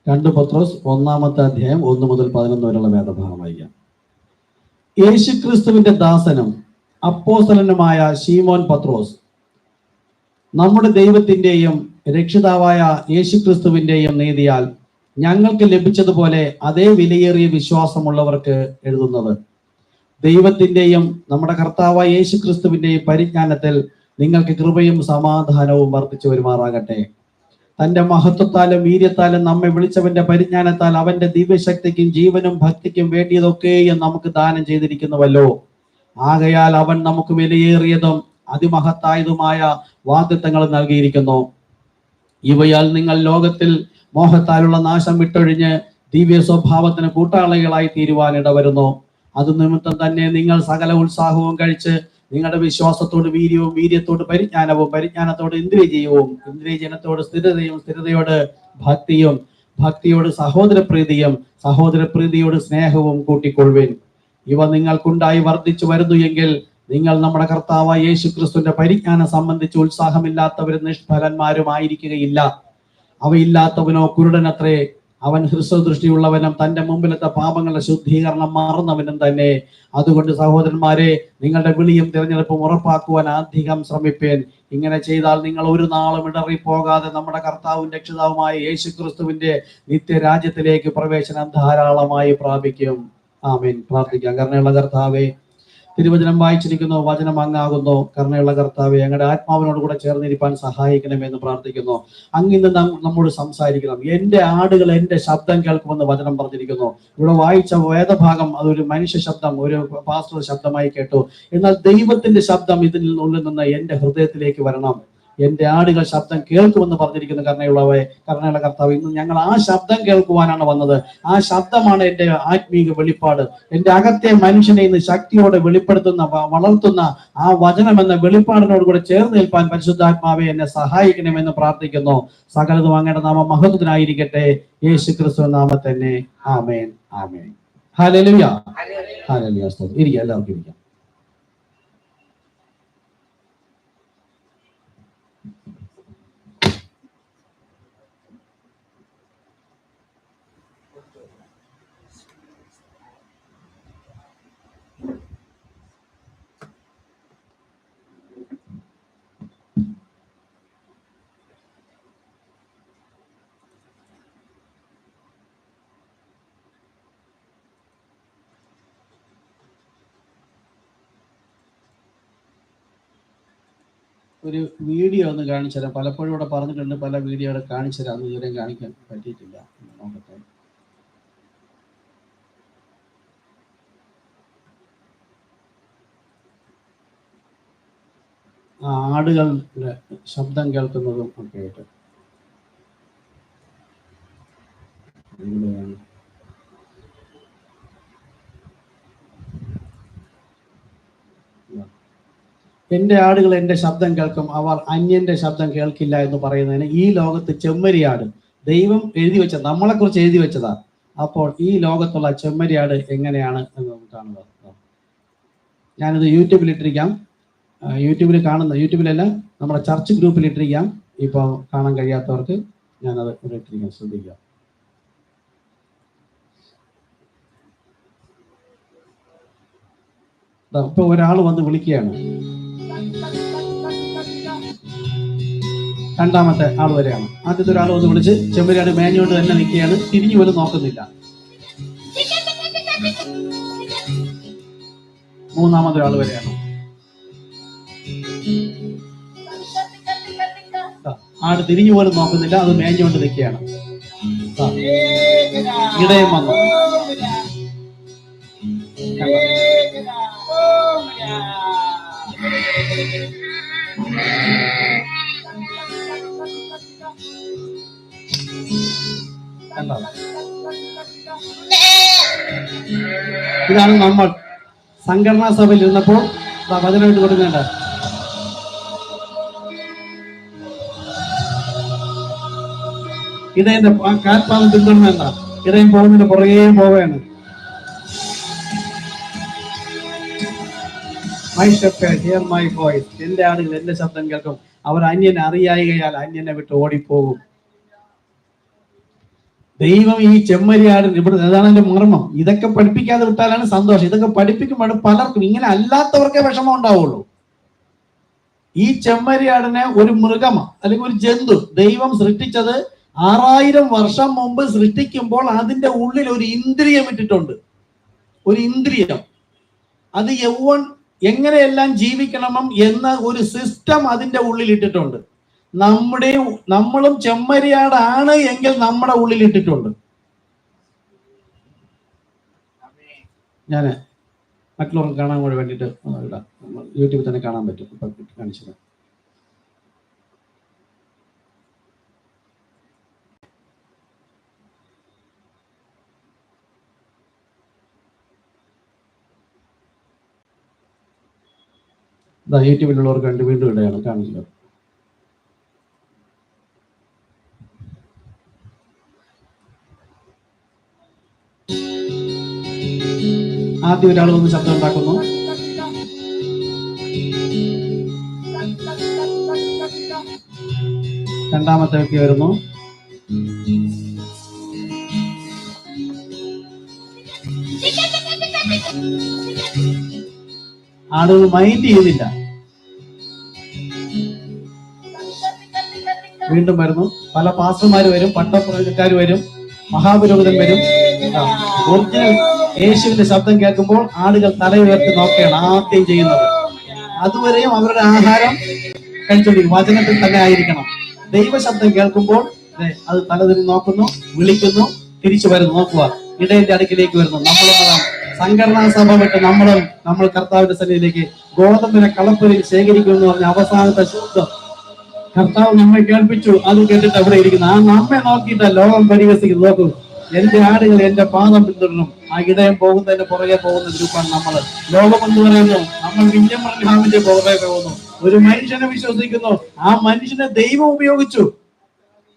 2 പത്രോസ് 1-ാം അധ്യായം 1 മുതൽ 11 വരെയുള്ള വേദഭാഗം വായിക്കാം. യേശുക്രിസ്തുവിന്റെ ദാസനും അപ്പോസ്തലനുമായ ശീമോൻ പത്രോസ്, നമ്മുടെ ദൈവത്തിന്റെയും രക്ഷിതാവായ യേശുക്രിസ്തുവിന്റെയും നീതിയാൽ ഞങ്ങൾക്ക് ലഭിച്ചതുപോലെ അതേ വിലയേറിയ വിശ്വാസമുള്ളവർക്ക് എഴുതുന്നത്. ദൈവത്തിന്റെയും നമ്മുടെ കർത്താവായ യേശുക്രിസ്തുവിന്റെയും പരിജ്ഞാനത്തിൽ നിങ്ങൾക്ക് കൃപയും സമാധാനവും വർദ്ധിച്ചു വരുമാറാകട്ടെ. തന്റെ മഹത്വത്താലും വീര്യത്താലും നമ്മെ വിളിച്ചവന്റെ പരിജ്ഞാനത്താൽ അവന്റെ ദിവ്യശക്തിക്കും ജീവനും ഭക്തിക്കും വേണ്ടിയതൊക്കെയും നമുക്ക് ദാനം ചെയ്തിരിക്കുന്നുവല്ലോ. ആകയാൽ അവൻ നമുക്ക് വിലയേറിയതും അതിമഹത്തായതുമായ വാഗ്ദത്തങ്ങൾ നൽകിയിരിക്കുന്നു. ഇവയാൽ നിങ്ങൾ ലോകത്തിൽ മോഹത്താലുള്ള നാശം വിട്ടൊഴിഞ്ഞ് ദിവ്യ സ്വഭാവത്തിന് കൂട്ടാളികളായി തീരുവാൻ ഇടവരുന്നു. അത് നിമിത്തം തന്നെ നിങ്ങൾ സകല ഉത്സാഹവും കഴിച്ച് നിങ്ങളുടെ വിശ്വാസത്തോട് വീര്യവും, വീര്യത്തോട് പരിജ്ഞാനവും, പരിജ്ഞാനത്തോട് ഇന്ദ്രിയജയവും, ഇന്ദ്രിയജനത്തോട് സ്ഥിരതയും, സ്ഥിരതയോട് ഭക്തിയും, ഭക്തിയോട് സഹോദരപ്രീതിയും, സഹോദരപ്രീതിയോട് സ്നേഹവും കൂട്ടിക്കൊള്ളുവിൻ. ഇവ നിങ്ങൾക്കുണ്ടായി വർദ്ധിച്ചു വരുന്നു എങ്കിൽ നിങ്ങൾ നമ്മുടെ കർത്താവായ യേശുക്രിസ്തുവിന്റെ പരിജ്ഞാനം സംബന്ധിച്ച് ഉത്സാഹമില്ലാത്തവരും നിഷ്ഫലന്മാരും ആയിരിക്കുകയില്ല. അവയില്ലാത്തവനോ കുരുടനത്രേ, അവൻ ഹ്രസ്വദൃഷ്ടിയുള്ളവനും തന്റെ മുമ്പിലത്തെ പാപങ്ങളുടെ ശുദ്ധീകരണം മറന്നവനും തന്നെ. അതുകൊണ്ട് സഹോദരന്മാരെ, നിങ്ങളുടെ വിളിയും തിരഞ്ഞെടുപ്പും ഉറപ്പാക്കുവാൻ അധികം ശ്രമിപ്പേൻ. ഇങ്ങനെ ചെയ്താൽ നിങ്ങൾ ഒരു നാളും ഇടറിപ്പോകാതെ നമ്മുടെ കർത്താവും രക്ഷിതാവുമായ യേശുക്രിസ്തുവിന്റെ നിത്യരാജ്യത്തിലേക്ക് പ്രവേശനം ധാരാളമായി പ്രാപിക്കും. ആമേൻ. പ്രാർത്ഥിക്കാം. കരുണയുള്ള കർത്താവേ, തിരുവചനം വായിച്ചിരിക്കുന്നു, വചനം അങ്ങാകുന്നു. കരുണയുള്ള കർത്താവേ, ഞങ്ങളുടെ ആത്മാവിനോട് കൂടെ ചേർന്നിരിക്കാൻ സഹായിക്കണമെന്ന് പ്രാർത്ഥിക്കുന്നു. അങ്ങിന്ന് നമ്മോട് സംസാരിക്കണം. എന്റെ ആടുകൾ എന്റെ ശബ്ദം കേൾക്കുമെന്ന് വചനം പറഞ്ഞിരിക്കുന്നു. ഇവിടെ വായിച്ച വേദഭാഗം അതൊരു മനുഷ്യ ശബ്ദം, ഒരു പാസ്റ്റർ ശബ്ദമായി കേട്ടു. എന്നാൽ ദൈവത്തിന്റെ ശബ്ദം ഇതിൽ ഉള്ളിൽ നിന്ന് എന്റെ ഹൃദയത്തിലേക്ക് വരണം. എന്റെ ആടുകൾ ശബ്ദം കേൾക്കുമെന്ന് പറഞ്ഞിരിക്കുന്ന കരുണയുള്ള കർത്താവ്, ഇന്ന് ഞങ്ങൾ ആ ശബ്ദം കേൾക്കുവാനാണ് വന്നത്. ആ ശബ്ദമാണ് എന്റെ ആത്മീക വെളിപ്പാട്. എന്റെ അകത്തെ മനുഷ്യനെ ഇന്ന് ശക്തിയോടെ വെളിപ്പെടുത്തുന്ന, വളർത്തുന്ന ആ വചനം എന്ന വെളിപ്പാടിനോട് കൂടെ ചേർന്ന് നിൽപ്പാൻ പരിശുദ്ധാത്മാവെ എന്നെ സഹായിക്കണമെന്ന് പ്രാർത്ഥിക്കുന്നു. സകലതും അങ്ങയുടെ നാമം മഹത്വത്തിനായിരിക്കട്ടെ. യേശുക്രിസ്തു നാമത്തിൽ തന്നെ. ആമേൻ, ആമേൻ. ഹല്ലേലൂയ, ഹല്ലേലൂയ. ഇരിക്കാം, എല്ലാവർക്കും ഇരിക്കാം. ഒരു വീഡിയോ ഒന്ന് കാണിച്ചു തരാം. പലപ്പോഴും ഇവിടെ പറഞ്ഞിട്ടുണ്ട്, പല വീഡിയോ ഇവിടെ കാണിച്ചു തരാം. അത് ഇതുവരെയും കാണിക്കാൻ പറ്റിയിട്ടില്ല. നോക്കട്ടെ. ആടുകളുടെ ശബ്ദം കേൾക്കുന്നതും ഒക്കെ ആയിട്ട് എന്റെ ആടുകൾ എന്റെ ശബ്ദം കേൾക്കും, അവർ അന്യന്റെ ശബ്ദം കേൾക്കില്ല എന്ന് പറയുന്നതിന് ഈ ലോകത്ത് ചെമ്മരിയാട് ദൈവം എഴുതി വെച്ചത്, നമ്മളെ കുറിച്ച് എഴുതി വെച്ചതാ. അപ്പോൾ ഈ ലോകത്തുള്ള ചെമ്മരിയാട് എങ്ങനെയാണ് എന്ന് നമുക്ക് കാണുക. ഞാനിത് യൂട്യൂബിൽ ഇട്ടിരിക്കാം. യൂട്യൂബിൽ കാണുന്ന, യൂട്യൂബിലല്ല, നമ്മുടെ ചർച്ച് ഗ്രൂപ്പിൽ ഇട്ടിരിക്കാം. ഇപ്പോൾ കാണാൻ കഴിയാത്തവർക്ക് ഞാനത് ഇവിടെ ഇട്ടിരിക്കാം, ശ്രദ്ധിക്കാം. ഇപ്പൊ ഒരാൾ വന്ന് വിളിക്കുകയാണ്. രണ്ടാമത്തെ ആൾ വരെയാണ്. ആദ്യത്തെ ഒരാൾ വന്ന് വിളിച്ച് ചെമ്മരിയാട് മേഞ്ഞുകൊണ്ട് തന്നെ നിൽക്കുകയാണ്, തിരിഞ്ഞു പോലും നോക്കുന്നില്ല. മൂന്നാമതൊരാൾ വരെയാണ്. ആട് തിരിഞ്ഞു പോലും നോക്കുന്നില്ല, അത് മേഞ്ഞുകൊണ്ട് നിൽക്കുകയാണ്. ഇടയം വന്നു. ഇതാണ് നമ്മൾ സംഘടനാ സഭയിൽ ഇരുന്നപ്പോൾ വചനമായിട്ട് കൊടുക്കേണ്ട. ഇടയന്റെ കാൽപാദം പിന്തുടരേണ്ട. ഇടയൻ പോകുന്നതിന് പുറകെ പോവുകയാണ്. My shepherd here my voice. എന്റെ ആളുകൾ എന്റെ ശബ്ദം കേൾക്കും, അവർ അന്യനെ അറിയായികയാൽ അന്യനെ വിട്ട് ഓടിപ്പോകും. ദൈവം ഈ ചെമ്മരിയാടിന് ഇവിടെ അതാണ് എന്റെ മർമ്മം. ഇതൊക്കെ പഠിപ്പിക്കാതെ വിട്ടാലാണ് സന്തോഷം. ഇതൊക്കെ പഠിപ്പിക്കുമ്പോൾ പലർക്കും, ഇങ്ങനെ അല്ലാത്തവർക്കേ വിഷമം ഉണ്ടാവുള്ളൂ. ഈ ചെമ്മരിയാടിനെ ഒരു മൃഗം അല്ലെങ്കിൽ ഒരു ജന്തു ദൈവം സൃഷ്ടിച്ചത് 6000 വർഷം മുമ്പ് സൃഷ്ടിക്കുമ്പോൾ അതിന്റെ ഉള്ളിൽ ഒരു ഇന്ദ്രിയം ഇട്ടിട്ടുണ്ട്. ഒരു ഇന്ദ്രിയം, അത് എങ്ങനെയെല്ലാം ജീവിക്കണം എന്ന ഒരു സിസ്റ്റം അതിന്റെ ഉള്ളിൽ ഇട്ടിട്ടുണ്ട്. നമ്മളും ചെമ്മരിയാടാണ് എങ്കിൽ നമ്മുടെ ഉള്ളിൽ ഇട്ടിട്ടുണ്ട്. ഞാൻ മറ്റുള്ളവർക്ക് കാണാൻ കൂടെ വേണ്ടിയിട്ട് യൂട്യൂബിൽ തന്നെ കാണാൻ പറ്റും. ഇപ്പൊ കാണിച്ചത് യൂട്യൂബിലുള്ളവർക്ക് വേണ്ടി വീണ്ടും ഇടയാണ് കാണിച്ചത്. ആദ്യം ഒരാൾ വന്ന് ശബ്ദം ഉണ്ടാക്കുന്നു. രണ്ടാമത്തെ വ്യക്തി വരുന്നു. ആളുകൾ മൈൻഡ് ചെയ്യുന്നില്ല. വീണ്ടും വരുന്നു. പല പാസ്റ്റർമാര് വരും, പട്ടക്കാർ വരും, മഹാപുരോഹിതൻ വരും. ഒറിജിനൽ യേശുവിന്റെ ശബ്ദം കേൾക്കുമ്പോൾ ആളുകൾ തലയുയർത്തി നോക്കുകയാണ് ആദ്യം ചെയ്യുന്നത്. അതുവരെയും അവരുടെ ആഹാരം കഴിച്ചോണ്ടിരിക്കും, വചനത്തിൽ തന്നെ ആയിരിക്കണം. ദൈവശബ്ദം കേൾക്കുമ്പോൾ അത് തലതിരി നോക്കുന്നു, വിളിക്കുന്നു, തിരിച്ചു വരുന്നു. നോക്കുക, ഇടയന്റെ അടുക്കിലേക്ക് വരുന്നു. നമ്മളും സംഘടനാ സഭ വിട്ട് നമ്മൾ കർത്താവിന്റെ സന്നിധിയിലേക്ക് ഗോതമ്പിനെ കളപ്പുരയിൽ ശേഖരിക്കും എന്ന് പറഞ്ഞ അവസാനത്തെ ശബ്ദം കർത്താവ് നമ്മെ കേൾപ്പിച്ചു. അത് കേട്ടിട്ട് അവിടെ ഇരിക്കുന്നു. ആ നമ്മെ നോക്കിയിട്ട് ലോകം പരിഹസിക്കുന്നു. നോക്കൂ, എന്റെ ആടുകൾ എന്റെ പാദം പിന്തുടരണം. ആ ഇടയം പോകുന്നതിന്റെ പുറകെ പോകുന്ന ഗ്രൂപ്പാണ് നമ്മൾ. ലോകം എന്ന് പറയുന്നു, നമ്മൾ വില്യംബ്രഹാമിന്റെ പുറകെ പോകുന്നു. ഒരു മനുഷ്യനെ വിശ്വസിക്കുന്നു, ആ മനുഷ്യനെ ദൈവം ഉപയോഗിച്ചു.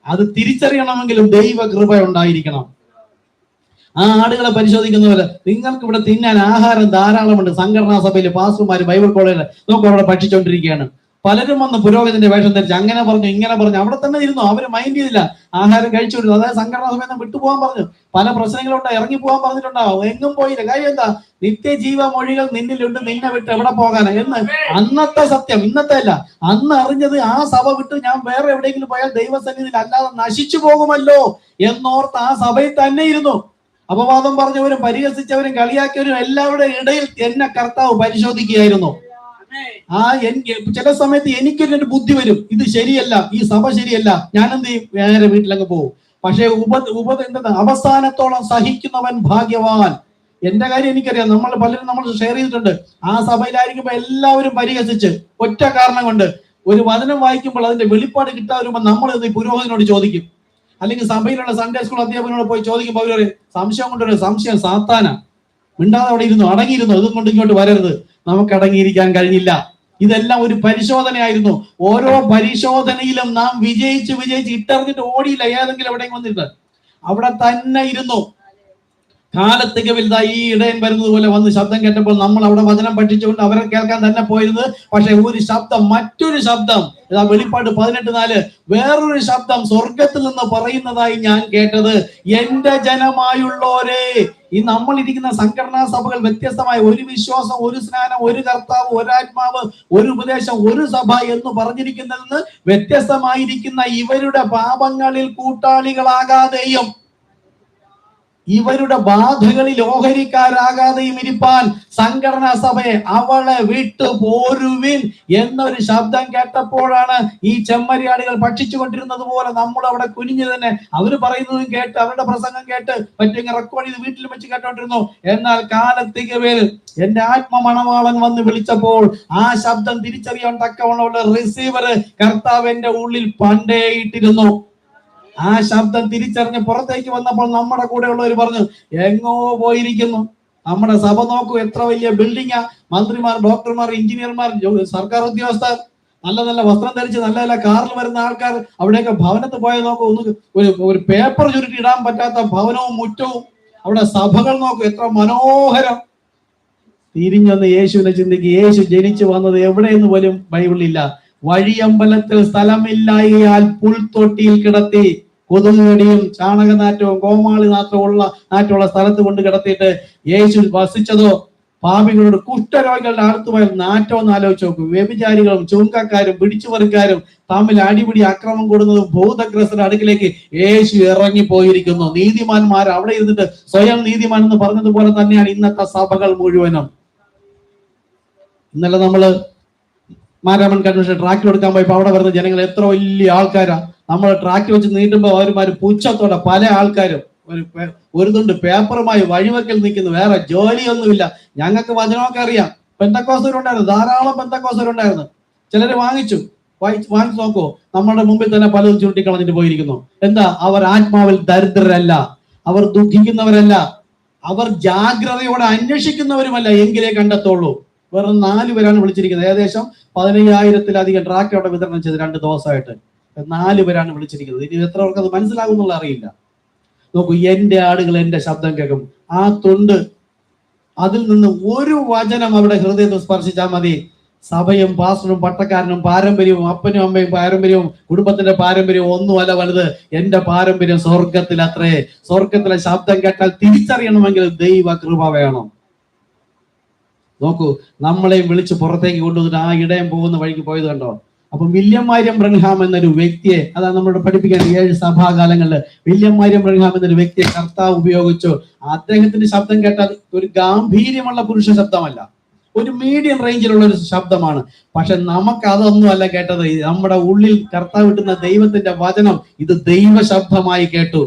അത് തിരിച്ചറിയണമെങ്കിലും ദൈവ കൃപ ഉണ്ടായിരിക്കണം. ആ ആടുകളെ പരിശോധിക്കുന്നവര്, നിങ്ങൾക്ക് ഇവിടെ തിന്നാൻ ആഹാരം ധാരാളമുണ്ട്. സംഘടനാ സഭയില് പാസ്റ്റർമാര് ബൈബിൾ കോളേജിൽ നോക്കും അവിടെ പഠിച്ചുകൊണ്ടിരിക്കുകയാണ്. പലരും വന്ന് പുരോഹിതന്റെ വേഷം ധരിച്ച് അങ്ങനെ പറഞ്ഞു ഇങ്ങനെ പറഞ്ഞു അവിടെ തന്നെ ഇരുന്നു. അവര് മൈൻഡ് ചെയ്തില്ല, ആഹാരം കഴിച്ചുകൊണ്ടിരുന്നു. അതായത് സംഘടനാ സഭയിൽ നിന്ന് വിട്ടുപോകാൻ പറഞ്ഞു. പല പ്രശ്നങ്ങളുണ്ട്, ഇറങ്ങി പോകാൻ പറഞ്ഞിട്ടുണ്ടാവും. എങ്ങും പോയില്ല. കാര്യം എന്താ? നിത്യജീവ മൊഴികൾ നിന്നിലുണ്ട്, നിന്നെ വിട്ട് എവിടെ പോകാനാ എന്ന് അന്നത്തെ സത്യം, ഇന്നത്തെ അല്ല. അന്ന് അറിഞ്ഞത് ആ സഭ വിട്ട് ഞാൻ വേറെ എവിടെയെങ്കിലും പോയാൽ ദൈവസന്നിധിയിൽ അല്ലാതെ നശിച്ചു പോകുമല്ലോ എന്നോർത്ത് ആ സഭയിൽ തന്നെ ഇരുന്നു. അപവാദം പറഞ്ഞവരും പരിഹസിച്ചവരും കളിയാക്കിയവരും എല്ലാവരുടെയും ഇടയിൽ എന്നെ കർത്താവ് പരിശോധിക്കുകയായിരുന്നു. ചില സമയത്ത് എനിക്കൊരു ബുദ്ധി വരും, ഇത് ശരിയല്ല, ഈ സഭ ശരിയല്ല, ഞാൻ എന്ത് ചെയ്യും? വേറെ വീട്ടിലങ്ങ് പോകും. പക്ഷെ എന്താ, അവസാനത്തോളം സഹിക്കുന്നവൻ ഭാഗ്യവാൻ. എന്റെ കാര്യം എനിക്കറിയാം, നമ്മൾ ഷെയർ ചെയ്തിട്ടുണ്ട്. ആ സഭയിലായിരിക്കുമ്പോ എല്ലാവരും പരിഹസിച്ച് ഒറ്റ കാരണം കൊണ്ട് ഒരു വചനം വായിക്കുമ്പോൾ അതിന്റെ വെളിപ്പാട് കിട്ടാൻ വരുമ്പോ നമ്മൾ പുരോഹിതനോട് ചോദിക്കും, അല്ലെങ്കിൽ സഭയിലുള്ള സൺഡേ സ്കൂൾ അധ്യാപകനോട് പോയി ചോദിക്കുമ്പോൾ അവര് സംശയം കൊണ്ടൊരു സംശയം സാത്താന, മിണ്ടാതെ അവിടെ ഇരുന്നു, അടങ്ങിയിരുന്നു, ഇതും കൊണ്ട് ഇങ്ങോട്ട് വരരുത്. നമുക്ക് അടങ്ങിയിരിക്കാൻ കഴിഞ്ഞില്ല. ഇതെല്ലാം ഒരു പരിശോധനയായിരുന്നു. ഓരോ പരിശോധനയിലും നാം വിജയിച്ച് ഇട്ടെറിഞ്ഞിട്ട് ഓടിയില്ല. ഏതെങ്കിലും എവിടെയെങ്കിലും വന്നിട്ട് അവിടെ തന്നെ ഇരുന്നു. കാലത്തികവിൽ ഈ ഇടയൻ വരുന്നത് പോലെ വന്ന് ശബ്ദം കേട്ടപ്പോൾ നമ്മൾ അവിടെ വചനം പഠിച്ചുകൊണ്ട് അവരെ കേൾക്കാൻ തന്നെ പോയിരുന്നത്. പക്ഷെ ഒരു ശബ്ദം, മറ്റൊരു ശബ്ദം, വെളിപ്പാട് 18:4, വേറൊരു ശബ്ദം സ്വർഗത്തിൽ നിന്ന് പറയുന്നതായി ഞാൻ കേട്ടത്, എന്റെ ജനമായുള്ളോരേ. ഈ നമ്മൾ ഇരിക്കുന്ന സംഘടനാ സഭകൾ വ്യത്യസ്തമായ ഒരു വിശ്വാസം, ഒരു സ്നാനം, ഒരു കർത്താവ്, ഒരാത്മാവ്, ഒരു ഉപദേശം, ഒരു സഭ എന്ന് പറഞ്ഞിരിക്കുന്നതിൽ നിന്ന് വ്യത്യസ്തമായിരിക്കുന്ന ഇവരുടെ പാപങ്ങളിൽ കൂട്ടാളികളാകാതെയും ഇവരുടെ ബാധകളിൽ ഓഹരിക്കാരാകാതെയും ഇരിപ്പാൻ സംഘടനാ സഭയെ അവളെ വിട്ടു പോരുവിൻ എന്നൊരു ശബ്ദം കേട്ടപ്പോഴാണ് ഈ ചെമ്മരിയാടുകൾ ഭക്ഷിച്ചു കൊണ്ടിരുന്നത് പോലെ നമ്മൾ അവിടെ കുനിഞ്ഞു തന്നെ അവര് പറയുന്നതും കേട്ട് അവരുടെ പ്രസംഗം കേട്ട് പറ്റുന്ന റെക്കോർഡ് ചെയ്ത് വീട്ടിൽ വെച്ച് കേട്ടോണ്ടിരുന്നു. എന്നാൽ കാലത്തികവേൽ എന്റെ ആത്മമണവാളൻ വന്ന് വിളിച്ചപ്പോൾ ആ ശബ്ദം തിരിച്ചറിയാൻ തക്കവണ്ണമുള്ള റിസീവർ കർത്താവ് എന്റെ ഉള്ളിൽ പണ്ടേ ഇട്ടിരുന്നു. ആ ശബ്ദം തിരിച്ചറിഞ്ഞ് പുറത്തേക്ക് വന്നപ്പോൾ നമ്മുടെ കൂടെ ഉള്ളവർ പറഞ്ഞു, എങ്ങോ പോയിരിക്കുന്നു. നമ്മുടെ സഭ നോക്കൂ, എത്ര വലിയ ബിൽഡിങ്ങാ. മന്ത്രിമാർ, ഡോക്ടർമാർ, എഞ്ചിനീയർമാർ, സർക്കാർ ഉദ്യോഗസ്ഥർ, നല്ല നല്ല വസ്ത്രം ധരിച്ച് നല്ല നല്ല കാറിൽ വരുന്ന ആൾക്കാർ. അവിടെയൊക്കെ ഭവനത്ത് പോയാൽ നോക്കൂ, ഒരു പേപ്പർ ചുരുട്ടി ഇടാൻ പറ്റാത്ത ഭവനവും മുറ്റവും. അവിടെ സഭകൾ നോക്കൂ, എത്ര മനോഹരം. തിരിഞ്ഞൊന്ന് യേശുവിനെ ചിന്തിക്ക്. യേശു ജനിച്ചു വന്നത് എവിടെയെന്ന് പോലും ബൈബിളിലില്ല. വഴിയമ്പലത്തിൽ സ്ഥലമില്ലായാൽ പുൽത്തൊട്ടിയിൽ കിടത്തി. കൊതുകുകടിയും ചാണകനാറ്റവും കോമാളി നാറ്റമുള്ള സ്ഥലത്ത് കൊണ്ട് കിടത്തിയിട്ട് യേശു വസിച്ചതോ പാപികളോട് കുഷ്ഠരോഗികളുടെ അടുത്ത് പോയാൽ നാറ്റം ഒന്ന് ആലോചിച്ച് നോക്കും. വ്യഭിചാരികളും ചുങ്കക്കാരും പിടിച്ചുപറിക്കാരും തമ്മിൽ അടിപിടി അക്രമം കൂടുന്നതും ഭൂതഗ്രസ്തരുടെ അടുക്കിലേക്ക് യേശു ഇറങ്ങിപ്പോയിരിക്കുന്നു. നീതിമാന്മാർ അവിടെ ഇരുന്നിട്ട് സ്വയം നീതിമാൻ എന്ന് പറഞ്ഞതുപോലെ തന്നെയാണ് ഇന്നത്തെ സഭകൾ മുഴുവനും. ഇന്നലെ നമ്മള് മാരാമൺ കൺവെൻഷൻ ട്രാക്കിൽ എടുക്കാൻ പോയപ്പോ അവിടെ വരുന്ന ജനങ്ങൾ എത്ര വലിയ ആൾക്കാരാ. നമ്മൾ ട്രാക്കിൽ വെച്ച് നീട്ടുമ്പോൾ അവരുമാര് പുച്ഛത്തോടെ പല ആൾക്കാരും ഒരു തുണ്ട് പേപ്പറുമായി വഴിവെക്കൽ നിൽക്കുന്നു. വേറെ ജോലിയൊന്നുമില്ല. ഞങ്ങൾക്ക് വചനമൊക്കെ അറിയാം. പെന്തക്കോസ്തരുണ്ടായിരുന്നു, ധാരാളം പെന്തക്കോസ്തരുണ്ടായിരുന്നു. ചിലര് വാങ്ങിച്ചു നോക്കൂ, നമ്മുടെ മുമ്പിൽ തന്നെ പലതും ചുരുട്ടിക്കളഞ്ഞിട്ട് പോയിരിക്കുന്നു. എന്താ? അവർ ആത്മാവിൽ ദരിദ്രരല്ല, അവർ ദുഃഖിക്കുന്നവരല്ല, അവർ ജാഗ്രതയോടെ അന്വേഷിക്കുന്നവരുമല്ല, എങ്കിലേ കണ്ടെത്തുള്ളൂ. വെറും 4 പേരാണ് വിളിച്ചിരിക്കുന്നത്. ഏകദേശം 15,000-ലധികം ട്രാക്ക് അവിടെ വിതരണം ചെയ്ത് 2 ദിവസമായിട്ട് 4 പേരാണ് വിളിച്ചിരിക്കുന്നത്. ഇനി എത്ര പേർക്ക് അത് മനസ്സിലാകുന്നുള്ള അറിയില്ല. നോക്കൂ, എന്റെ ആടുകൾ എന്റെ ശബ്ദം കേൾക്കും. ആ തുണ്ട്, അതിൽ നിന്ന് ഒരു വചനം അവിടെ ഹൃദയത്തെ സ്പർശിച്ചാൽ മതി. സഭയും പാസ്റ്ററും പട്ടക്കാരനും പാരമ്പര്യവും അപ്പനും അമ്മയും പാരമ്പര്യവും കുടുംബത്തിന്റെ പാരമ്പര്യവും ഒന്നുമല്ല വലുത്. എന്റെ പാരമ്പര്യം സ്വർഗത്തിലത്രേ. സ്വർഗത്തിലെ ശബ്ദം കേട്ടാൽ തിരിച്ചറിയണമെങ്കിൽ ദൈവ കൃപ വേണം. നോക്കൂ, നമ്മളെയും വിളിച്ച് പുറത്തേക്ക് കൊണ്ടുവന്നിട്ട് ആ ഇടയം പോകുന്ന വഴിക്ക് പോയത് കണ്ടോ? അപ്പൊ വില്യം മരിയം ബ്രൻഹാം എന്നൊരു വ്യക്തിയെ, അതാണ് നമ്മളോട് പഠിപ്പിക്കേണ്ട 7 സഭാകാലങ്ങളിൽ വില്യം മരിയം ബ്രൻഹാം എന്നൊരു വ്യക്തിയെ കർത്താവ് ഉപയോഗിച്ചു. അദ്ദേഹത്തിന്റെ ശബ്ദം കേട്ടാൽ ഒരു ഗാംഭീര്യമുള്ള പുരുഷ ശബ്ദമല്ല, ഒരു മീഡിയം റേഞ്ചിലുള്ള ഒരു ശബ്ദമാണ്. പക്ഷെ നമുക്ക് അതൊന്നും അല്ല കേട്ടത്. നമ്മുടെ ഉള്ളിൽ കർത്താവ് കിട്ടുന്ന ദൈവത്തിന്റെ വചനം ഇത് ദൈവ ശബ്ദമായി കേട്ടു.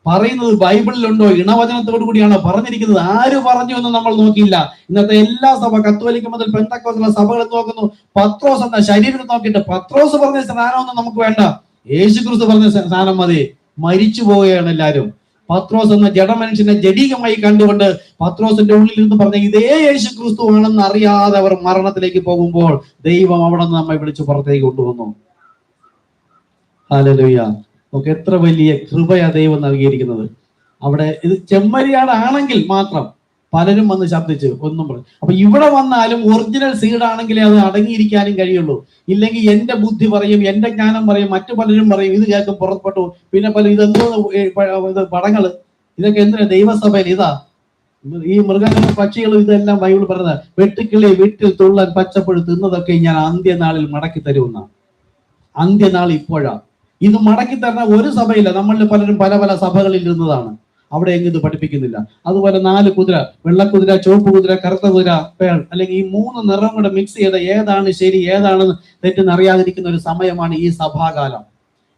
പറയുന്നത് ബൈബിളിലുണ്ടോ? ഇണവചനത്തോടു കൂടിയാണോ പറഞ്ഞിരിക്കുന്നത്? ആര് പറഞ്ഞു എന്ന് നമ്മൾ നോക്കിയില്ല. ഇന്നത്തെ എല്ലാ സഭ, കത്തോലിക്ക മുതൽ പെന്തക്കോസ്തുള്ള സഭകൾ നോക്കുന്നു. പത്രോസ് എന്ന ശരീരത്തെ നോക്കിയിട്ട് പത്രോസ് പറഞ്ഞ സ്നാനമൊന്നും നമുക്ക് വേണ്ട, യേശുക്രിസ്തു പറഞ്ഞ സ്നാനം മതി. മരിച്ചു പോവുകയാണ് എല്ലാവരും. പത്രോസ് എന്ന ജഡമനുഷ്യനെ ജഡീകമായി കണ്ടുകൊണ്ട് പത്രോസിന്റെ ഉള്ളിൽ നിന്ന് പറഞ്ഞ ഇതേ യേശുക്രിസ്തു ആണെന്ന് അറിയാതെ അവർ മരണത്തിലേക്ക് പോകുമ്പോൾ ദൈവം അവിടെ നിന്ന് നമ്മെ വിളിച്ച് പുറത്തേക്ക് കൊണ്ടുവന്നു. ഹല്ലേലൂയ. നമുക്ക് എത്ര വലിയ കൃപയാ ദൈവം നൽകിയിരിക്കുന്നത്. അവിടെ ഇത് ചെമ്മരിയാടാണെങ്കിൽ മാത്രം പലരും വന്ന് ശബ്ദിച്ച് ഒന്നും പറയും. അപ്പൊ ഇവിടെ വന്നാലും ഒറിജിനൽ സീഡാണെങ്കിലേ അത് അടങ്ങിയിരിക്കാനും കഴിയുള്ളൂ. ഇല്ലെങ്കിൽ എന്റെ ബുദ്ധി പറയും, എന്റെ ജ്ഞാനം പറയും, മറ്റു പലരും പറയും ഇത് കേൾക്കും പുറപ്പെട്ടു. പിന്നെ പല ഇതെന്തോ പടങ്ങള്, ഇതൊക്കെ എന്തിനാ ദൈവസഭയിൽ? ഇതാ ഈ മൃഗങ്ങളും പക്ഷികളും ഇതെല്ലാം ബൈബിൾ പറഞ്ഞത്. വെട്ടുക്കിളി വീട്ടിൽ തുള്ളൻ പച്ചപ്പുഴ തിന്നതൊക്കെ ഞാൻ അന്ത്യനാളിൽ മടക്കി തരുമെന്ന. അന്ത്യനാൾ ഇപ്പോഴാ. ഇത് മടക്കി തരുന്ന ഒരു സഭയില്ല. നമ്മളിൽ പലരും പല പല സഭകളിൽ ഇരുന്നതാണ്. അവിടെ എങ്ങും ഇത് പഠിപ്പിക്കുന്നില്ല. അതുപോലെ 4 കുതിര, വെള്ളക്കുതിര, ചുവപ്പ് കുതിര, കറുത്ത കുതിര, പേൾ, അല്ലെങ്കിൽ ഈ 3 നിറം കൂടെ മിക്സ് ചെയ്ത ഏതാണ് ശരി ഏതാണെന്ന് തെറ്റെന്ന് അറിയാതിരിക്കുന്ന ഒരു സമയമാണ് ഈ സഭാകാലം.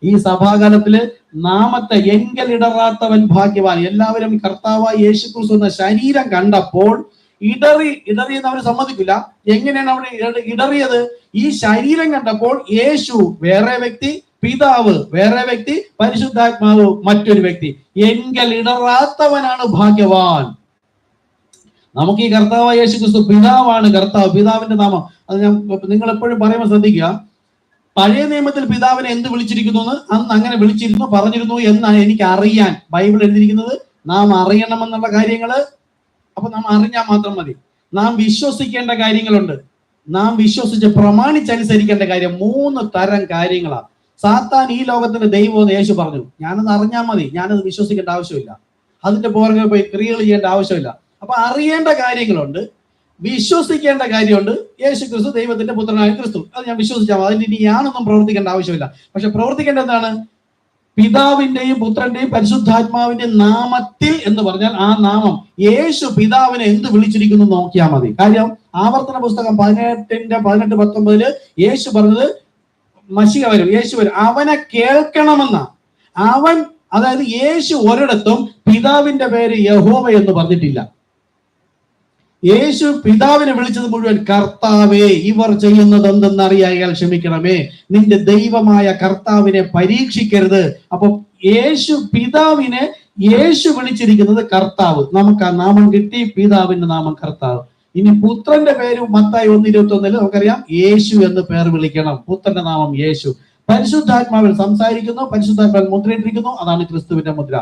ഈ സഭാകാലത്തില് നാമത്തെ എങ്കലിടറാത്തവൻ ഭാഗ്യവാൻ. എല്ലാവരും കർത്താവായ യേശുക്രിസ്തു എന്ന ശരീരം കണ്ടപ്പോൾ ഇടറി എന്ന് അവർ സമ്മതിക്കില്ല. എങ്ങനെയാണ് അവിടെ ഇടറിയത്? ഈ ശരീരം കണ്ടപ്പോൾ യേശു വേറെ വ്യക്തി, പിതാവ് വേറെ വ്യക്തി, പരിശുദ്ധാത്മാവ് മറ്റൊരു വ്യക്തി. എങ്കൽ ഇടറാത്തവനാണ് ഭാഗ്യവാൻ. നമുക്ക് ഈ കർത്താവായ യേശുക്രിസ്തു പിതാവാണ്. പിതാവിന്റെ നാമം അത് നിങ്ങൾ എപ്പോഴും പറയുമ്പോൾ ശ്രദ്ധിക്കുക. പഴയ നിയമത്തിൽ പിതാവിനെ എന്ത് വിളിച്ചിരിക്കുന്നു എന്ന് അന്ന് അങ്ങനെ വിളിച്ചിരുന്നു, പറഞ്ഞിരുന്നു എന്നാണ് എനിക്ക് അറിയാൻ ബൈബിൾ എഴുതിയിരിക്കുന്നത്. നാം അറിയണമെന്നുള്ള കാര്യങ്ങള് അപ്പൊ നാം അറിഞ്ഞാൽ മാത്രം മതി. നാം വിശ്വസിക്കേണ്ട കാര്യങ്ങളുണ്ട്. നാം വിശ്വസിച്ച് പ്രമാണിച്ചനുസരിക്കേണ്ട കാര്യം 3 തരം കാര്യങ്ങളാണ്. സാത്താൻ ഈ ലോകത്തിന്റെ ദൈവം യേശു പറഞ്ഞു. ഞാനത് അറിഞ്ഞാൽ മതി, ഞാനത് വിശ്വസിക്കേണ്ട ആവശ്യമില്ല, അതിന്റെ പുറകെ പോയി ക്രിയകൾ ചെയ്യേണ്ട ആവശ്യമില്ല. അപ്പൊ അറിയേണ്ട കാര്യങ്ങളുണ്ട്, വിശ്വസിക്കേണ്ട കാര്യമുണ്ട്. യേശു ക്രിസ്തു ദൈവത്തിന്റെ പുത്രനായ ക്രിസ്തു, അത് ഞാൻ വിശ്വസിച്ചാൽ അതിന് ഇനി ഞാനൊന്നും പ്രവർത്തിക്കേണ്ട ആവശ്യമില്ല. പക്ഷെ പ്രവർത്തിക്കേണ്ട എന്താണ്? പിതാവിന്റെയും പുത്രന്റെയും പരിശുദ്ധാത്മാവിന്റെയും നാമത്തിൽ എന്ന് പറഞ്ഞാൽ ആ നാമം യേശു പിതാവിനെ എന്ത് വിളിച്ചിരിക്കുന്നു നോക്കിയാൽ മതി. കാര്യം ആവർത്തന പുസ്തകം 18:19 യേശു പറഞ്ഞത് മശിഹ വരും, യേശു വരും, അവനെ കേൾക്കണമെന്ന. അവൻ, അതായത് യേശു ഒരിടത്തും പിതാവിന്റെ പേര് യഹോവ എന്ന് പറഞ്ഞിട്ടില്ല. യേശു പിതാവിനെ വിളിച്ചത് മുഴുവൻ കർത്താവേ, ഇവർ ചെയ്യുന്നത് എന്തെന്നറിയാൽ ക്ഷമിക്കണമേ, നിന്റെ ദൈവമായ കർത്താവിനെ പരീക്ഷിക്കരുത്. അപ്പൊ പിതാവിനെ യേശു വിളിച്ചിരിക്കുന്നത് കർത്താവ്. നമുക്ക് ആ നാമം കിട്ടി, പിതാവിന്റെ നാമം കർത്താവ്. ഇനി പുത്രന്റെ പേര് മത്തായി 1:21 നമുക്കറിയാം, യേശു എന്ന് പേർ വിളിക്കണം. പുത്രന്റെ നാമം യേശു. പരിശുദ്ധാത്മാവിൽ സംസാരിക്കുന്നു, പരിശുദ്ധാത്മാവിൽ മുദ്രയിട്ടിരിക്കുന്നു, അതാണ് ക്രിസ്തുവിന്റെ മുദ്ര.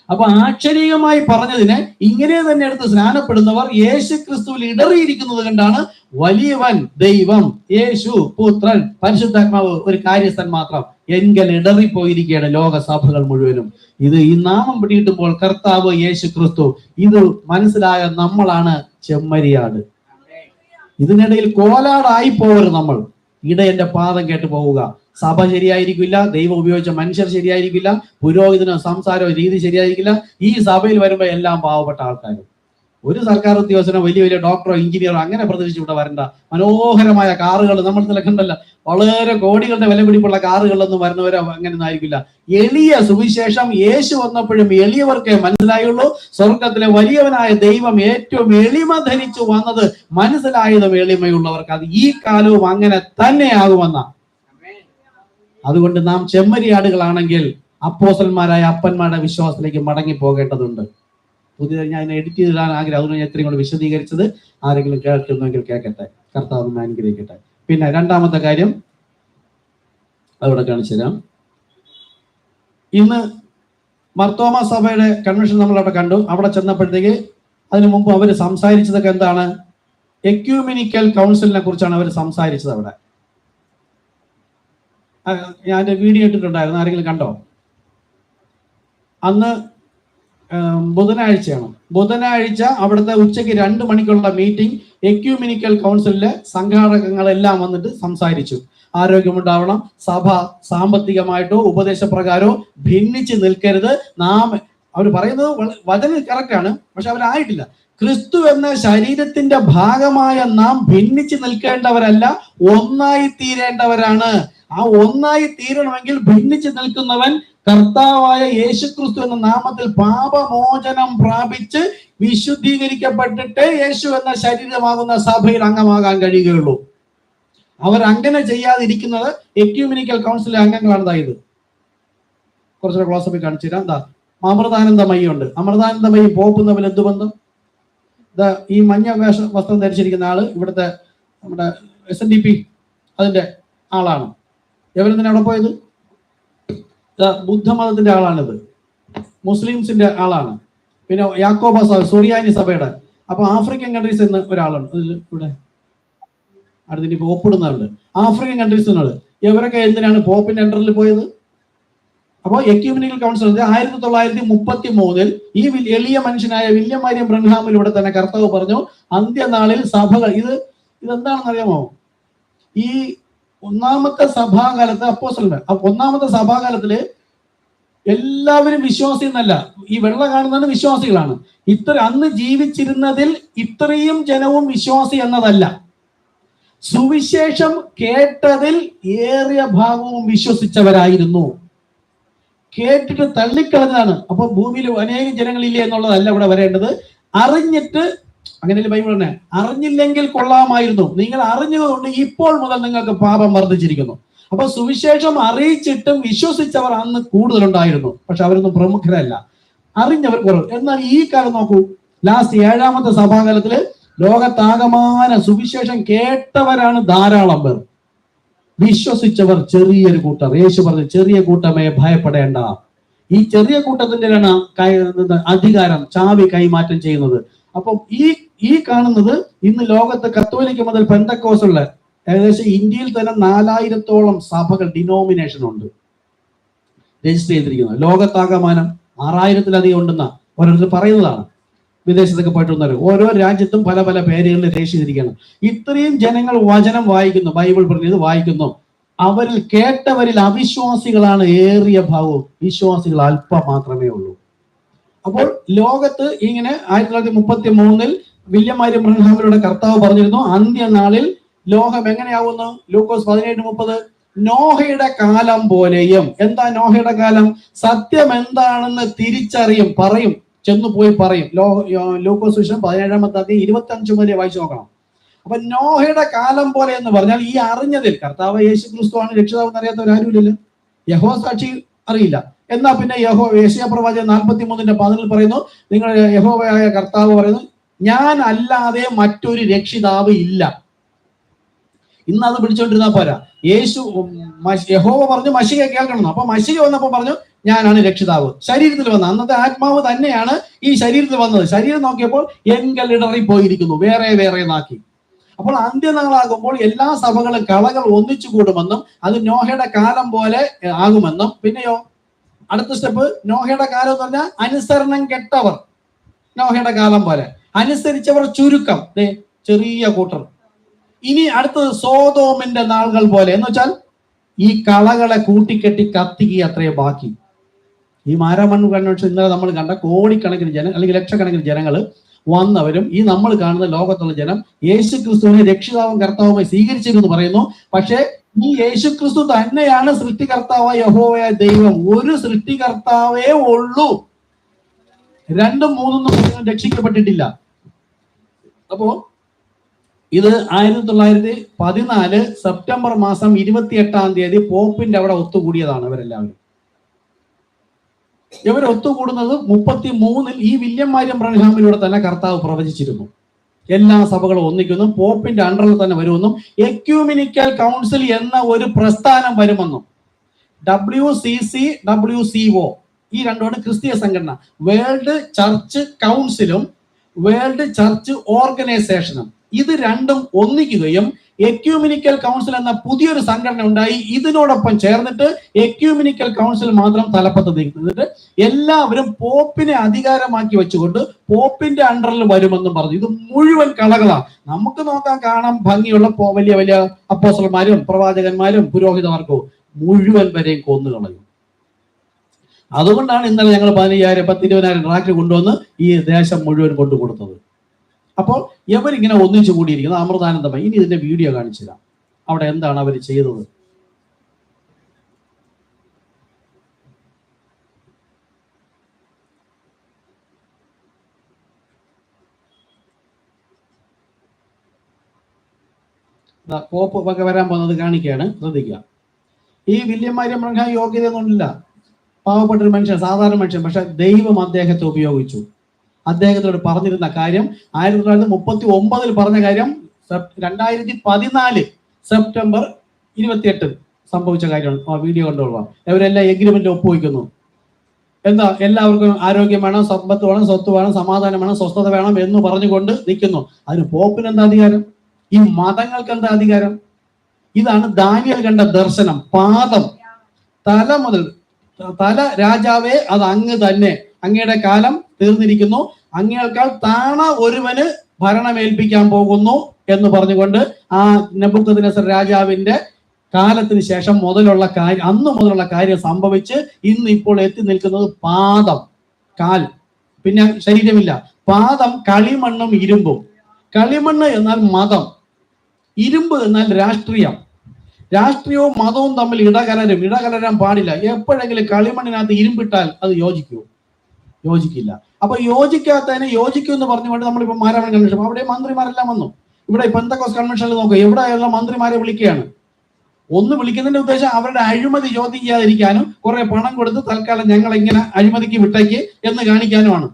അപ്പൊ ആക്ഷരികമായി പറഞ്ഞതിനെ ഇങ്ങനെ തന്നെ എടുത്ത് സ്നാനപ്പെടുന്നവർ യേശു ക്രിസ്തുവിൽ ഇടറിയിരിക്കുന്നത് കണ്ടാണ് വലിയവൻ ദൈവം, യേശു പുത്രൻ, പരിശുദ്ധാത്മാവ് ഒരു കാര്യസ്ഥൻ മാത്രം എങ്കിൽ ഇടറിപ്പോയിരിക്കുകയാണ് ലോകസഭകൾ മുഴുവനും. ഇത് ഈ നാമം പിടിയിട്ടുമ്പോൾ കർത്താവ് യേശു ക്രിസ്തു, ഇത് മനസ്സിലായ നമ്മളാണ് ചെമ്മരിയാട്. ഇതിനിടയിൽ കോലാടായി പോകരുത്. നമ്മൾ ഇടയന്റെ പാദം കേട്ട് പോവുക. സഭ ശരിയായിരിക്കില്ല, ദൈവം ഉപയോഗിച്ച മനുഷ്യർ ശരിയായിരിക്കില്ല, പുരോഹിതനോ സംസാരമോ രീതി ശരിയായിരിക്കില്ല. ഈ സഭയിൽ വരുമ്പോൾ എല്ലാം പാവപ്പെട്ട ആൾക്കാരും. ഒരു സർക്കാർ ഉദ്യോഗസ്ഥനോ വലിയ വലിയ ഡോക്ടറോ എഞ്ചിനീയറോ അങ്ങനെ പ്രതീക്ഷിച്ച് ഇവിടെ വരണ്ട. മനോഹരമായ കാറുകൾ നമ്മൾ തിലക്കണ്ടല്ല, വളരെ കോടികളുടെ വില പിടിപ്പുള്ള കാറുകളൊന്നും വരുന്നവരോ അങ്ങനെ ആയിരിക്കില്ല. എളിയ സുവിശേഷം യേശു വന്നപ്പോഴും എളിയവർക്കേ മനസ്സിലായുള്ളൂ. സ്വർഗത്തിലെ വലിയവനായ ദൈവം ഏറ്റവും എളിമ ധരിച്ചു വന്നത് മനസ്സിലായതും എളിമയുള്ളവർക്ക്. അത് ഈ കാലവും അങ്ങനെ തന്നെയാകുമെന്ന. അതുകൊണ്ട് നാം ചെമ്മരിയാടുകളാണെങ്കിൽ അപ്പോസ്തലന്മാരായ അപ്പന്മാരുടെ വിശ്വാസത്തിലേക്ക് മടങ്ങി പോകേണ്ടതുണ്ട്. പുതിയ ഞാൻ എഡിറ്റ് ചെയ്തിടാൻ ആഗ്രഹം, അതുകൊണ്ട് ഞാൻ ഇത്രയും കൂടെ വിശദീകരിച്ചത്. ആരെങ്കിലും കേൾക്കുന്നുവെങ്കിൽ കേൾക്കട്ടെ. കർത്താവ് അനുഗ്രഹിക്കട്ടെ. പിന്നെ രണ്ടാമത്തെ കാര്യം അവിടെ കാണിച്ചു തരാം. ഇന്ന് മർത്തോമ സഭയുടെ കൺവെൻഷൻ നമ്മൾ അവിടെ കണ്ടു. അവിടെ ചെന്നപ്പോഴത്തേക്ക് അതിനു മുമ്പ് അവർ സംസാരിച്ചതൊക്കെ എന്താണ്? എക്യൂമെനിക്കൽ കൗൺസിലിനെ കുറിച്ചാണ് അവർ സംസാരിച്ചത്. അവിടെ ഞാൻ വീഡിയോ ഇട്ടിട്ടുണ്ടായിരുന്നു, ആരെങ്കിലും കണ്ടോ? അന്ന് ബുധനാഴ്ചയാണ്. ബുധനാഴ്ച അവിടുത്തെ ഉച്ചയ്ക്ക് 2 മണിക്കുള്ള മീറ്റിംഗ് എക്യൂമെനിക്കൽ കൗൺസിലിലെ സംഘാടകങ്ങളെല്ലാം വന്നിട്ട് സംസാരിച്ചു. ആരോഗ്യമുണ്ടാവണം, സഭ സാമ്പത്തികമായിട്ടോ ഉപദേശപ്രകാരമോ ഭിന്നിച്ച് നിൽക്കരുത്. അവർ പറയുന്നത് വചനം കറക്റ്റാണ്, പക്ഷെ അവരായിട്ടില്ല. ക്രിസ്തു എന്ന ശരീരത്തിന്റെ ഭാഗമായ നാം ഭിന്നിച്ച് നിൽക്കേണ്ടവരല്ല, ഒന്നായി തീരേണ്ടവരാണ്. ആ ഒന്നായി തീരണമെങ്കിൽ ഭിന്നിച്ച് നിൽക്കുന്നവൻ കർത്താവായ യേശുക്രിസ്തു എന്ന നാമത്തിൽ പാപമോചനം പ്രാപിച്ച് വിശുദ്ധീകരിക്കപ്പെട്ടിട്ട് യേശു എന്ന ശരീരമാകുന്ന സഭയിൽ അംഗമാകാൻ കഴിയുകയുള്ളൂ. അവരങ്ങനെ ചെയ്യാതിരിക്കുന്നത് എക്യൂമെനിക്കൽ കൗൺസിലിലെ അംഗങ്ങളാണ്. ഇത് കുറച്ചുകൂടെ ക്ലോസപ്പിൽ കാണിച്ചു തരാം. എന്താ അമൃതാനന്ദമയി ഉണ്ട്. അമൃതാനന്ദമയി പോപ്പും തമ്മിൽ എന്ത് ബന്ധം? ഈ മഞ്ഞ വസ്ത്രം ധരിച്ചിരിക്കുന്ന ആള് ഇവിടുത്തെ നമ്മുടെ SNDP അതിന്റെ ആളാണ്. എവരെന്തിനാ അവിടെ പോയത്? ബുദ്ധമതത്തിന്റെ ആളാണിത്, മുസ്ലിംസിന്റെ ആളാണ്. പിന്നെ യാക്കോബ സഭ, സുറിയാനി സഭയുടെ. അപ്പൊ ആഫ്രിക്കൻ കൺട്രീസ് എന്ന് ഒരാളുണ്ട് ഇവിടെ അടുത്തിട്ട് ഇപ്പൊ ഒപ്പിടുന്നുണ്ട്. ആഫ്രിക്കൻ കൺട്രീസ് എന്നുള്ളത് ഇവരൊക്കെ എന്തിനാണ് പോപ്പിന്റെ അണ്ടറിൽ പോയത്? അപ്പോൾ എക്യൂമെനിക്കൽ കൗൺസിൽ 1933 ഈ എളിയ മനുഷ്യനായ വില്യം മരിയം ബ്രൻഹാമിൽ ഇവിടെ തന്നെ കർത്താവ് പറഞ്ഞു, അന്ത്യനാളിൽ സഭകൾ ഇതെന്താണെന്ന് അറിയാമോ? ഈ ഒന്നാമത്തെ സഭാകാലത്ത് ഒന്നാമത്തെ സഭാകാലത്തില് എല്ലാവരും വിശ്വാസി എന്നല്ല, ഈ വെള്ള കാണുന്നത് വിശ്വാസികളാണ്. അന്ന് ജീവിച്ചിരുന്നതിൽ ഇത്രയും ജനവും വിശ്വാസി എന്നതല്ല, സുവിശേഷം കേട്ടതിൽ ഏറിയ ഭാഗവും വിശ്വസിച്ചവരായിരുന്നു. കേട്ടിട്ട് തള്ളിക്കളഞ്ഞതാണ്. അപ്പൊ ഭൂമിയിൽ അനേകം ജനങ്ങളില്ലേ എന്നുള്ളതല്ല ഇവിടെ വരേണ്ടത്. അറിഞ്ഞിട്ട്, അങ്ങനെയല്ലേ ബൈബിൾ തന്നെ, അറിഞ്ഞില്ലെങ്കിൽ കൊള്ളാമായിരുന്നു, നിങ്ങൾ അറിഞ്ഞതുകൊണ്ട് ഇപ്പോൾ മുതൽ നിങ്ങൾക്ക് പാപം വർദ്ധിച്ചിരിക്കുന്നു. അപ്പൊ സുവിശേഷം അറിയിച്ചിട്ടും വിശ്വസിച്ചവർ അന്ന് കൂടുതലുണ്ടായിരുന്നു, പക്ഷെ അവരൊന്നും പ്രമുഖരല്ല, അറിഞ്ഞവർ കുറവ്. എന്നാൽ ഈ കാലം നോക്കൂ, ലാസ്റ്റ് 7ാമത്തെ സഭാകാലത്തില് ലോകത്താകമാന സുവിശേഷം കേട്ടവരാണ് ധാരാളം പേർ, വിശ്വസിച്ചവർ ചെറിയൊരു കൂട്ടർ. യേശു പറഞ്ഞു, ചെറിയ കൂട്ടമേ ഭയപ്പെടേണ്ട. ഈ ചെറിയ കൂട്ടത്തിൻ്റെയാണ് അധികാരം, ചാവി കൈമാറ്റം ചെയ്യുന്നത്. അപ്പം ഈ കാണുന്നത് ഇന്ന് ലോകത്ത് കത്തോലിക്ക മുതൽ പെന്തക്കോസ്തുള്ള ഏകദേശം ഇന്ത്യയിൽ തന്നെ 4000-ഓളം സഭകൾ, ഡിനോമിനേഷൻ ഉണ്ട് രജിസ്റ്റർ ചെയ്തിരിക്കുന്നത്. ലോകത്താകമാനം 6000-ലധികം ഉണ്ടെന്ന ഓരോരുത്തർ പറയുന്നതാണ്. വിദേശത്തൊക്കെ പോയിട്ടുള്ളവർ ഓരോ രാജ്യത്തും പല പല പേരുകളിൽ രജിസ്റ്റർ ചെയ്തിരിക്കുകയാണ്. ഇത്രയും ജനങ്ങൾ വചനം വായിക്കുന്നു, ബൈബിൾ പറഞ്ഞത് വായിക്കുന്നു. അവരിൽ കേട്ടവരിൽ അവിശ്വാസികളാണ് ഏറിയ ഭാഗവും, വിശ്വാസികൾ അല്പം മാത്രമേ ഉള്ളൂ. അപ്പോൾ ലോകത്ത് ഇങ്ങനെ 1933 വില്യം മരിയം ബ്രൻഹാമിലൂടെ കർത്താവ് പറഞ്ഞിരുന്നു, അന്ത്യനാളിൽ ലോകം എങ്ങനെയാവുന്നു? ലൂക്കോസ് 17:30, നോഹയുടെ കാലം പോലെയും. എന്താ നോഹയുടെ കാലം? സത്യം എന്താണെന്ന് തിരിച്ചറിയും, പറയും, ചെന്നുപോയി പറയും. ലൂക്കോസ് സുവിശേഷം 17-ാമത്തെ അധ്യായം 25 മുതലേ വായിച്ചു നോക്കണം. അപ്പൊ നോഹയുടെ കാലം പോലെ എന്ന് പറഞ്ഞാൽ ഈ അറിഞ്ഞതിൽ കർത്താവ് യേശു ക്രിസ്തുവാണ് രക്ഷിതാവെന്ന് അറിയാത്തവരാരുമില്ലല്ലോ. യഹോവ സാക്ഷി അറിയില്ല. എന്നാ പിന്നെ യെശയ്യാ പ്രവാചകൻ 43:11 പറയുന്നു, നിങ്ങൾ യഹോവയായ കർത്താവ് പറയുന്നു, ഞാൻ അല്ലാതെ മറ്റൊരു രക്ഷിതാവ് ഇല്ല. ഇന്ന് അത് പിടിച്ചോണ്ടിരുന്നാ പോരാ. യഹോവ പറഞ്ഞു മശിഹയെ കേൾക്കണം. അപ്പൊ മശിഹ വന്നപ്പോ പറഞ്ഞു, ഞാനാണ് രക്ഷിതാവ്. ശരീരത്തിൽ വന്ന അന്നത്തെ ആത്മാവ് തന്നെയാണ് ഈ ശരീരത്തിൽ വന്നത്. ശരീരം നോക്കിയപ്പോൾ എങ്കലിടറി പോയിരിക്കുന്നു, വേറെ വേറെ നാക്കി. അപ്പോൾ അന്ത്യനാളാകുമ്പോൾ എല്ലാ സഭകളും കളകൾ ഒന്നിച്ചു കൂടുമെന്നും അത് നോഹയുടെ കാലം പോലെ ആകുമെന്നും, പിന്നെയോ അടുത്ത സ്റ്റെപ്പ് നോഹയുടെ കാലം എന്ന് പറഞ്ഞാൽ അനുസരണം കെട്ടവർ, നോഹയുടെ കാലം പോലെ അനുസരിച്ചവർ ചുരുക്കം, ചെറിയ കൂട്ടർ. ഇനി അടുത്തത് സോതോമിന്റെ നാളുകൾ പോലെ, എന്ന് വെച്ചാൽ ഈ കളകളെ കൂട്ടിക്കെട്ടി കത്തിക്കുക അത്രയും ബാക്കി. ഈ മാരാമൺ കൺവെൻഷൻ ഇന്നലെ നമ്മൾ കണ്ട കോടിക്കണക്കിന് ജനം അല്ലെങ്കിൽ ലക്ഷക്കണക്കിന് ജനങ്ങൾ വന്നവരും ഈ നമ്മൾ കാണുന്ന ലോകത്തുള്ള ജനം യേശു ക്രിസ്തുവിനെ രക്ഷിതാവും കർത്താവുമായി സ്വീകരിച്ചിരുന്നു പറയുന്നു. പക്ഷേ ഈ യേശു ക്രിസ്തു തന്നെയാണ് സൃഷ്ടികർത്താവായ യഹോവയായ ദൈവം. ഒരു സൃഷ്ടികർത്താവേ ഉള്ളൂ, രണ്ടും മൂന്നും രക്ഷിക്കപ്പെട്ടിട്ടില്ല. അപ്പോ ഇത് 1914 സെപ്റ്റംബർ മാസം 28 പോപ്പിന്റെ അവിടെ ഒത്തുകൂടിയതാണ് ഇവരെല്ലാവരും. ഇവർ ഒത്തുകൂടുന്നത് 33 ഈ വില്യം മാരിയം ബ്രൺഹാമിലൂടെ തന്നെ കർത്താവ് പ്രവചിച്ചിരുന്നു. എല്ലാ സഭകളും ഒന്നിക്കുന്നു, പോപ്പിന്റെ അണ്ടറിൽ തന്നെ വരുമെന്നും എക്യൂമിനിക്കൽ കൗൺസിൽ എന്ന ഒരു പ്രസ്ഥാനം വരുമെന്നും. WCC WCO ഈ രണ്ടുമാണ് ക്രിസ്തീയ സംഘടന. വേൾഡ് ചർച്ച് കൗൺസിലും വേൾഡ് ചർച്ച് ഓർഗനൈസേഷനും ഇത് രണ്ടും ഒന്നിക്കുകയും എക്യൂമിനിക്കൽ കൗൺസിൽ എന്ന പുതിയൊരു സംഘടന ഉണ്ടായി. ഇതിനോടൊപ്പം ചേർന്നിട്ട് എക്യൂമിനിക്കൽ കൗൺസിൽ മാത്രം തലപ്പത്ത് നിൽക്കുന്നിട്ട് എല്ലാവരും പോപ്പിനെ അധികാരമാക്കി വെച്ചുകൊണ്ട് പോപ്പിന്റെ അണ്ടറിൽ വരുമെന്നും പറഞ്ഞു. ഇത് മുഴുവൻ കളകളാണ്. നമുക്ക് നോക്കാൻ കാണാൻ ഭംഗിയുള്ള വലിയ വലിയ അപ്പോസ്തലന്മാരും പ്രവാചകന്മാരും പുരോഹിതന്മാർക്കും മുഴുവൻ വരെയും കൊന്നുകളയും. അതുകൊണ്ടാണ് ഇന്നലെ ഞങ്ങൾ 15,000 10,000 ട്രാക്ടർ കൊണ്ടുവന്ന് ഈ ദേശം മുഴുവൻ കൊണ്ടു കൊടുത്തത്. അപ്പോൾ ഇവരിങ്ങനെ ഒന്നിച്ചു കൂടിയിരിക്കുന്നത് അമൃതാനന്ദമായി. ഇനി ഇതിന്റെ വീഡിയോ കാണിച്ചു തരാം, അവിടെ എന്താണ് അവർ ചെയ്തത്. പോപ്പ് ഒക്കെ വരാൻ പോകുന്നത് കാണിക്കുകയാണ്, ശ്രദ്ധിക്കുക. ഈ വില്യം മാരിയം ബ്രൺഹാം യോഗ്യതയൊന്നുമില്ല, പാവപ്പെട്ടൊരു മനുഷ്യൻ, സാധാരണ മനുഷ്യൻ. പക്ഷെ ദൈവം അദ്ദേഹത്തെ ഉപയോഗിച്ചു. അദ്ദേഹത്തോട് പറഞ്ഞിരുന്ന കാര്യം 1939 പറഞ്ഞ കാര്യം 2014 സെപ്റ്റംബർ 28 സംഭവിച്ച കാര്യമാണ്. ആ വീഡിയോ കണ്ടുകൊള്ളാം. അവരെല്ലാം എഗ്രിമെന്റ് ഒപ്പുവയ്ക്കുന്നു. എന്താ, എല്ലാവർക്കും ആരോഗ്യം വേണം, സമ്പത്ത് വേണം, സ്വത്ത് വേണം, സമാധാനം വേണം, സ്വസ്ഥത വേണം എന്ന് പറഞ്ഞുകൊണ്ട് നിൽക്കുന്നു. അതിന് പോപ്പിന് എന്താ അധികാരം? ഈ മതങ്ങൾക്ക് എന്താ അധികാരം? ഇതാണ് ദാനിയേൽ കണ്ട ദർശനം. പാദം തല മുതൽ തല രാജാവേ, അത് അങ്ങ് തന്നെ, അങ്ങയുടെ കാലം തീർന്നിരിക്കുന്നു, അങ്ങേക്കാൾ താണ ഒരുവന് ഭരണമേൽപ്പിക്കാൻ പോകുന്നു എന്ന് പറഞ്ഞുകൊണ്ട് ആ നെബൂഖദ്നേസർ രാജാവിന്റെ കാലത്തിന് ശേഷം മുതലുള്ള കാര്യം, അന്ന് മുതലുള്ള കാര്യം സംഭവിച്ച് ഇന്ന് ഇപ്പോൾ എത്തി നിൽക്കുന്നത് പാദം, കാൽ, പിന്നെ ശരീരമില്ല. പാദം കളിമണ്ണും ഇരുമ്പും. കളിമണ്ണ് എന്നാൽ മതം, ഇരുമ്പ് എന്നാൽ രാഷ്ട്രീയം. രാഷ്ട്രീയവും മതവും തമ്മിൽ ഇടകലരാൻ പാടില്ല. എപ്പോഴെങ്കിലും കളിമണ്ണിനകത്ത് ഇരുമ്പിട്ടാൽ അത് യോജിക്കുമോ? യോജിക്കില്ല. അപ്പൊ യോജിക്കാത്തതിനെ യോജിക്കും എന്ന് പറഞ്ഞുകൊണ്ട് നമ്മളിപ്പോ മാരാമൺ കൺവെൻഷൻ, അവിടെ മന്ത്രിമാരെല്ലാം വന്നു. ഇവിടെ പെന്തക്കോസ് കൺവെൻഷനിൽ നോക്കുക, എവിടെയുള്ള മന്ത്രിമാരെ വിളിക്കുകയാണ്. ഒന്ന് വിളിക്കുന്നതിന്റെ ഉദ്ദേശം അവരുടെ അഴിമതി ചോദ്യം ചെയ്യാതിരിക്കാനും കുറെ പണം കൊടുത്ത് തൽക്കാലം ഞങ്ങൾ ഇങ്ങനെ അഴിമതിക്ക് വിട്ടേക്ക് എന്ന് കാണിക്കാനുമാണ്.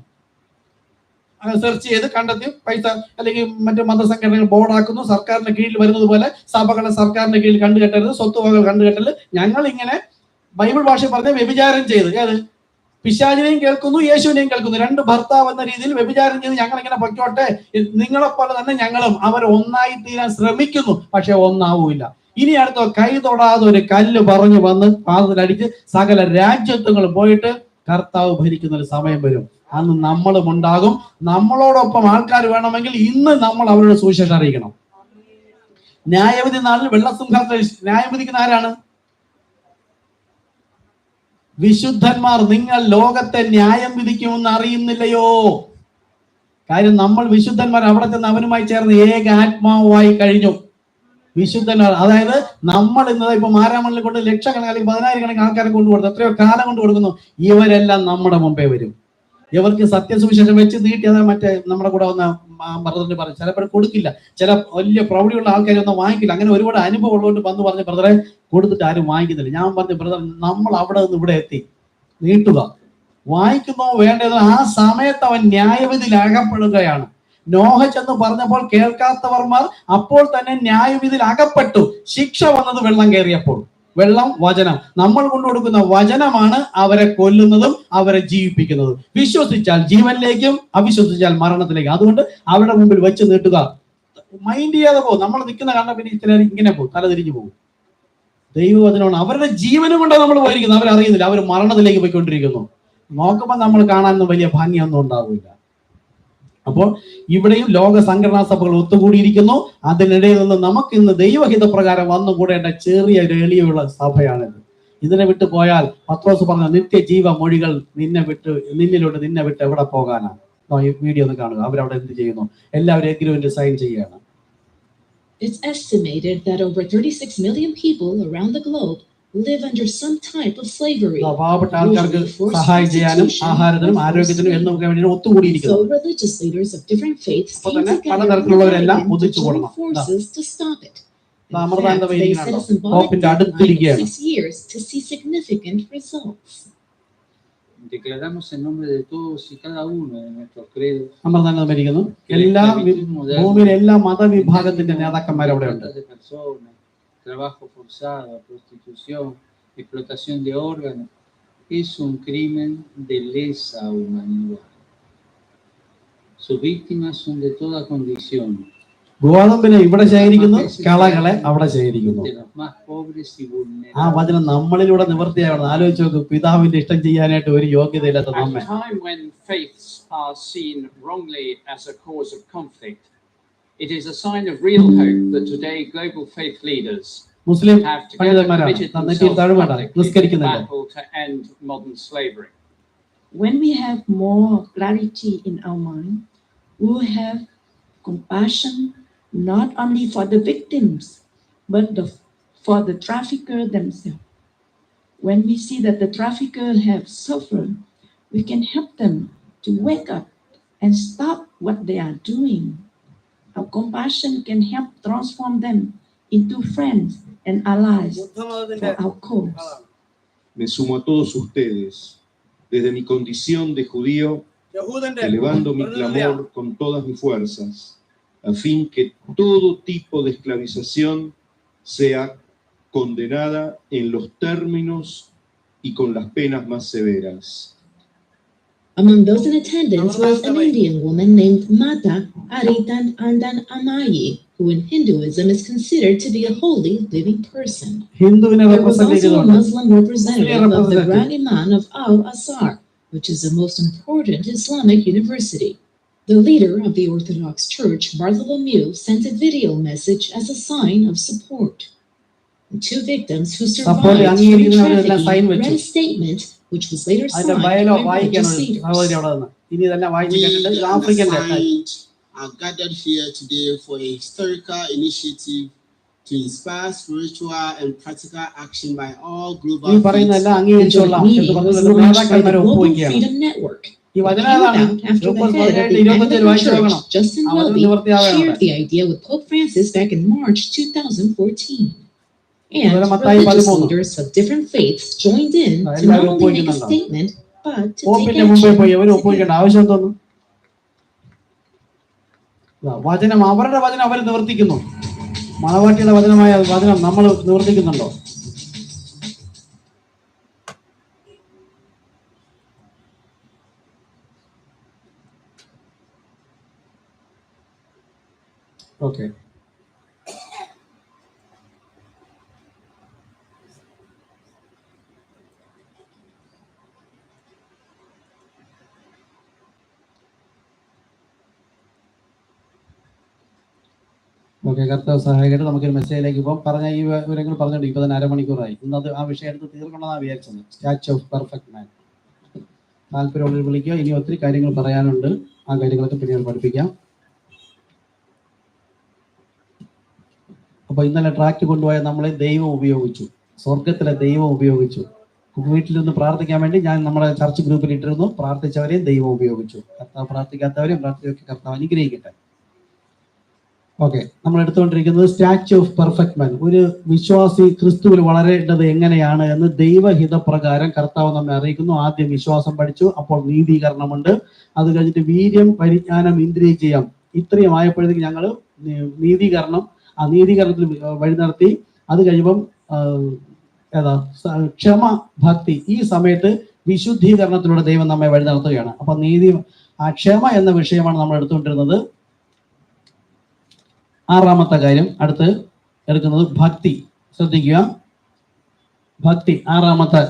സെർച്ച് ചെയ്ത് കണ്ടെത്തി പൈസ അല്ലെങ്കിൽ മറ്റു മതസംഘടനകൾ ബോർഡാക്കുന്നു. സർക്കാരിന്റെ കീഴിൽ വരുന്നത് പോലെ സഭകളെ സർക്കാരിന്റെ കീഴിൽ കണ്ടുകെട്ടരുത്, സ്വത്തുവകകൾ കണ്ടുകെട്ടരുത്. ഞങ്ങൾ ഇങ്ങനെ ബൈബിൾ ഭാഷ പറഞ്ഞ വ്യഭിചാരം ചെയ്ത്, ഏത് പിശാചിനെയും കേൾക്കുന്നു യേശുവിനെയും കേൾക്കുന്നു, രണ്ട് ഭർത്താവ് എന്ന രീതിയിൽ വ്യഭിചാരം ചെയ്ത് ഞങ്ങൾ ഇങ്ങനെ പൊയ്ക്കോട്ടെ, നിങ്ങളെപ്പോലെ തന്നെ ഞങ്ങളും അവർ ഒന്നായി തീരാൻ ശ്രമിക്കുന്നു, പക്ഷെ ഒന്നാവൂല്ല. ഇനി അടുത്ത കൈ തൊടാതെ ഒരു കല്ല് പറഞ്ഞു വന്ന് പാദത്തിലടിച്ച് സകല രാജ്യത്വങ്ങൾ പോയിട്ട് കർത്താവ് ഭരിക്കുന്ന ഒരു സമയം വരും. അന്ന് നമ്മളും ഉണ്ടാകും. നമ്മളോടൊപ്പം ആൾക്കാർ വേണമെങ്കിൽ ഇന്ന് നമ്മൾ അവരുടെ സുവിശേഷം അറിയിക്കണം. ന്യായവിധി നാളിൽ വെള്ളസിംഹാസനത്തിൽ ന്യായം വിധിക്കുന്ന ആരാണ്? വിശുദ്ധന്മാർ. നിങ്ങൾ ലോകത്തെ ന്യായം വിധിക്കുമെന്ന് അറിയുന്നില്ലയോ? കാര്യം നമ്മൾ വിശുദ്ധന്മാർ അവിടെ ചെന്ന് അവനുമായി ചേർന്ന് ഏക ആത്മാവുമായി കഴിഞ്ഞു. വിശുദ്ധന്മാർ, അതായത് നമ്മൾ ഇന്നത് ഇപ്പൊ മാരാമണ്ണിൽ കൊണ്ട് ലക്ഷക്കണക്കിന് അല്ലെങ്കിൽ 10,000 ആൾക്കാരെ കൊണ്ട് കൊടുത്തു, എത്രയോ കാലം കൊണ്ട് കൊടുക്കുന്നു. ഇവരെല്ലാം നമ്മുടെ മുമ്പേ വരും. ഇവർക്ക് സത്യസുവിശേഷം വെച്ച് നീട്ടി, അതാ മറ്റേ നമ്മുടെ കൂടെ വന്ന ബ്രദറിന് പറഞ്ഞു, ചിലപ്പോൾ കൊടുക്കില്ല, ചില വലിയ പ്രൗഢിയുള്ള ആൾക്കാരൊന്നും വാങ്ങിക്കില്ല. അങ്ങനെ ഒരുപാട് അനുഭവം ഉള്ളതുകൊണ്ട് വന്ന് പറഞ്ഞ ബ്രദറെ കൊടുത്തിട്ട് ആരും വാങ്ങിക്കുന്നില്ല. ഞാൻ പറഞ്ഞു, ബ്രദർ നമ്മൾ അവിടെ നിന്ന് ഇവിടെ എത്തി, നീട്ടുക, വാങ്ങിക്കുന്നോ വേണ്ടതോ ആ സമയത്ത് അവൻ ന്യായവിധിയിൽ അകപ്പെടുകയാണ്. നോഹ ചെന്ന് പറഞ്ഞപ്പോൾ കേൾക്കാത്തവർമാർ അപ്പോൾ തന്നെ ന്യായവിധിയിൽ അകപ്പെട്ടു. ശിക്ഷ വന്നത് വെള്ളം കയറിയപ്പോൾ. വെള്ളം വചനം. നമ്മൾ കൊണ്ടുകൊടുക്കുന്ന വചനമാണ് അവരെ കൊല്ലുന്നതും അവരെ ജീവിപ്പിക്കുന്നതും. വിശ്വസിച്ചാൽ ജീവനിലേക്കും അവിശ്വസിച്ചാൽ മരണത്തിലേക്കും. അതുകൊണ്ട് അവരുടെ മുമ്പിൽ വെച്ച് നീട്ടുക, മൈൻഡ് ചെയ്യാതെ പോകും. നമ്മൾ നിൽക്കുന്ന കണ്ട പിന്നെ ചിലർ ഇങ്ങനെ പോകും, തലതിരിഞ്ഞു പോകും. ദൈവവചനമാണ് അവരുടെ ജീവനും കൊണ്ട് നമ്മൾ പോയിരിക്കുന്നത്, അവരറിയുന്നില്ല. അവർ മരണത്തിലേക്ക് പോയിക്കൊണ്ടിരിക്കുന്നു. നോക്കുമ്പോൾ നമ്മൾ കാണാനൊന്നും വലിയ ഭംഗിയൊന്നും ഉണ്ടാവില്ല. അപ്പോൾ ഇവിടെയും ലോക സംഘടനാ സഭകൾ ഒത്തുകൂടിയിരിക്കുന്നു. അതിനിടയിൽ നിന്ന് നമുക്ക് ഇന്ന് ദൈവഹിത പ്രകാരം വന്നുകൂടേണ്ട ചെറിയ ഒരു എളിയുള്ള സഭയാണിത്. ഇതിനെ വിട്ടു പോയാൽ പത്രോസ് പറഞ്ഞ നിത്യജീവ മൊഴികൾ നിന്നിലൂടെ നിന്നെ വിട്ട് എവിടെ പോകാനാണ്? ഈ വീഡിയോ ഒന്ന് കാണുക. അവരവിടെ എന്ത് ചെയ്യുന്നു? എല്ലാവരും എഗ്രിമെന്റ് സൈൻ ചെയ്യാണ്. It's estimated that over 36 million people around the globe live under some type of slavery. പാവപ്പെട്ട ആൾക്കാർക്ക് സഹായം ചെയ്യാനും ആഹാരത്തിനും ആരോഗ്യത്തിനും എന്നൊക്കെ വേണ്ടി ഒത്തുകൂടിയിരിക്കുന്നു. So religious leaders of different faiths came together to join forces to stop it. പോപ്പിന്റെ അടുത്തിരിക്കുകയാണ്. 6 years to see significant results. Declaramos en nombre de todos y cada uno de nuestros credos. എല്ലാ ഭൂമിയിലെ എല്ലാ മതവിഭാഗത്തിന്റെ നേതാക്കന്മാർ അവിടെ ഉണ്ട്. Trabajo forzado, prostitución, explotación de órganos, es un crimen de lesa humanidad. Sus víctimas son de toda condición. ഗോതമ്പിനെ ഇവിടെ ശേഖരിക്കുന്നു, കളകളെ അവിടെ ശേഖരിക്കുന്നു. ആ വചനം നമ്മളിലൂടെ നിവർത്തിയാവണം. ആലോചിച്ച് നോക്ക്, പിതാവിന്റെ ഇഷ്ടം ചെയ്യാനായിട്ട് ഒരു യോഗ്യതയില്ലാത്ത നമ്മെ. It is a sign of real hope that today global faith leaders Muslim have together committed themselves publicly to battle to end modern slavery. When we have more clarity in our mind, we will have compassion not only for the victims, but for the trafficker themselves. When we see that the trafficker have suffered, we can help them to wake up and stop what they are doing. Our compassion can help transform them into friends and allies for our cause. Me sumo a todos ustedes, desde mi condición de judío, elevando mi clamor con todas mis fuerzas, a fin que todo tipo de esclavización sea condenada en los términos y con las penas más severas. Among those in attendance was an Indian woman named Mata Aritanandan Amayi, who in Hinduism is considered to be a holy living person. There was also a Muslim representative of the Grand Imam of Al-Azhar, which is the most important Islamic university. The leader of the Orthodox Church, Bartholomew, sent a video message as a sign of support. The two victims who survived human trafficking read a statement which was later signed by religious leaders. Are gathered here today for a historical initiative to inspire spiritual and practical action by all global faiths. The joint meeting was launched by the Global Freedom Network. After the head of the Anglican Church, Justin Welby, shared the idea with Pope Francis back in March 2014. And religious leaders of different faiths joined in to not only make a statement, but to take action. വചനം, അവരുടെ വചനം അവർ നിവർത്തിക്കുന്നു. മണവാട്ടിയുടെ വചനമായ വചനം നമ്മൾ നിവർത്തിക്കുന്നുണ്ടോ? Okay, okay, കർത്താവ് സഹായിക്കട്ടെ. നമുക്കൊരു മെസ്സേജിലേക്ക് പോകാം. പറഞ്ഞ ഈ വിവരങ്ങൾ പറഞ്ഞിട്ട് ഇപ്പൊ തന്നെ അരമണിക്കൂറായി. ഇന്നത് ആ വിഷയം എടുത്ത് തീർക്കണമെന്നാണ് വിചാരിച്ചത്. സ്റ്റാച്യു ഓഫ് പെർഫെക്റ്റ് മാൻ. താല്പര്യമുള്ളവർ വിളിക്കുക. ഇനി ഒത്തിരി കാര്യങ്ങൾ പറയാനുണ്ട്. ആ കാര്യങ്ങളൊക്കെ പിന്നീട് പഠിപ്പിക്കാം. അപ്പൊ ഇന്നലെ ട്രാക്ക് കൊണ്ടുപോയ നമ്മളെ ദൈവം ഉപയോഗിച്ചു, സ്വർഗത്തിലെ ദൈവം ഉപയോഗിച്ചു. വീട്ടിൽ നിന്ന് പ്രാർത്ഥിക്കാൻ വേണ്ടി ഞാൻ നമ്മുടെ ചർച്ച് ഗ്രൂപ്പിൽ ഇട്ടിരുന്നു. പ്രാർത്ഥിച്ചവരെയും ദൈവം ഉപയോഗിച്ചു. കർത്താവ് പ്രാർത്ഥിക്കാത്തവരെയും കർത്താവ് അനുഗ്രഹിക്കട്ടെ. ഓക്കെ, നമ്മൾ എടുത്തുകൊണ്ടിരിക്കുന്നത് സ്റ്റാച്യു ഓഫ് പെർഫെക്റ്റ് മാൻ. ഒരു വിശ്വാസി ക്രിസ്തുവിൽ വളരേണ്ടത് എങ്ങനെയാണ് എന്ന് ദൈവഹിത പ്രകാരം കർത്താവ് നമ്മെ അറിയിക്കുന്നു. ആദ്യം വിശ്വാസം പഠിച്ചു, അപ്പോൾ നീതീകരണമുണ്ട്. അത് കഴിഞ്ഞിട്ട് വീര്യം, പരിജ്ഞാനം, ഇന്ദ്രിയജയം. ഇത്രയും ആയപ്പോഴത്തേക്ക് ഞങ്ങൾ നീതീകരണത്തിൽ വഴി നടത്തി. അത് കഴിയുമ്പം ഏതാ ക്ഷമ, ഭക്തി. ഈ സമയത്ത് വിശുദ്ധീകരണത്തിലൂടെ ദൈവം നമ്മെ വഴി നടത്തുകയാണ്. അപ്പൊ നീതി, ആ ക്ഷമ എന്ന വിഷയമാണ് നമ്മൾ എടുത്തുകൊണ്ടിരുന്നത്. 6ാമത്തെ കാര്യം അടുത്ത് എടുക്കുന്നത് ഭക്തി. ശ്രദ്ധിക്കുക, ഭക്തി 6ാമത്തെ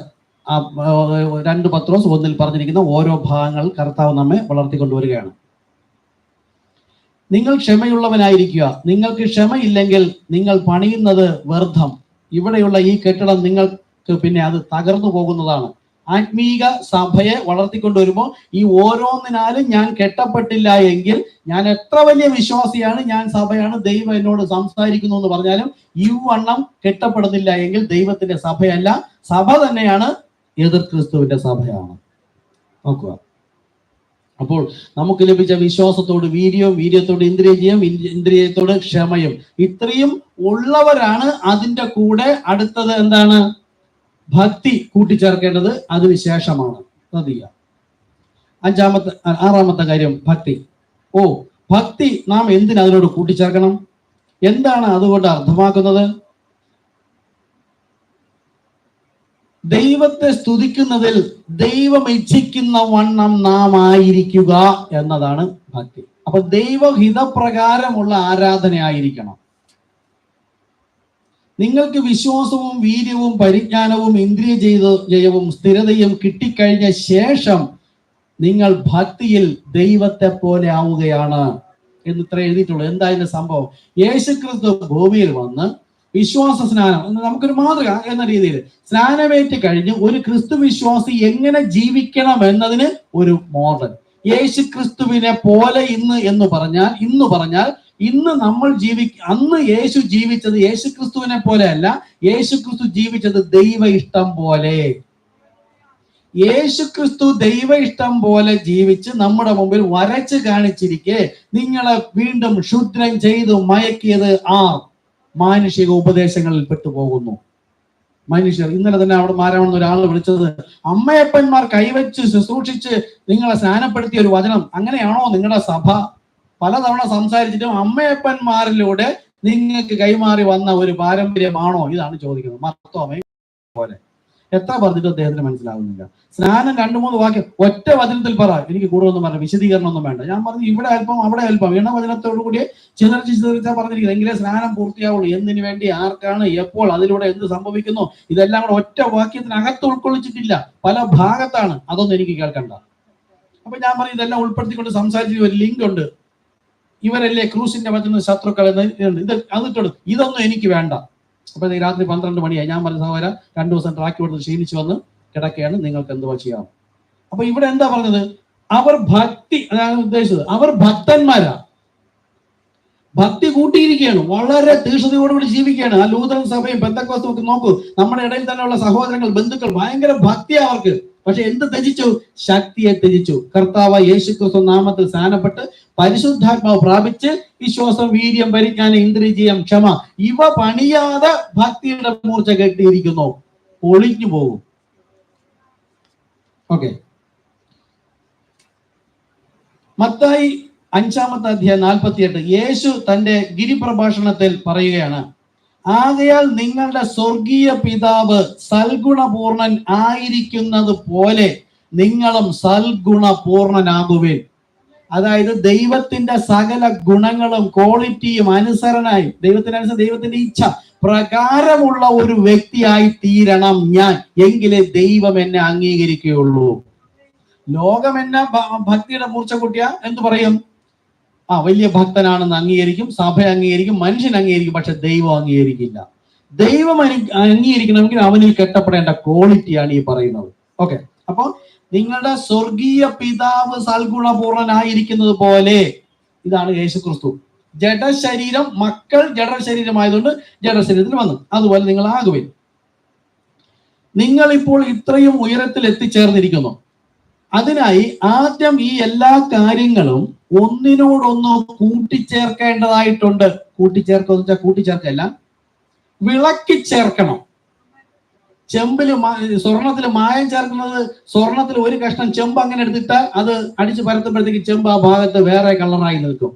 2 പത്രോസ് 1 പറഞ്ഞിരിക്കുന്ന ഓരോ ഭാഗങ്ങൾ കർത്താവ് നമ്മെ വളർത്തിക്കൊണ്ടുവരികയാണ്. നിങ്ങൾ ക്ഷമയുള്ളവനായിരിക്കുക. നിങ്ങൾക്ക് ക്ഷമയില്ലെങ്കിൽ നിങ്ങൾ പണിയുന്നത് വ്യർത്ഥം. ഇവിടെയുള്ള ഈ കെട്ടിടം നിങ്ങൾക്ക് പിന്നെ അത് തകർന്നു പോകുന്നതാണ്. ആത്മീക സഭയെ വളർത്തിക്കൊണ്ടുവരുമ്പോൾ ഈ ഓരോന്നിനാലും ഞാൻ കെട്ടപ്പെട്ടില്ല എങ്കിൽ ഞാൻ എത്ര വലിയ വിശ്വാസിയാണ്, ഞാൻ സഭയാണ്, ദൈവം എന്നോട് സംസാരിക്കുന്നു എന്ന് പറഞ്ഞാലും ഇവണ്ണം കെട്ടപ്പെടുന്നില്ല എങ്കിൽ ദൈവത്തിന്റെ സഭയല്ല, സഭ തന്നെയാണ് എതിർ ക്രിസ്തുവിന്റെ സഭയാണ്. നോക്കുക, അപ്പോൾ നമുക്ക് ലഭിച്ച വിശ്വാസത്തോട് വീര്യവും, വീര്യത്തോട് ഇന്ദ്രിയജയം, ഇന്ദ്രിയത്തോട് ക്ഷമയും, ഇത്രയും ഉള്ളവരാണ് അതിൻ്റെ കൂടെ അടുത്തത് എന്താണ്? ഭക്തി കൂട്ടിച്ചേർക്കേണ്ടത് അതിനുശേഷമാണ്. ശ്രദ്ധിക്കുക, 6ാമത്തെ കാര്യം ഭക്തി. ഭക്തി നാം എന്തിനതിനോട് കൂട്ടിച്ചേർക്കണം? എന്താണ് അതുകൊണ്ട് അർത്ഥമാക്കുന്നത്? ദൈവത്തെ സ്തുതിക്കുന്നതിൽ ദൈവം ഇച്ഛിക്കുന്ന വണ്ണം നാം ആയിരിക്കുക എന്നതാണ് ഭക്തി. അപ്പൊ ദൈവഹിതപ്രകാരമുള്ള ആരാധനയായിരിക്കണം. നിങ്ങൾക്ക് വിശ്വാസവും വീര്യവും പരിജ്ഞാനവും ഇന്ദ്രിയ ജയവും സ്ഥിരതയും കിട്ടിക്കഴിഞ്ഞ ശേഷം നിങ്ങൾ ഭക്തിയിൽ ദൈവത്തെ പോലെ ആവുകയാണ് എന്ന് ഇത്ര എഴുതിയിട്ടുള്ളൂ. എന്താ ഇതിന്റെ സംഭവം? യേശുക്രിസ്തു ഭൂമിയിൽ വന്ന് വിശ്വാസ സ്നാനം, നമുക്കൊരു മാതൃക എന്ന രീതിയിൽ സ്നാനമേറ്റ് കഴിഞ്ഞ് ഒരു ക്രിസ്തു വിശ്വാസി എങ്ങനെ ജീവിക്കണം എന്നതിന് ഒരു മോഡൽ. യേശുക്രിസ്തുവിനെ പോലെ ഇന്ന് പറഞ്ഞാൽ ഇന്ന് നമ്മൾ അന്ന് യേശു ജീവിച്ചത് യേശുക്രിസ്തുവിനെ പോലെ അല്ല, യേശുക്രിസ്തു ജീവിച്ചത് ദൈവ ഇഷ്ടം പോലെ. യേശുക്രിസ്തു ദൈവ ഇഷ്ടം പോലെ ജീവിച്ച് നമ്മുടെ മുമ്പിൽ വരച്ച് കാണിച്ചിരിക്കെ നിങ്ങളെ വീണ്ടും ക്ഷുദ്രം ചെയ്തു മയക്കിയത് മാനുഷിക ഉപദേശങ്ങളിൽ പെട്ടുപോകുന്നു. മനുഷ്യർ ഇന്നലെ തന്നെ അവിടെ മാരാണെന്ന് ഒരാൾ വിളിച്ചത്, അമ്മയപ്പന്മാർ കൈവച്ച് ശുശ്രൂഷിച്ച് നിങ്ങളെ സ്നാനപ്പെടുത്തിയ ഒരു വചനം, അങ്ങനെയാണോ നിങ്ങളുടെ സഭ? പലതവണ സംസാരിച്ചിട്ടും അമ്മയപ്പന്മാരിലൂടെ നിങ്ങൾക്ക് കൈമാറി വന്ന ഒരു പാരമ്പര്യമാണോ? ഇതാണ് ചോദിക്കുന്നത്. മർത്തോമേ പോലെ എത്ര പറഞ്ഞിട്ട് അദ്ദേഹത്തിന് മനസ്സിലാകുന്നില്ല. സ്നാനം 2-3 വാക്യം ഒറ്റ വചനത്തിൽ പറ, എനിക്ക് കൂടുതലൊന്നും പറഞ്ഞ വിശദീകരണം ഒന്നും വേണ്ട. ഞാൻ പറഞ്ഞു ഇവിടെ അല്പം അവിടെ അല്പം ഇണവചനത്തോടു കൂടി ചിതറിച്ചാ പറഞ്ഞിരിക്കുന്നത്, എങ്കിലേ സ്നാനം പൂർത്തിയാവുള്ളൂ. എന്തിനു വേണ്ടി, ആർക്കാണ്, എപ്പോൾ, അതിലൂടെ എന്ത് സംഭവിക്കുന്നു, ഇതെല്ലാം കൂടെ ഒറ്റ വാക്യത്തിനകത്ത് ഉൾക്കൊള്ളിച്ചിട്ടില്ല, പല ഭാഗത്താണ്. അതൊന്നും എനിക്ക് കേൾക്കണ്ട. അപ്പൊ ഞാൻ പറഞ്ഞു ഇതെല്ലാം ഉൾപ്പെടുത്തിക്കൊണ്ട് സംസാരിച്ച ഒരു ലിങ്ക് ഉണ്ട്, ഇവരല്ലേ ക്രൂസിന്റെ പറ്റുന്ന ശത്രുക്കൾ എന്ന് ഇത് അതിട്ടോട്, ഇതൊന്നും എനിക്ക് വേണ്ട. അപ്പൊ രാത്രി 12 മണിയായി. ഞാൻ പറഞ്ഞ സഹോദര 2 ദിവസം ട്രാക്ക് കൊടുത്ത് ക്ഷീണിച്ചു വന്ന് കിടക്കുകയാണ്, നിങ്ങൾക്ക് എന്തുവാ ചെയ്യാം. അപ്പൊ ഇവിടെ എന്താ പറഞ്ഞത്? അവർ ഭക്തി, അതാണ് ഉദ്ദേശിച്ചത്, അവർ ഭക്തന്മാരാ, ഭക്തി കൂട്ടിയിരിക്കുകയാണ്, വളരെ തീക്ഷ്ണതയോടുകൂടി ജീവിക്കുകയാണ്. ആ ലൂഥറൻ സഭയും പെന്തക്കോസ്തും ഒക്കെ നോക്കൂ, നമ്മുടെ ഇടയിൽ തന്നെയുള്ള സഹോദരങ്ങൾ, ബന്ധുക്കൾ, ഭയങ്കര ഭക്തിയാ അവർക്ക്. പക്ഷെ എന്ത് ത്യജിച്ചു? ശക്തിയെ ത്യജിച്ചു. കർത്താവ് യേശുക്രിസ്തു നാമത്തിൽ സ്നാനപ്പെട്ട് പരിശുദ്ധാത്മാവ് പ്രാപിച്ച് വിശ്വാസം, വീര്യം, പരിജ്ഞാനം, ഇന്ദ്രിയജയം, ക്ഷമ ഇവ പണിയാതെ ഭക്തിയുടെ മൂർച്ച കെട്ടിയിരിക്കുന്നു, ഒളിഞ്ഞു പോകും. ഓക്കെ, മത്തായി 5-ാമത്തെ അധ്യായം 48 യേശു തന്റെ ഗിരിപ്രഭാഷണത്തിൽ പറയുകയാണ്, ആകയാൽ നിങ്ങളുടെ സ്വർഗീയ പിതാവ് സൽഗുണപൂർണൻ ആയിരിക്കുന്നത് പോലെ നിങ്ങളും സൽഗുണപൂർണനാകുവിൻ. അതായത് ദൈവത്തിന്റെ സകല ഗുണങ്ങളും ക്വാളിറ്റിയും അനുസരണായി ദൈവത്തിന്റെ ഇച്ഛ പ്രകാരമുള്ള ഒരു വ്യക്തിയായി തീരണം ഞാൻ, എങ്കിലേ ദൈവം എന്നെ അംഗീകരിക്കുകയുള്ളൂ. ലോകം എന്നെ ഭക്തിയുടെ മൂർച്ച കൂട്ടിയ എന്തു പറയും? വലിയ ഭക്തനാണെന്ന് അംഗീകരിക്കും, സഭ അംഗീകരിക്കും, മനുഷ്യൻ അംഗീകരിക്കും, പക്ഷെ ദൈവം അംഗീകരിക്കില്ല. ദൈവം അംഗീകരിക്കണമെങ്കിൽ അവനിൽ കെട്ടപ്പെടേണ്ട ക്വാളിറ്റിയാണ് ഈ പറയുന്നത്. ഓക്കെ, അപ്പൊ നിങ്ങളുടെ സ്വർഗീയ പിതാവ് സൽഗുണപൂർണനായിരിക്കുന്നത് പോലെ, ഇതാണ് യേശുക്രിസ്തു. ജഡശരീരം, മക്കൾ ജഡശരീരമായതുകൊണ്ട് ജഡശരീരത്തിൽ വന്നു, അതുപോലെ നിങ്ങൾ ആകുവിൻ. നിങ്ങൾ ഇപ്പോൾ ഇത്രയും ഉയരത്തിൽ എത്തിച്ചേർന്നിരിക്കുന്നു. അതിനായി ആദ്യം ഈ എല്ലാ കാര്യങ്ങളും ഒന്നിനോടൊന്ന് കൂട്ടിച്ചേർക്കേണ്ടതായിട്ടുണ്ട്. കൂട്ടിച്ചേർക്കെന്ന് വെച്ചാൽ കൂട്ടിച്ചേർക്കല്ല, വിളക്കി ചേർക്കണം. ചെമ്പില് സ്വർണത്തിൽ മായം ചേർക്കുന്നത്, സ്വർണത്തിൽ ഒരു കഷ്ണം ചെമ്പ് അങ്ങനെ എടുത്തിട്ട് അത് അടിച്ച് പരത്തുമ്പോഴത്തേക്ക് ചെമ്പ് ആ ഭാഗത്ത് വേറെ കളറായി നിൽക്കും.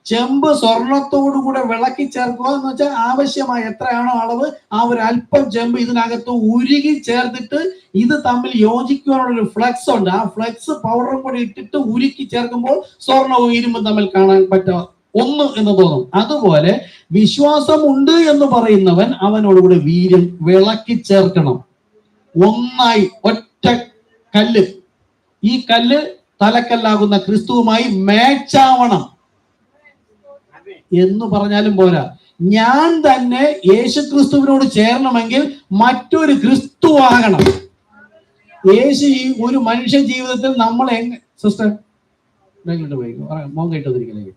ചെമ്പ് സ്വർണത്തോടു കൂടെ വിളക്കി ചേർക്കുക എന്ന് വെച്ചാൽ ആവശ്യമായ എത്രയാണോ അളവ് ആ ഒരു അല്പം ചെമ്പ് ഇതിനകത്ത് ഉരുകി ചേർത്തിട്ട് ഇത് തമ്മിൽ യോജിക്കുവാനുള്ള ഒരു ഫ്ലെക്സ് ഉണ്ട്. ആ ഫ്ലെക്സ് പൗഡറും കൂടി ഇട്ടിട്ട് ഉരുക്കി ചേർക്കുമ്പോൾ സ്വർണവും ഇരുമ്പും തമ്മിൽ കാണാൻ പറ്റുക ഒന്ന് എന്ന് തോന്നും. അതുപോലെ വിശ്വാസം ഉണ്ട് എന്ന് പറയുന്നവൻ അവനോടുകൂടി വീര്യം വിളക്കി ചേർക്കണം. ഒന്നായി ഒറ്റ കല്ല്, ഈ കല്ല് തലക്കല്ലാകുന്ന ക്രിസ്തുവുമായി മാച്ചാവണം എന്ന് പറഞ്ഞാലും പോരാ. ഞാൻ തന്നെ യേശു ക്രിസ്തുവിനോട് ചേരണമെങ്കിൽ മറ്റൊരു ക്രിസ്തു ആകണം. യേശു ഈ ഒരു മനുഷ്യ ജീവിതത്തിൽ നമ്മൾ സിസ്റ്റർ മോൻ കേട്ടതിരിക്കലേ,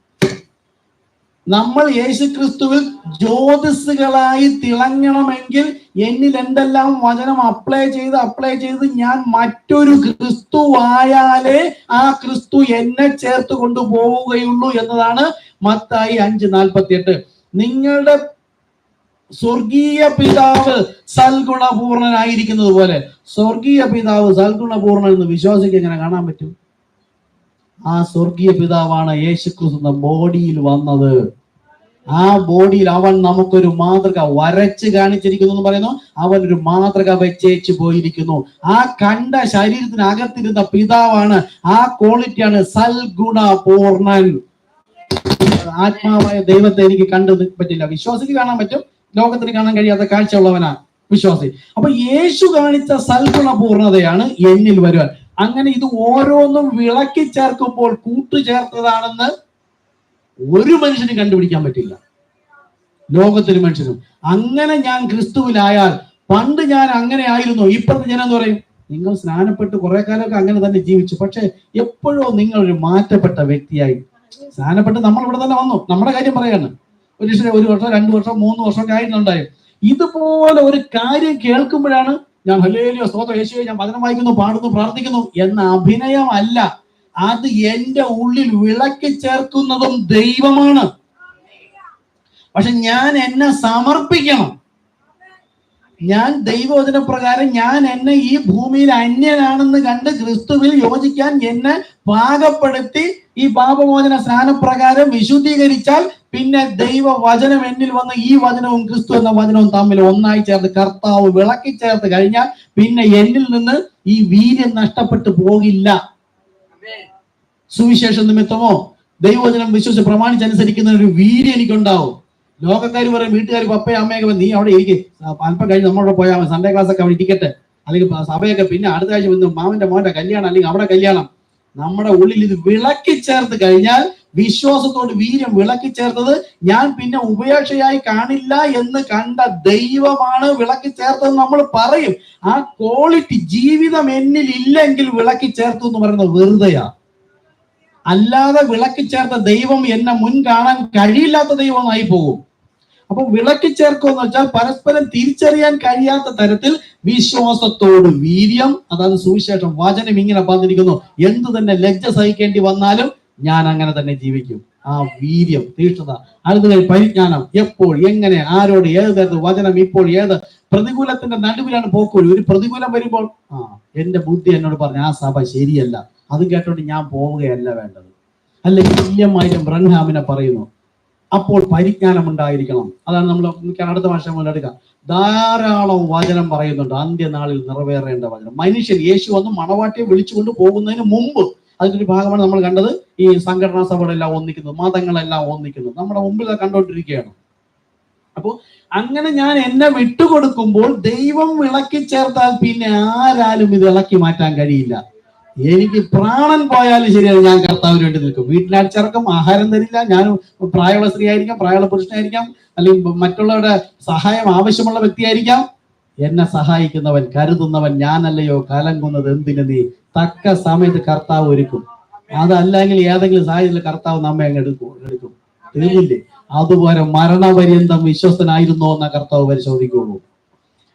നമ്മൾ യേശു ക്രിസ്തുവിൽ ജ്യോതിസുകളായി തിളങ്ങണമെങ്കിൽ എന്നിൽ എന്തെല്ലാം വചനം അപ്ലൈ ചെയ്ത് ഞാൻ മറ്റൊരു ക്രിസ്തു ആയാലേ ആ ക്രിസ്തു എന്നെ ചേർത്ത് കൊണ്ടുപോവുകയുള്ളൂ എന്നതാണ് മത്തായി 5:48. നിങ്ങളുടെ സ്വർഗീയ പിതാവ് സൽഗുണപൂർണനായിരിക്കുന്നത് പോലെ, സ്വർഗീയ പിതാവ് സൽഗുണപൂർണൻ എന്ന് വിശ്വാസിക്ക് എങ്ങനെ കാണാൻ പറ്റും? ആ സ്വർഗീയ പിതാവാണ് യേശുക്രിസ്തു ബോഡിയിൽ വന്നത്. ആ ബോഡിയിൽ അവൻ നമുക്കൊരു മാതൃക വരച്ച് കാണിച്ചിരിക്കുന്നു എന്ന് പറയുന്നു. അവൻ ഒരു മാതൃക വെച്ചേച്ചു പോയിരിക്കുന്നു. ആ കണ്ട ശരീരത്തിനകത്തിരുന്ന പിതാവാണ്, ആ ക്വാളിറ്റിയാണ് സൽഗുണപൂർണൻ. ആത്മാവായ ദൈവത്തെ എനിക്ക് കണ്ടു പറ്റില്ല, വിശ്വാസിക്ക് കാണാൻ പറ്റും, ലോകത്തിന് കാണാൻ കഴിയാത്ത കാഴ്ചയുള്ളവനാണ് വിശ്വാസി. അപ്പൊ യേശു കാണിച്ച സൽഗുണപൂർണതയാണ് എന്നിൽ വരുവാൻ. അങ്ങനെ ഇത് ഓരോന്നും വിളക്കി ചേർക്കുമ്പോൾ കൂട്ടുചേർത്തതാണെന്ന് ഒരു മനുഷ്യനും കണ്ടുപിടിക്കാൻ പറ്റില്ല, ലോകത്തിന് മനുഷ്യനും. അങ്ങനെ ഞാൻ ക്രിസ്തുവിലായാൽ, പണ്ട് ഞാൻ അങ്ങനെ ആയിരുന്നു, ഇപ്പോഴത്തെ ജനം എന്ന് പറയും നിങ്ങൾ സ്നാനപ്പെട്ട് കുറെ കാലമൊക്കെ അങ്ങനെ തന്നെ ജീവിച്ചു, പക്ഷെ എപ്പോഴോ നിങ്ങൾ ഒരു മാറ്റപ്പെട്ട വ്യക്തിയായി. സ്നാനപ്പെട്ട് നമ്മൾ ഇവിടെ തന്നെ വന്നു, നമ്മുടെ കാര്യം പറയാണ്. ഒരു 1 വർഷം 2 വർഷം 3 വർഷമൊക്കെ ആയിട്ടുണ്ടായി. ഇതുപോലെ ഒരു കാര്യം കേൾക്കുമ്പോഴാണ് ഞാൻ ഹല്ലേലൂയ സ്തോത്രം യേശുവേ ഞാൻ വചനം വായിക്കുന്നു, പാടുന്നു, പ്രാർത്ഥിക്കുന്നു എന്ന അഭിനയമല്ല. അത് എന്റെ ഉള്ളിൽ വിളക്കി ചേർക്കുന്നതും ദൈവമാണ്. പക്ഷെ ഞാൻ എന്നെ സമർപ്പിക്കണം. ഞാൻ ദൈവവചന പ്രകാരം ഞാൻ എന്നെ ഈ ഭൂമിയിൽ അന്യനാണെന്ന് കണ്ട് ക്രിസ്തുവിൽ യോജിക്കാൻ എന്നെ പാകപ്പെടുത്തി ഈ പാപമോചന സ്നാനപ്രകാരം വിശുദ്ധീകരിച്ചാൽ പിന്നെ ദൈവവചനം എന്നിൽ വന്ന് ഈ വചനവും ക്രിസ്തു എന്ന വചനവും തമ്മിൽ ഒന്നായി ചേർത്ത് കർത്താവ് വിളക്കി ചേർത്ത് കഴിഞ്ഞാൽ പിന്നെ എന്നിൽ നിന്ന് ഈ വീര്യം നഷ്ടപ്പെട്ടു പോകില്ല. സുവിശേഷ നിമിത്തമോ ദൈവവചനം വിശ്വസിച്ച് പ്രമാണിച്ചനുസരിക്കുന്ന ഒരു വീര്യം എനിക്കുണ്ടാവും. ലോകക്കാർ പറയും, വീട്ടുകാർ പപ്പയും അമ്മയൊക്കെ നീ അവിടെ ഇരിക്കും, അല്പം കഴിഞ്ഞ് നമ്മളോട് പോയാൽ മതി, സൺഡേ ക്ലാസ് ഒക്കെ അവിടെ ഇരിക്കട്ടെ, അല്ലെങ്കിൽ സഭയൊക്കെ പിന്നെ അടുത്ത ആഴ്ച വന്ന് മാമന്റെ മോന്റെ കല്യാണം അല്ലെങ്കിൽ അവിടെ കല്യാണം. നമ്മുടെ ഉള്ളിൽ ഇത് വിളക്കി ചേർത്ത് കഴിഞ്ഞാൽ, വിശ്വാസത്തോട് വീര്യം വിളക്കി ചേർത്തത് ഞാൻ പിന്നെ ഉപേക്ഷയായി കാണില്ല എന്ന് കണ്ട ദൈവമാണ് വിളക്കി ചേർത്തത് നമ്മൾ പറയും. ആ ക്വാളിറ്റി ജീവിതം എന്നിൽ ഇല്ലെങ്കിൽ വിളക്കി ചേർത്തു എന്ന് പറയുന്നത് വെറുതെയാ. അല്ലാതെ വിളക്കി ചേർത്ത ദൈവം എന്നെ മുൻ കാണാൻ കഴിയില്ലാത്ത ദൈവമായി പോകും. അപ്പൊ വിളക്കി ചേർക്കുക എന്ന് വെച്ചാൽ പരസ്പരം തിരിച്ചറിയാൻ കഴിയാത്ത തരത്തിൽ വിശ്വാസത്തോട് വീര്യം, അതായത് സുവിശേഷം വചനം ഇങ്ങനെ പറഞ്ഞിരിക്കുന്നു, എന്തു തന്നെ ലജ്ജ സഹിക്കേണ്ടി വന്നാലും ഞാൻ അങ്ങനെ തന്നെ ജീവിക്കും. ആ വീര്യം, തീഷ്ണത, അടുത്ത പരിജ്ഞാനം, എപ്പോൾ എങ്ങനെ ആരോട് ഏത് തരത്തിൽ വചനം, ഇപ്പോൾ ഏത് പ്രതികൂലത്തിന്റെ നടുവിലാണ് പോക്കൂലി. ഒരു പ്രതികൂലം വരുമ്പോൾ എന്റെ ബുദ്ധി എന്നോട് പറഞ്ഞു ആ സഭ ശരിയല്ല, അത് കേട്ടോണ്ട് ഞാൻ പോവുകയല്ല വേണ്ടത്. അല്ലെങ്കിൽ തുല്യമായിട്ടും ബ്രൻഹാമിനെ പറയുന്നു. അപ്പോൾ പരിജ്ഞാനം ഉണ്ടായിരിക്കണം. അതാണ് നമ്മൾ അടുത്ത ഭാഷ മുതൽ എടുക്കാം. ധാരാളം വചനം പറയുന്നുണ്ട്, അന്ത്യനാളിൽ നിറവേറേണ്ട വചനം. മനുഷ്യൻ യേശു വന്ന് മണവാട്ടിയെ വിളിച്ചുകൊണ്ട് പോകുന്നതിന് മുമ്പ് അതിന്റെ ഒരു ഭാഗമാണ് നമ്മൾ കണ്ടത്. ഈ സംഘടനാ സഭകളെല്ലാം ഒന്നിക്കുന്നത്, മതങ്ങളെല്ലാം ഒന്നിക്കുന്നത് നമ്മുടെ മുമ്പിൽ കണ്ടുകൊണ്ടിരിക്കുകയാണ്. അപ്പോൾ അങ്ങനെ ഞാൻ എന്നെ വിട്ടുകൊടുക്കുമ്പോൾ ദൈവം വിളക്കി ചേർത്താൽ പിന്നെ ആരാലും ഇത് ഇളക്കി മാറ്റാൻ കഴിയില്ല. എനിക്ക് പ്രാണൻ പോയാലും ശരിയാണ്, ഞാൻ കർത്താവിന് വേണ്ടി നിൽക്കും. വീട്ടിലടിച്ചിറക്കും, ആഹാരം തരില്ല, ഞാൻ പ്രായമുള്ള സ്ത്രീ ആയിരിക്കാം, പ്രായമുള്ള പുരുഷനായിരിക്കാം, അല്ലെങ്കിൽ മറ്റുള്ളവരുടെ സഹായം ആവശ്യമുള്ള വ്യക്തിയായിരിക്കാം. എന്നെ സഹായിക്കുന്നവൻ, കരുതുന്നവൻ ഞാനല്ലയോ കലങ്ങുന്നത് എന്തിനു നീ, തക്ക സമയത്ത് കർത്താവ് ഒരുക്കും. അതല്ലെങ്കിൽ ഏതെങ്കിലും സാഹചര്യത്തിൽ കർത്താവ് നമ്മെ അങ്ങ് എടുക്കും. തീർന്നില്ലേ? അതുപോലെ മരണപര്യന്തം വിശ്വസ്തനായിരുന്നോ എന്ന കർത്താവ് പരിശോധിക്കുള്ളൂ.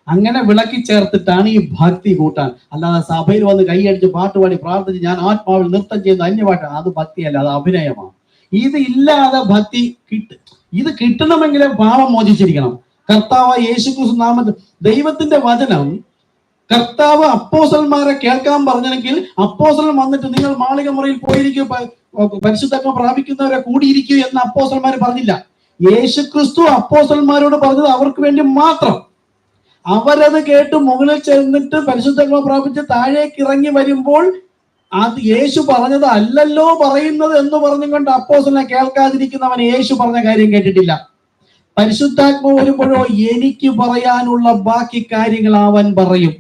അങ്ങനെ വിളക്കി ചേർത്തിട്ടാണ് ഈ ഭക്തി കൂട്ടാൻ. അല്ലാതെ സഭയിൽ വന്ന് കൈയടിച്ച് പാട്ടുപാടി പ്രാർത്ഥിച്ച് ഞാൻ ആത്മാവിൽ നൃത്തം ചെയ്യുന്ന അന്യപാട്ട്, അത് ഭക്തിയല്ല, അത് അഭിനയമാണ്. ഇത് ഇല്ലാതെ ഭക്തി ഇത് കിട്ടണമെങ്കിലും പാപം മോചിച്ചിരിക്കണം. കർത്താവ് യേശുക്രിസ്തു നാമത്തിൽ ദൈവത്തിന്റെ വചനം കർത്താവ് അപ്പോസ്തലന്മാരെ കേൾക്കാൻ പറഞ്ഞെങ്കിൽ അപ്പോസ്തലൻ വന്നിട്ട് നിങ്ങൾ മാളിക മുറിയിൽ പോയിരിക്കും, പരിശുദ്ധാത്മ പ്രാപിക്കുന്നവരെ കൂടിയിരിക്കൂ എന്ന് അപ്പോസ്തലന്മാർ പറഞ്ഞില്ല. യേശുക്രിസ്തു അപ്പോസ്തലന്മാരോട് പറഞ്ഞത് അവർക്ക് വേണ്ടി മാത്രം. അവരത് കേട്ട് മുകളിൽ ചെന്നിട്ട് പരിശുദ്ധാത്മ പ്രാപിച്ച് താഴേക്ക് ഇറങ്ങി വരുമ്പോൾ അത് യേശു പറഞ്ഞത് അല്ലല്ലോ പറയുന്നത് എന്ന് പറഞ്ഞുകൊണ്ട് അപ്പോസ്തലനെ കേൾക്കാതിരിക്കുന്നവൻ യേശു പറഞ്ഞ കാര്യം കേട്ടിട്ടില്ല. പരിശുദ്ധാത്മ വരുമ്പോഴോ എനിക്ക് പറയാനുള്ള ബാക്കി കാര്യങ്ങൾ അവൻ പറയും.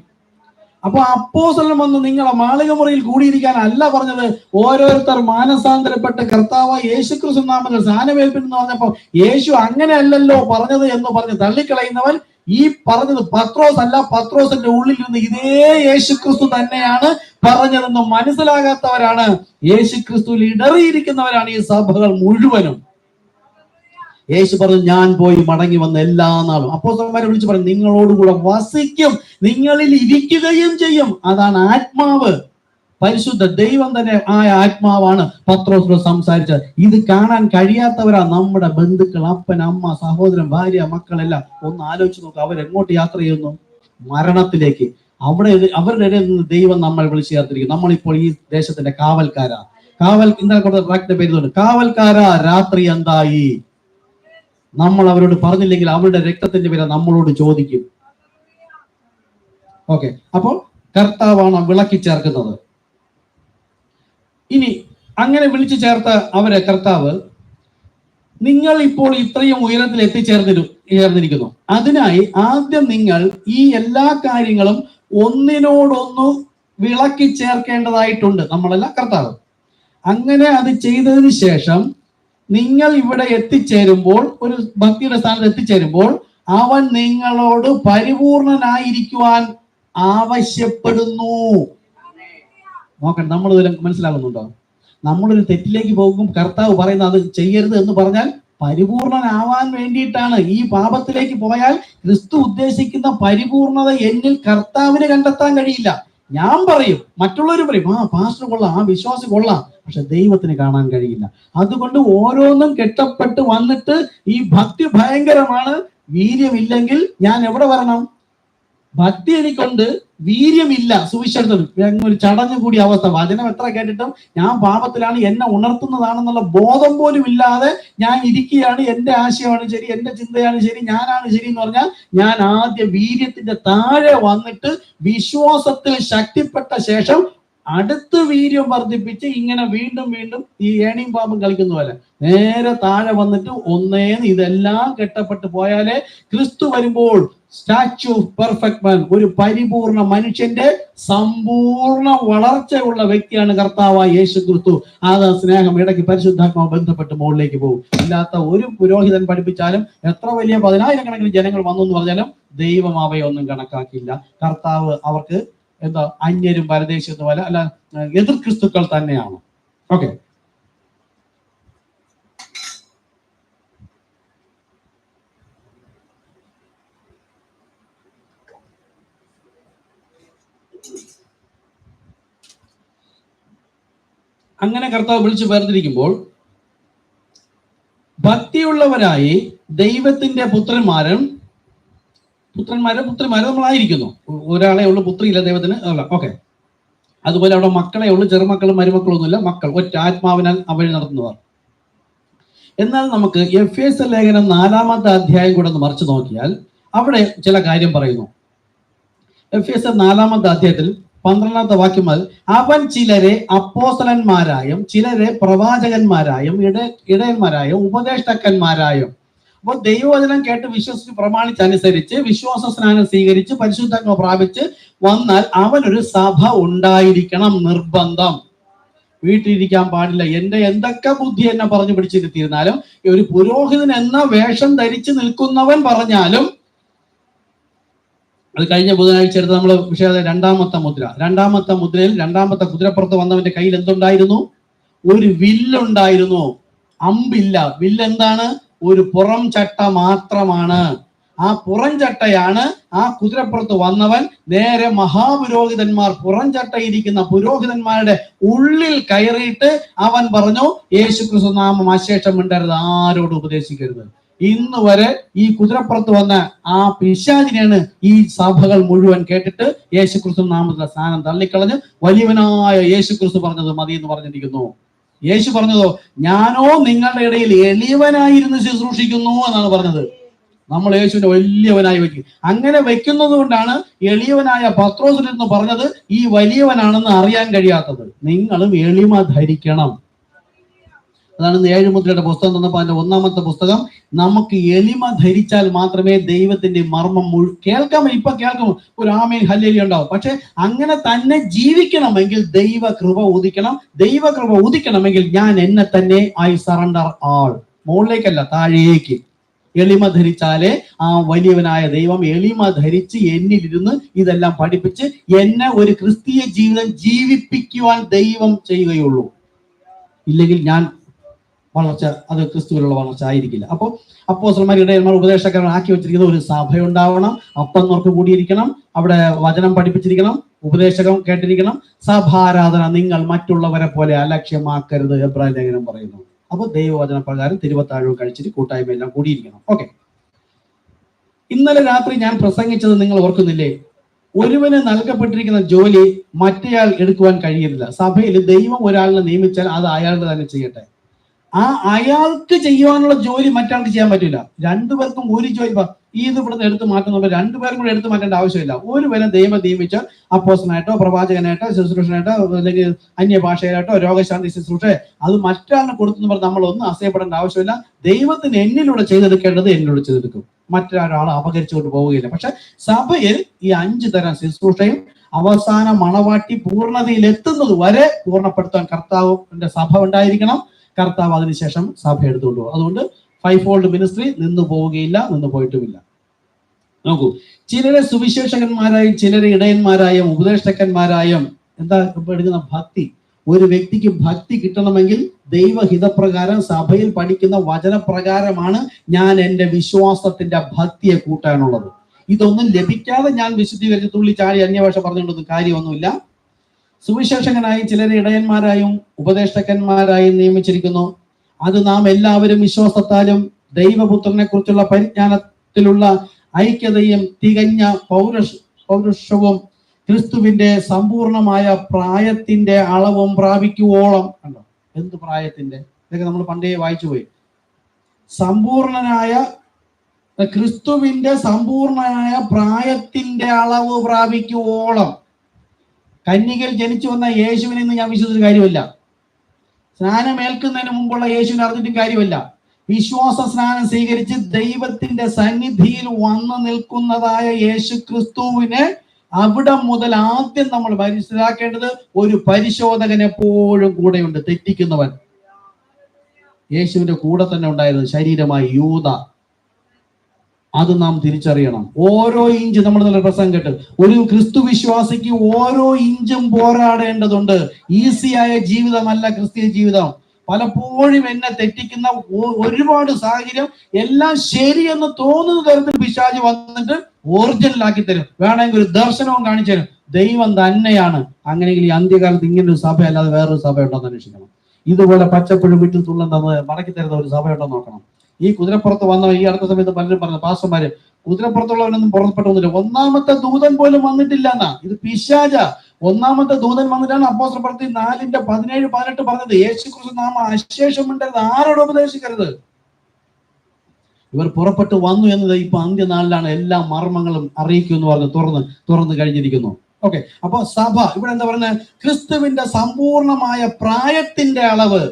അപ്പൊ അപ്പോസ്തലൻ വന്ന് നിങ്ങളെ മാളിക മുറിയിൽ കൂടിയിരിക്കാൻ അല്ല പറഞ്ഞത്. ഓരോരുത്തർ മാനസാന്തരപ്പെട്ട് കർത്താവായ യേശുക്രിസ്തു നാമത്തിൽ സ്നാനമേൽപ്പിനെന്ന് പറഞ്ഞപ്പോ യേശു അങ്ങനെയല്ലല്ലോ പറഞ്ഞത് എന്ന് പറഞ്ഞ് തള്ളിക്കളയുന്നവൻ ഈ പറഞ്ഞത് പത്രോസ് അല്ല, പത്രോസിന്റെ ഉള്ളിൽ നിന്ന് ഇതേ യേശുക്രിസ്തു തന്നെയാണ് പറഞ്ഞതെന്ന് മനസ്സിലാകാത്തവരാണ്, യേശുക്രിസ്തുവിൽ ഇടറിയിരിക്കുന്നവരാണ് ഈ സഭകൾ മുഴുവനും. യേശു പറഞ്ഞു ഞാൻ പോയി മടങ്ങി വന്ന എല്ലാ നാളും. അപ്പോസ്തലന്മാരെ വിളിച്ചു പറഞ്ഞു നിങ്ങളോടുകൂടെ വസിക്കും, നിങ്ങളിൽ ഇരിക്കുകയും ചെയ്യും. അതാണ് ആത്മാവ്. പരിശുദ്ധ ദൈവം തന്നെ ആയ ആത്മാവാണ് പത്രോസിനോട് സംസാരിച്ചത്. ഇത് കാണാൻ കഴിയാത്തവരാ നമ്മുടെ ബന്ധുക്കൾ, അപ്പൻ, അമ്മ, സഹോദരൻ, ഭാര്യ, മക്കളെല്ലാം. ഒന്ന് ആലോചിച്ച് നോക്കുക, അവരെങ്ങോട്ട് യാത്ര ചെയ്യുന്നു? മരണത്തിലേക്ക്. അവരുടെ ഇടയിൽ നിന്ന് ദൈവം നമ്മൾ വിളിച്ചു ചേർത്തിരിക്കും. നമ്മളിപ്പോൾ ഈ ദേശത്തിന്റെ കാവൽക്കാരാ. ഇന്നലെ കൊടുത്ത ട്രാക്ടിന്റെ പേര് കാവൽക്കാരാ, രാത്രി എന്തായി? നമ്മൾ അവരോട് പറഞ്ഞില്ലെങ്കിൽ അവരുടെ രക്തത്തിന്റെ വില നമ്മളോട് ചോദിക്കും. ഓക്കെ, അപ്പോൾ കർത്താവാണ് വിളക്കി ചേർക്കുന്നത്. ഇനി അങ്ങനെ വിളിച്ചു ചേർത്ത അവരെ കർത്താവ്, നിങ്ങൾ ഇപ്പോൾ ഇത്രയും ഉയരത്തിൽ എത്തിച്ചേർന്നിരിക്കുന്നു. അതിനായി ആദ്യം നിങ്ങൾ ഈ എല്ലാ കാര്യങ്ങളും ഒന്നിനോടൊന്ന് വിളക്കി ചേർക്കേണ്ടതായിട്ടുണ്ട്. നമ്മളല്ല, കർത്താവ്. അങ്ങനെ അത് ചെയ്തതിന് ശേഷം നിങ്ങൾ ഇവിടെ എത്തിച്ചേരുമ്പോൾ, ഒരു ഭക്തിയുടെ സ്ഥാനത്ത് എത്തിച്ചേരുമ്പോൾ, അവൻ നിങ്ങളോട് പരിപൂർണനായിരിക്കുവാൻ ആവശ്യപ്പെടുന്നു. നോക്കണം, നമ്മൾ ഇതിൽ മനസ്സിലാകുന്നുണ്ടോ? നമ്മളൊരു തെറ്റിലേക്ക് പോകും, കർത്താവ് പറയുന്നത് അത് ചെയ്യരുത് എന്ന് പറഞ്ഞാൽ പരിപൂർണനാവാൻ വേണ്ടിയിട്ടാണ്. ഈ പാപത്തിലേക്ക് പോയാൽ ക്രിസ്തു ഉദ്ദേശിക്കുന്ന പരിപൂർണത എന്നിൽ കർത്താവിന് കണ്ടെത്താൻ കഴിയില്ല. ഞാൻ പറയും, മറ്റുള്ളവർ പറയും, പാസ്റ്റർ കൊള്ളാം, വിശ്വാസി കൊള്ളാം, പക്ഷെ ദൈവത്തിന് കാണാൻ കഴിയില്ല. അതുകൊണ്ട് ഓരോന്നും കെട്ടപ്പെട്ട് വന്നിട്ട് ഈ ഭക്തി ഭയങ്കരമാണ്, വീര്യമില്ലെങ്കിൽ ഞാൻ എവിടെ വരണം? ഭക്തി എനിക്കുണ്ട്, വീര്യമില്ല, സുവിശേഷത്തിൽ ഒരു ചടഞ്ഞു കൂടിയ അവസ്ഥ. വചനം എത്ര കേട്ടിട്ടും ഞാൻ പാപത്തിലാണ്, എന്നെ ഉണർത്തുന്നതാണെന്നുള്ള ബോധം പോലും ഇല്ലാതെ ഞാൻ ഇരിക്കുകയാണ്. എന്റെ ആശയമാണ് ശരി, എന്റെ ചിന്തയാണ് ശരി, ഞാനാണ് ശരി എന്ന് പറഞ്ഞാൽ ഞാൻ ആദ്യം വീര്യത്തിന്റെ താഴെ വന്നിട്ട് വിശ്വാസത്തിൽ ശക്തിപ്പെട്ട ശേഷം അടുത്ത് വീര്യം വർദ്ധിപ്പിച്ച് ഇങ്ങനെ വീണ്ടും വീണ്ടും ഈ ഏണിയും പാമ്പും കളിക്കുന്ന പോലെ നേരെ താഴെ വന്നിട്ട് ഒന്നേന്ന് ഇതെല്ലാം കെട്ടപ്പെട്ട് പോയാലേ ക്രിസ്തു വരുമ്പോൾ സ്റ്റാച്യു ഓഫ് പെർഫെക്റ്റ് മാൻ, ഒരു പരിപൂർണ മനുഷ്യന്റെ സമ്പൂർണ്ണ വളർച്ചയുള്ള വ്യക്തിയാണ് കർത്താവായ യേശു ക്രിസ്തു. അത് സ്നേഹം ഇടയ്ക്ക് പരിശുദ്ധാത്മാവ് ബന്ധപ്പെട്ട് മുകളിലേക്ക് പോകും. ഇല്ലാത്ത ഒരു പുരോഹിതൻ പഠിപ്പിച്ചാലും എത്ര വലിയ 10,000 ജനങ്ങൾ വന്നു എന്ന് പറഞ്ഞാലും ദൈവം അവയൊന്നും കണക്കാക്കില്ല. കർത്താവ് അവർക്ക് എന്താ അന്യരും പരദേശത്തും അല്ല എതിർ ക്രിസ്തുക്കൾ തന്നെയാണ്. ഓക്കെ, അങ്ങനെ കർത്താവ് വിളിച്ചു വേർതിരിക്കുമ്പോൾ ഭക്തിയുള്ളവരായി ദൈവത്തിന്റെ പുത്രന്മാരും നമ്മളായിരിക്കുന്നു. ഒരാളെ ഉള്ളു, പുത്രിയില്ല ദൈവത്തിന്. ഓക്കെ, അതുപോലെ അവിടെ മക്കളെ ഉള്ളു, ചെറുമക്കളും മരുമക്കളൊന്നുമില്ല, മക്കൾ ഒറ്റ ആത്മാവിനാൽ അവഴി നടത്തുന്നവർ. എന്നാൽ നമുക്ക് എഫേസ്യർ ലേഖനം 4-ാമത്തെ അധ്യായം കൂടെ ഒന്ന് മറിച്ച് നോക്കിയാൽ അവിടെ ചില കാര്യം പറയുന്നു. എഫേസ്യർ 4-ാമത്തെ അധ്യായത്തിൽ 12-ാമത്തെ വാക്യം മുതൽ അവൻ ചിലരെ അപ്പോസ്തലന്മാരായും ചിലരെ പ്രവാചകന്മാരായും ഇടയന്മാരായും ഉപദേഷ്ടാക്കന്മാരായും. അപ്പോൾ ദൈവവചനം കേട്ട് വിശ്വസിച്ച് പ്രമാണിച്ചനുസരിച്ച് വിശ്വാസ സ്നാനം സ്വീകരിച്ച് പരിശുദ്ധാത്മ പ്രാപിച്ച് വന്നാൽ അവനൊരു സഭ ഉണ്ടായിരിക്കണം, നിർബന്ധം. വീട്ടിലിരിക്കാൻ പാടില്ല. എന്റെ എന്തൊക്കെ ബുദ്ധി എന്നെ പറഞ്ഞു പിടിച്ചിരുത്തിയിരുന്നാലും ഒരു പുരോഹിതൻ എന്ന വേഷം ധരിച്ചു നിൽക്കുന്നവൻ പറഞ്ഞാലും, അത് കഴിഞ്ഞ ബുധനാഴ്ച എടുത്ത് നമ്മൾ വിഷയം 2-ാമത്തെ മുദ്ര. 2-ാമത്തെ മുദ്രയിൽ 2-ാമത്തെ കുതിരപ്പുറത്ത് വന്നവന്റെ കയ്യിൽ എന്തുണ്ടായിരുന്നു? ഒരു വില്ലുണ്ടായിരുന്നു. അമ്പില്ല. വില്ലെന്താണ്? ഒരു പുറം ചട്ട മാത്രമാണ്. ആ പുറം ചട്ടയാണ് ആ കുതിരപ്പുറത്ത് വന്നവൻ നേരെ മഹാപുരോഹിതന്മാർ, പുറം ചട്ടയിരിക്കുന്ന പുരോഹിതന്മാരുടെ ഉള്ളിൽ കയറിയിട്ട് അവൻ പറഞ്ഞു, യേശുക്രിസ്തു നാമം അശേഷം മിണ്ടരുത്, ആരോട് ഉപദേശിക്കരുത്. ഇന്ന് വരെ ഈ കുതിരപ്പുറത്ത് വന്ന ആ പിശാചിനെയാണ് ഈ സഭകൾ മുഴുവൻ കേട്ടിട്ട് യേശുക്രിസ്തു നാമത്തിലെ സ്നാനം തള്ളിക്കളഞ്ഞ് വലിയവനായ യേശുക്രിസ്തു പറഞ്ഞത് മതി എന്ന് പറഞ്ഞിരിക്കുന്നു. യേശു പറഞ്ഞതോ, ഞാനോ നിങ്ങളുടെ ഇടയിൽ എളിയവനായിരുന്നു ശുശ്രൂഷിക്കുന്നു എന്നാണ് പറഞ്ഞത്. നമ്മൾ യേശുവിനെ വലിയവനായി വെക്കും. അങ്ങനെ വെക്കുന്നത് കൊണ്ടാണ് എളിയവനായ പത്രോസിനെന്ന് പറഞ്ഞത് ഈ വലിയവനാണെന്ന് അറിയാൻ കഴിയാത്തത്. നിങ്ങളും എളിമ ധരിക്കണം. അതാണ് 7 മുദ്രയുടെ പുസ്തകം തന്നപ്പോൾ അതിന്റെ 1-ാമത്തെ പുസ്തകം. നമുക്ക് എളിമ ധരിച്ചാൽ മാത്രമേ ദൈവത്തിന്റെ മർമ്മം കേൾക്കാൻ. ഇപ്പൊ കേൾക്കും, ഒരു ആമേൻ ഹല്ലേലൂയ ഉണ്ടാവും. പക്ഷെ അങ്ങനെ തന്നെ ജീവിക്കണമെങ്കിൽ ദൈവകൃപ ഉദിക്കണം. ദൈവകൃപ ഉദിക്കണമെങ്കിൽ ഞാൻ എന്നെ തന്നെ ഐ സറണ്ടർ ആൾ, മുകളിലേക്കല്ല താഴേക്ക്. എളിമ ധരിച്ചാലേ ആ വലിയവനായ ദൈവം എളിമ ധരിച്ച് എന്നിലിരുന്ന് ഇതെല്ലാം പഠിപ്പിച്ച് എന്നെ ഒരു ക്രിസ്തീയ ജീവിതം ജീവിപ്പിക്കുവാൻ ദൈവം ചെയ്യുകയുള്ളൂ. ഇല്ലെങ്കിൽ ഞാൻ വളർച്ച, അത് ക്രിസ്തുവിലുള്ള വളർച്ച ആയിരിക്കില്ല. അപ്പോൾ അപ്പോസ്തലന്മാർ, ഇടയന്മാർ, ഉപദേശകന്മാർ ആക്കി വെച്ചിരിക്കുന്ന ഒരു സഭയുണ്ടാവണം. അപ്പം നോർക്ക് കൂടിയിരിക്കണം, അവിടെ വചനം പഠിപ്പിച്ചിരിക്കണം, ഉപദേശകം കേട്ടിരിക്കണം. സഭാരാധന നിങ്ങൾ മറ്റുള്ളവരെ പോലെ അലക്ഷ്യമാക്കരുത്, എബ്രായ ലേഖനം പറയുന്നു. അപ്പോൾ ദൈവവചന പ്രകാരം തിരുവത്താഴവും കഴിച്ചിട്ട് കൂട്ടായ്മയെല്ലാം കൂടിയിരിക്കണം. ഓക്കെ, ഇന്നലെ രാത്രി ഞാൻ പ്രസംഗിച്ചത് നിങ്ങൾ ഓർക്കുന്നില്ലേ? ഒരുവന് നൽകപ്പെട്ടിരിക്കുന്ന ജോലി മറ്റേയാൾ എടുക്കുവാൻ കഴിയില്ല. സഭയിൽ ദൈവം ഒരാളിനെ നിയമിച്ചാൽ അത് അയാളുടെ തന്നെ ചെയ്യട്ടെ. ആ അയാൾക്ക് ചെയ്യുവാനുള്ള ജോലി മറ്റാൾക്ക് ചെയ്യാൻ പറ്റില്ല. രണ്ടുപേർക്കും ഒരു ജോലി, ഇത് ഇവിടുന്ന് എടുത്തു മാറ്റുന്നുണ്ട്, രണ്ടുപേരും കൂടെ എടുത്തു മാറ്റേണ്ട ആവശ്യമില്ല. ഒരുവനെ ദൈവം നിയമിച്ചാൽ അപ്പോസ്തലനായിട്ടോ പ്രവാചകനായിട്ടോ ശുശ്രൂഷനായിട്ടോ അല്ലെങ്കിൽ അന്യഭാഷയിലായിട്ടോ രോഗശാന്തി ശുശ്രൂഷ അത് മറ്റാളിന് കൊടുത്തെന്ന് പറഞ്ഞ് നമ്മളൊന്നും അസഹ്യപ്പെടേണ്ട ആവശ്യമില്ല. ദൈവത്തിന് എന്നിലൂടെ ചെയ്തെടുക്കേണ്ടത് എന്നിലൂടെ ചെയ്തെടുക്കും. മറ്റൊരാളെ അപകരിച്ചുകൊണ്ട് പോവുകയില്ല. പക്ഷെ സഭയിൽ ഈ 5 തരം ശുശ്രൂഷയും അവസാന മണവാട്ടി പൂർണ്ണതയിൽ എത്തുന്നത് വരെ പൂർണ്ണപ്പെടുത്താൻ കർത്താവിന്റെ സഭ ഉണ്ടായിരിക്കണം. കർത്താവ് അതിനുശേഷം സഭ എടുത്തുകൊണ്ട് പോകും. അതുകൊണ്ട് 5-fold മിനിസ്ട്രി നിന്നു പോവുകയില്ല, നിന്നു പോയിട്ടുമില്ല. നോക്കൂ, ചിലരെ സുവിശേഷകന്മാരായും ചിലരെ ഇടയന്മാരായും ഉപദേഷ്ടക്കന്മാരായും എന്താ എടുക്കുന്ന ഭക്തി. ഒരു വ്യക്തിക്ക് ഭക്തി കിട്ടണമെങ്കിൽ ദൈവഹിതപ്രകാരം സഭയിൽ പഠിക്കുന്ന വചനപ്രകാരമാണ് ഞാൻ എൻ്റെ വിശ്വാസത്തിന്റെ ഭക്തിയെ കൂട്ടാനുള്ളത്. ഇതൊന്നും ലഭിക്കാതെ ഞാൻ വിശുദ്ധീകരിച്ച് തുള്ളിച്ചാടി അന്യഭാഷ പറഞ്ഞുകൊണ്ടൊന്നും കാര്യമൊന്നുമില്ല. സുവിശേഷകനായും ചിലരെ ഇടയന്മാരായും ഉപദേഷ്ടക്കന്മാരായും നിയമിച്ചിരിക്കുന്നു. അത് നാം എല്ലാവരും വിശ്വാസത്താലും ദൈവപുത്രനെ കുറിച്ചുള്ള പരിജ്ഞാനത്തിലുള്ള ഐക്യതയും തികഞ്ഞ പൗരുഷവും ക്രിസ്തുവിന്റെ സമ്പൂർണമായ പ്രായത്തിന്റെ അളവും പ്രാപിക്കുവോളം. കണ്ടോ, എന്ത് പ്രായത്തിന്റെ, ഇതൊക്കെ നമ്മൾ പണ്ടേ വായിച്ചു പോയി. സമ്പൂർണനായ ക്രിസ്തുവിന്റെ സമ്പൂർണനായ പ്രായത്തിന്റെ അളവ് പ്രാപിക്കുവോളം. കന്യകയിൽ ജനിച്ചു വന്ന യേശുവിനെ ഇന്ന് ഞാൻ വിശ്വസിച്ച കാര്യമല്ല. സ്നാനമേൽക്കുന്നതിന് മുമ്പുള്ള യേശുവിനെ അറിഞ്ഞിട്ടും കാര്യമല്ല. വിശ്വാസ സ്നാനം സ്വീകരിച്ച് ദൈവത്തിന്റെ സന്നിധിയിൽ വന്നു നിൽക്കുന്നതായ യേശു ക്രിസ്തുവിനെ അവിടെ മുതൽ ആദ്യം നമ്മൾ മനസ്സിലാക്കേണ്ടത്, ഒരു പരിശോധകൻ എപ്പോഴും കൂടെയുണ്ട്. തെറ്റിക്കുന്നവൻ യേശുവിന്റെ കൂടെ തന്നെ ഉണ്ടായിരുന്നത് ശരീരമായി യൂദ. അത് നാം തിരിച്ചറിയണം. ഓരോ ഇഞ്ച്, നമ്മൾ നല്ല പ്രസംഗം കേട്ട്, ഒരു ക്രിസ്തു വിശ്വാസിക്ക് ഓരോ ഇഞ്ചും പോരാടേണ്ടതുണ്ട്. ഈസിയായ ജീവിതമല്ല ക്രിസ്തീയ ജീവിതം. പലപ്പോഴും എന്നെ തെറ്റിക്കുന്ന ഒരുപാട് സാഹചര്യം, എല്ലാം ശരിയെന്ന് തോന്നുന്ന തരത്തിൽ പിശാച് വന്നിട്ട് ഒറിജിനലാക്കി തരും. വേണമെങ്കിൽ ഒരു ദർശനവും കാണിച്ചു തരും. ദൈവം തന്നെയാണ്. അങ്ങനെയെങ്കിൽ ഈ അന്ത്യകാലത്ത് ഇങ്ങനൊരു സഭ അല്ലാതെ വേറൊരു സഭ ഉണ്ടോന്ന് അന്വേഷിക്കണം. ഇതുപോലെ പച്ചപ്പുഴ വീട്ടിൽ തുള്ളം മടക്കി തരുന്ന ഒരു സഭയുണ്ടോ നോക്കണം. ഈ കുതിരപ്പുറത്ത് വന്ന ഈ അടുത്ത സമയത്ത് പലരും പറഞ്ഞു, പാസ്റ്റർമാര് കുതിരപ്പുറത്തുള്ളവരൊന്നും പുറപ്പെട്ടു വന്നില്ല. 1-ാമത്തെ ദൂതൻ പോലും വന്നിട്ടില്ല എന്നാ. ഇത് പിശാച. 1-ാമത്തെ ദൂതൻ വന്നിട്ടാണ് അപ്പോസ്തലർ പ്രവൃത്തി 4:17-18 പറഞ്ഞത്. യേശുക്രിസ്തു നാമം അശേഷം മിണ്ടരുത്, ആരോട് ഉപദേശിക്കരുത്. ഇവർ പുറപ്പെട്ടു വന്നു എന്നത് ഇപ്പൊ അന്ത്യനാളിലാണ് എല്ലാ മർമ്മങ്ങളും അറിയിക്കും എന്ന് പറഞ്ഞ് തുറന്നു കഴിഞ്ഞിരിക്കുന്നു. ഓക്കെ, അപ്പൊ സഭ ഇവിടെ എന്താ പറയുന്നത്? ക്രിസ്തുവിന്റെ സമ്പൂർണമായ പ്രായത്തിന്റെ അളവ്.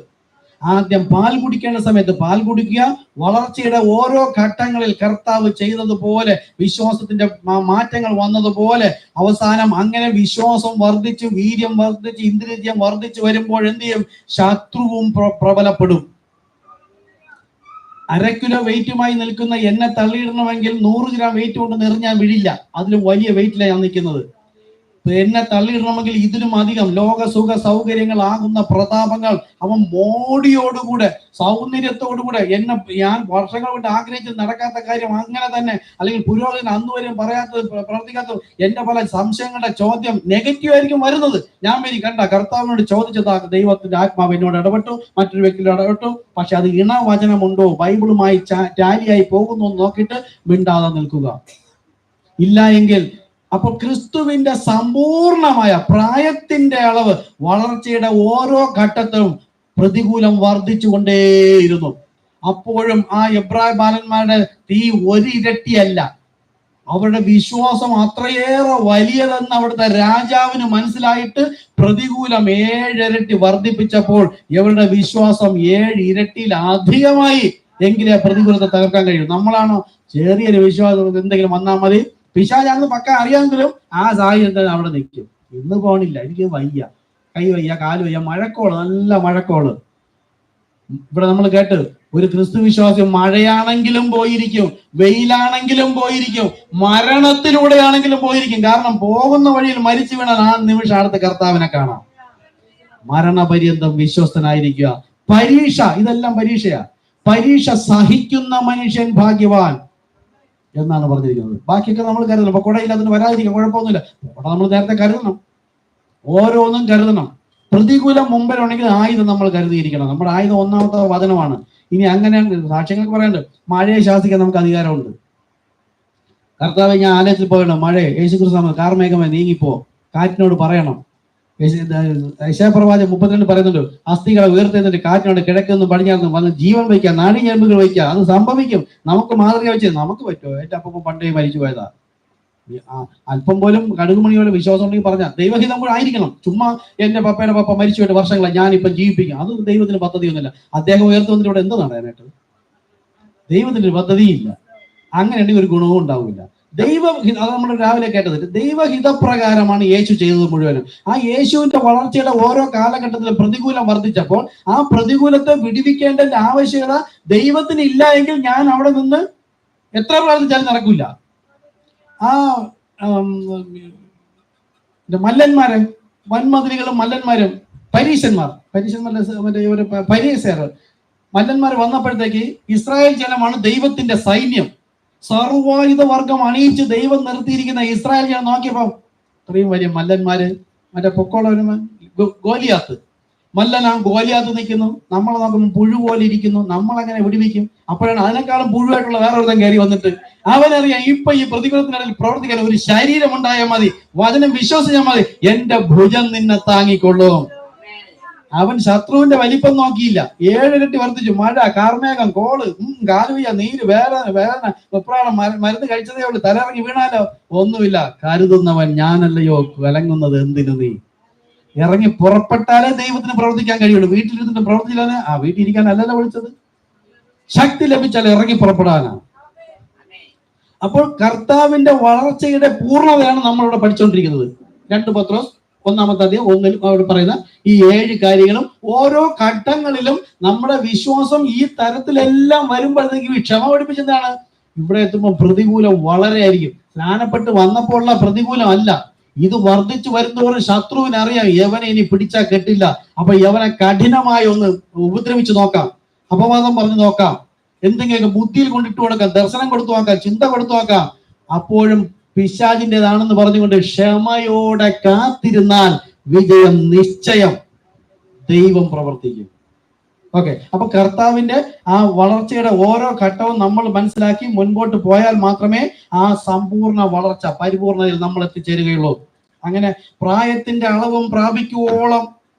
ആദ്യം പാൽ കുടിക്കേണ്ട സമയത്ത് പാൽ കുടിക്കുക. വളർച്ചയുടെ ഓരോ ഘട്ടങ്ങളിൽ കർത്താവ് ചെയ്തതുപോലെ, വിശ്വാസത്തിന്റെ മാറ്റങ്ങൾ വന്നതുപോലെ അവസാനം അങ്ങനെ വിശ്വാസം വർദ്ധിച്ച്, വീര്യം വർദ്ധിച്ച്, ഇന്ദ്രിയം വർദ്ധിച്ചു വരുമ്പോൾ എന്ത് ചെയ്യും? ശത്രുവും പ്രബലപ്പെടും. 1/2 കിലോ വെയിറ്റുമായി നിൽക്കുന്ന എന്നെ തള്ളിയിടണമെങ്കിൽ 100 ഗ്രാം വെയിറ്റ് കൊണ്ട് നിറഞ്ഞാൽ വീഴില്ല. അതിലും വലിയ വെയിറ്റിലാണ് ഞാൻ നിൽക്കുന്നത്. എന്നെ തള്ളിയിടണമെങ്കിൽ ഇതിലും അധികം ലോക സുഖ സൗകര്യങ്ങളാകുന്ന പ്രതാപങ്ങൾ അവൻ മോടിയോടുകൂടെ സൗന്ദര്യത്തോടുകൂടെ ഞാൻ വർഷങ്ങൾ കൊണ്ട് ആഗ്രഹിച്ച് നടക്കാത്ത കാര്യം അങ്ങനെ തന്നെ, അല്ലെങ്കിൽ പുരോഗതി അന്ന് വരെയും പറയാത്തത് പ്രവർത്തിക്കാത്തത്, എന്റെ പല സംശയങ്ങളുടെ ചോദ്യം നെഗറ്റീവ് ആയിരിക്കും വരുന്നത്. ഞാൻ കണ്ട കർത്താവിനോട് ചോദിച്ചതാ, ദൈവത്തിന്റെ ആത്മാവ് എന്നോട് ഇടപെട്ടു, മറ്റൊരു വ്യക്തിയോട് ഇടപെട്ടു. പക്ഷെ അത് ഇണവചനമുണ്ടോ, ബൈബിളുമായി ടാലിയായി പോകുന്നു എന്ന് നോക്കിയിട്ട് മിണ്ടാതെ നിൽക്കുക. ഇല്ല എങ്കിൽ അപ്പോൾ ക്രിസ്തുവിന്റെ സമ്പൂർണമായ പ്രായത്തിന്റെ അളവ്, വളർച്ചയുടെ ഓരോ ഘട്ടത്തിലും പ്രതികൂലം വർദ്ധിച്ചുകൊണ്ടേയിരുന്നു. അപ്പോഴും ആ എബ്രായ ബാലന്മാരുടെ തീ ഒരു ഇരട്ടിയല്ല. അവരുടെ വിശ്വാസം അത്രയേറെ വലിയതെന്ന് അവിടുത്തെ രാജാവിന് മനസ്സിലായിട്ട് പ്രതികൂലം 7 ഇരട്ടി വർദ്ധിപ്പിച്ചപ്പോൾ ഇവരുടെ വിശ്വാസം 7 ഇരട്ടിയിൽ അധികമായി. എങ്കിലേ പ്രതികൂലത്തെ തകർക്കാൻ കഴിയും. നമ്മളാണോ ചെറിയൊരു വിശ്വാസം എന്തെങ്കിലും വന്നാൽ മതി, പിശാചാണെന്ന് പക്ക അറിയാമെങ്കിലും ആ സാഹചര്യത്തിൽ അവിടെ നിൽക്കും. ഇന്ന് പോണില്ല, എനിക്ക് വയ്യ, കൈ വയ്യ, കാല് വയ്യ, മഴക്കോള്, നല്ല മഴക്കോള്. ഇവിടെ നമ്മൾ കേട്ട് ഒരു ക്രിസ്തു വിശ്വാസം മഴയാണെങ്കിലും പോയിരിക്കും, വെയിലാണെങ്കിലും പോയിരിക്കും, മരണത്തിലൂടെയാണെങ്കിലും പോയിരിക്കും. കാരണം പോകുന്ന വഴിയിൽ മരിച്ചു വീണാൽ ആ നിമിഷം അടുത്ത കർത്താവിനെ കാണാം. മരണപര്യന്തം വിശ്വസ്തനായിരിക്കുക. പരീക്ഷ, ഇതെല്ലാം പരീക്ഷയാ. പരീക്ഷ സഹിക്കുന്ന മനുഷ്യൻ ഭാഗ്യവാൻ എന്നാണ് പറഞ്ഞിരിക്കുന്നത്. ബാക്കിയൊക്കെ നമ്മൾ കരുതണം. അപ്പൊ കുടയില്ലാതിന് വരാതിരിക്കും, കുഴപ്പമൊന്നുമില്ല. കുട നമ്മൾ നേരത്തെ കരുതണം, ഓരോന്നും കരുതണം. പ്രതികൂലം മുമ്പിലുണ്ടെങ്കിൽ ആയുധം നമ്മൾ കരുതിയിരിക്കണം. നമ്മുടെ ആയുധം ഒന്നാമത്തെ വചനമാണ്. ഇനി അങ്ങനെ സാക്ഷ്യങ്ങൾക്ക് പറയുന്നുണ്ട്, മഴയെ ശാസിക്കാൻ നമുക്ക് അധികാരമുണ്ട്. കർത്താവ്, ഞാൻ ആലയത്തിൽ പോകണം, മഴയെ യേശുക്രിസ്തു കാർമേഘമേ നീങ്ങിപ്പോ, കാറ്റിനോട് പറയണം. യെശയ്യാപ്രവാചകൻ 32 പറയുന്നുണ്ട്, അസ്ഥികളെ ഉയർത്തെന്നിട്ട് കാറ്റിനോട് കിഴക്കെന്നും പടിഞ്ഞാറെന്നും വന്ന് ജീവൻ വയ്ക്കുക, നാടിഞ്ഞെലുമ്പുകൾ വയ്ക്കുക. അത് സംഭവിക്കും. നമുക്ക് മാതൃക വെച്ച് നമുക്ക് പറ്റുമോ? എന്റെ അപ്പം പണ്ടേ മരിച്ചു പോയതാ. അല്പം പോലും കടുകുമണിയോടെ വിശ്വാസം ഉണ്ടെങ്കിൽ പറഞ്ഞാൽ ദൈവഹിതം കൂടെ ആയിരിക്കണം. ചുമ്മാ എന്റെ പപ്പയുടെ പപ്പ മരിച്ചു പോയിട്ട് വർഷങ്ങളായി, ഞാനിപ്പം ജീവിപ്പിക്കും, അത് ദൈവത്തിന് പദ്ധതിയൊന്നുമില്ല. അദ്ദേഹം ഉയർത്തുന്നതിലൂടെ ഇവിടെ എന്ത് നടനായിട്ട്? ദൈവത്തിന് ഒരു പദ്ധതിയില്ല. അങ്ങനെയുണ്ടെങ്കിൽ ഒരു ഗുണവും ഉണ്ടാവില്ല. അത് നമ്മൾ രാവിലെ കേട്ടത് ദൈവഹിതപ്രകാരമാണ് യേശു ചെയ്തത് മുഴുവനും. ആ യേശുവിന്റെ വളർച്ചയുടെ ഓരോ കാലഘട്ടത്തിലും പ്രതികൂലം വർദ്ധിച്ചപ്പോൾ ആ പ്രതികൂലത്തെ വിടുവിക്കേണ്ടതിന്റെ ആവശ്യകത ദൈവത്തിന് ഇല്ല എങ്കിൽ ഞാൻ അവിടെ നിന്ന് എത്ര പ്രാർത്ഥിച്ചാലും നടക്കില്ല. ആ മല്ലന്മാരെ, വൻമതിലുകളും മല്ലന്മാരും, പരീശന്മാർ മല്ലന്മാർ വന്നപ്പോഴത്തേക്ക് ഇസ്രായേൽ ജനമാണ് ദൈവത്തിന്റെ സൈന്യം. സർവായുധ വർഗം അണിയിച്ച് ദൈവം നിർത്തിയിരിക്കുന്ന ഇസ്രായേൽ ജനം നോക്കിയപ്പോ ഇത്രയും വലിയ മല്ലന്മാര്, മറ്റേ പൊക്കോളവരും, ഗോലിയാത്ത് മല്ലനാ ഗോലിയാത്ത് നിൽക്കുന്നു, നമ്മളെ നോക്കുമ്പോൾ പുഴു പോലെ ഇരിക്കുന്നു, നമ്മളെങ്ങനെ വിടുവിക്കും? അപ്പോഴാണ് അതിനേക്കാളും പുഴുവായിട്ടുള്ള വേറെ ഒരുത്തൻ കയറി വന്നിട്ട് അവനറിയാം, ഇപ്പൊ ഈ പ്രതികൂലത്തിനിടയിൽ പ്രവർത്തിക്കാൻ ഒരു ശരീരം ഉണ്ടായാൽ മതി, വചനം വിശ്വസിച്ചാൽ മതി, എന്റെ ഭുജം നിന്നെ താങ്ങിക്കൊള്ളും. അവൻ ശത്രുവിന്റെ വലിപ്പം നോക്കിയില്ല. 7 ഇരട്ടി വർദ്ധിച്ചു. മഴ, കാർമേഘം, കോള്, കാലുവയ്യ, നീര്, വേദന, വെപ്രാളം, മരുന്ന് കഴിച്ചതേ ഉള്ളൂ, തലയിറങ്ങി വീണാലോ? ഒന്നുമില്ല. കരുതുന്നവൻ ഞാനല്ലയോ, കലങ്ങുന്നത് എന്തിനു നീ? ഇറങ്ങി പുറപ്പെട്ടാലേ ദൈവത്തിന് പ്രവർത്തിക്കാൻ കഴിയുള്ളൂ. വീട്ടിലിരുന്നിട്ട് പ്രവർത്തിച്ചാലേ, വീട്ടിൽ ഇരിക്കാനല്ലല്ലോ വിളിച്ചത്. ശക്തി ലഭിച്ചാൽ ഇറങ്ങി പുറപ്പെടാനാണ്. അപ്പോൾ കർത്താവിന്റെ വളർച്ചയുടെ പൂർണ്ണതയാണ് നമ്മളിവിടെ പഠിച്ചുകൊണ്ടിരിക്കുന്നത്. 2 പത്രോസ് 1-1 അവിടെ പറയുന്ന ഈ 7 കാര്യങ്ങളും ഓരോ ഘട്ടങ്ങളിലും നമ്മുടെ വിശ്വാസം ഈ തരത്തിലെല്ലാം വരുമ്പോഴത്തേക്കും ക്ഷമ പഠിപ്പിച്ചെന്താണ്? ഇവിടെ എത്തുമ്പോൾ പ്രതികൂലം വളരെ ആയിരിക്കും. സ്നാനപ്പെട്ട് വന്നപ്പോൾ ഉള്ള പ്രതികൂലം അല്ല, ഇത് വർദ്ധിച്ചു വരുന്നതോറും ശത്രുവിന് അറിയാം യവനെ ഇനി പിടിച്ചാൽ കെട്ടില്ല. അപ്പൊ യവനെ കഠിനമായി ഒന്ന് ഉപദ്രവിച്ചു നോക്കാം, അപവാദം പറഞ്ഞു നോക്കാം, എന്തെങ്കിലും ബുദ്ധിയിൽ കൊണ്ടിട്ട് കൊടുക്കാം, ദർശനം കൊടുത്തു നോക്കാം, ചിന്ത കൊടുത്തു നോക്കാം. അപ്പോഴും പിശാചിൻ്റെതാണെന്ന് പറഞ്ഞുകൊണ്ട് ക്ഷമയോടെ കാത്തിരുന്നാൽ വിജയം നിശ്ചയം. ദൈവം പ്രവർത്തിക്കും. ഓക്കെ, അപ്പൊ കർത്താവിന്റെ ആ വളർച്ചയുടെ ഓരോ ഘട്ടവും നമ്മൾ മനസ്സിലാക്കി മുൻപോട്ട് പോയാൽ മാത്രമേ ആ സമ്പൂർണ്ണ വളർച്ച, പരിപൂർണതയിൽ നമ്മൾ എത്തിച്ചേരുകയുള്ളൂ. അങ്ങനെ പ്രായത്തിന്റെ അളവും പ്രാപിക്കുവോളം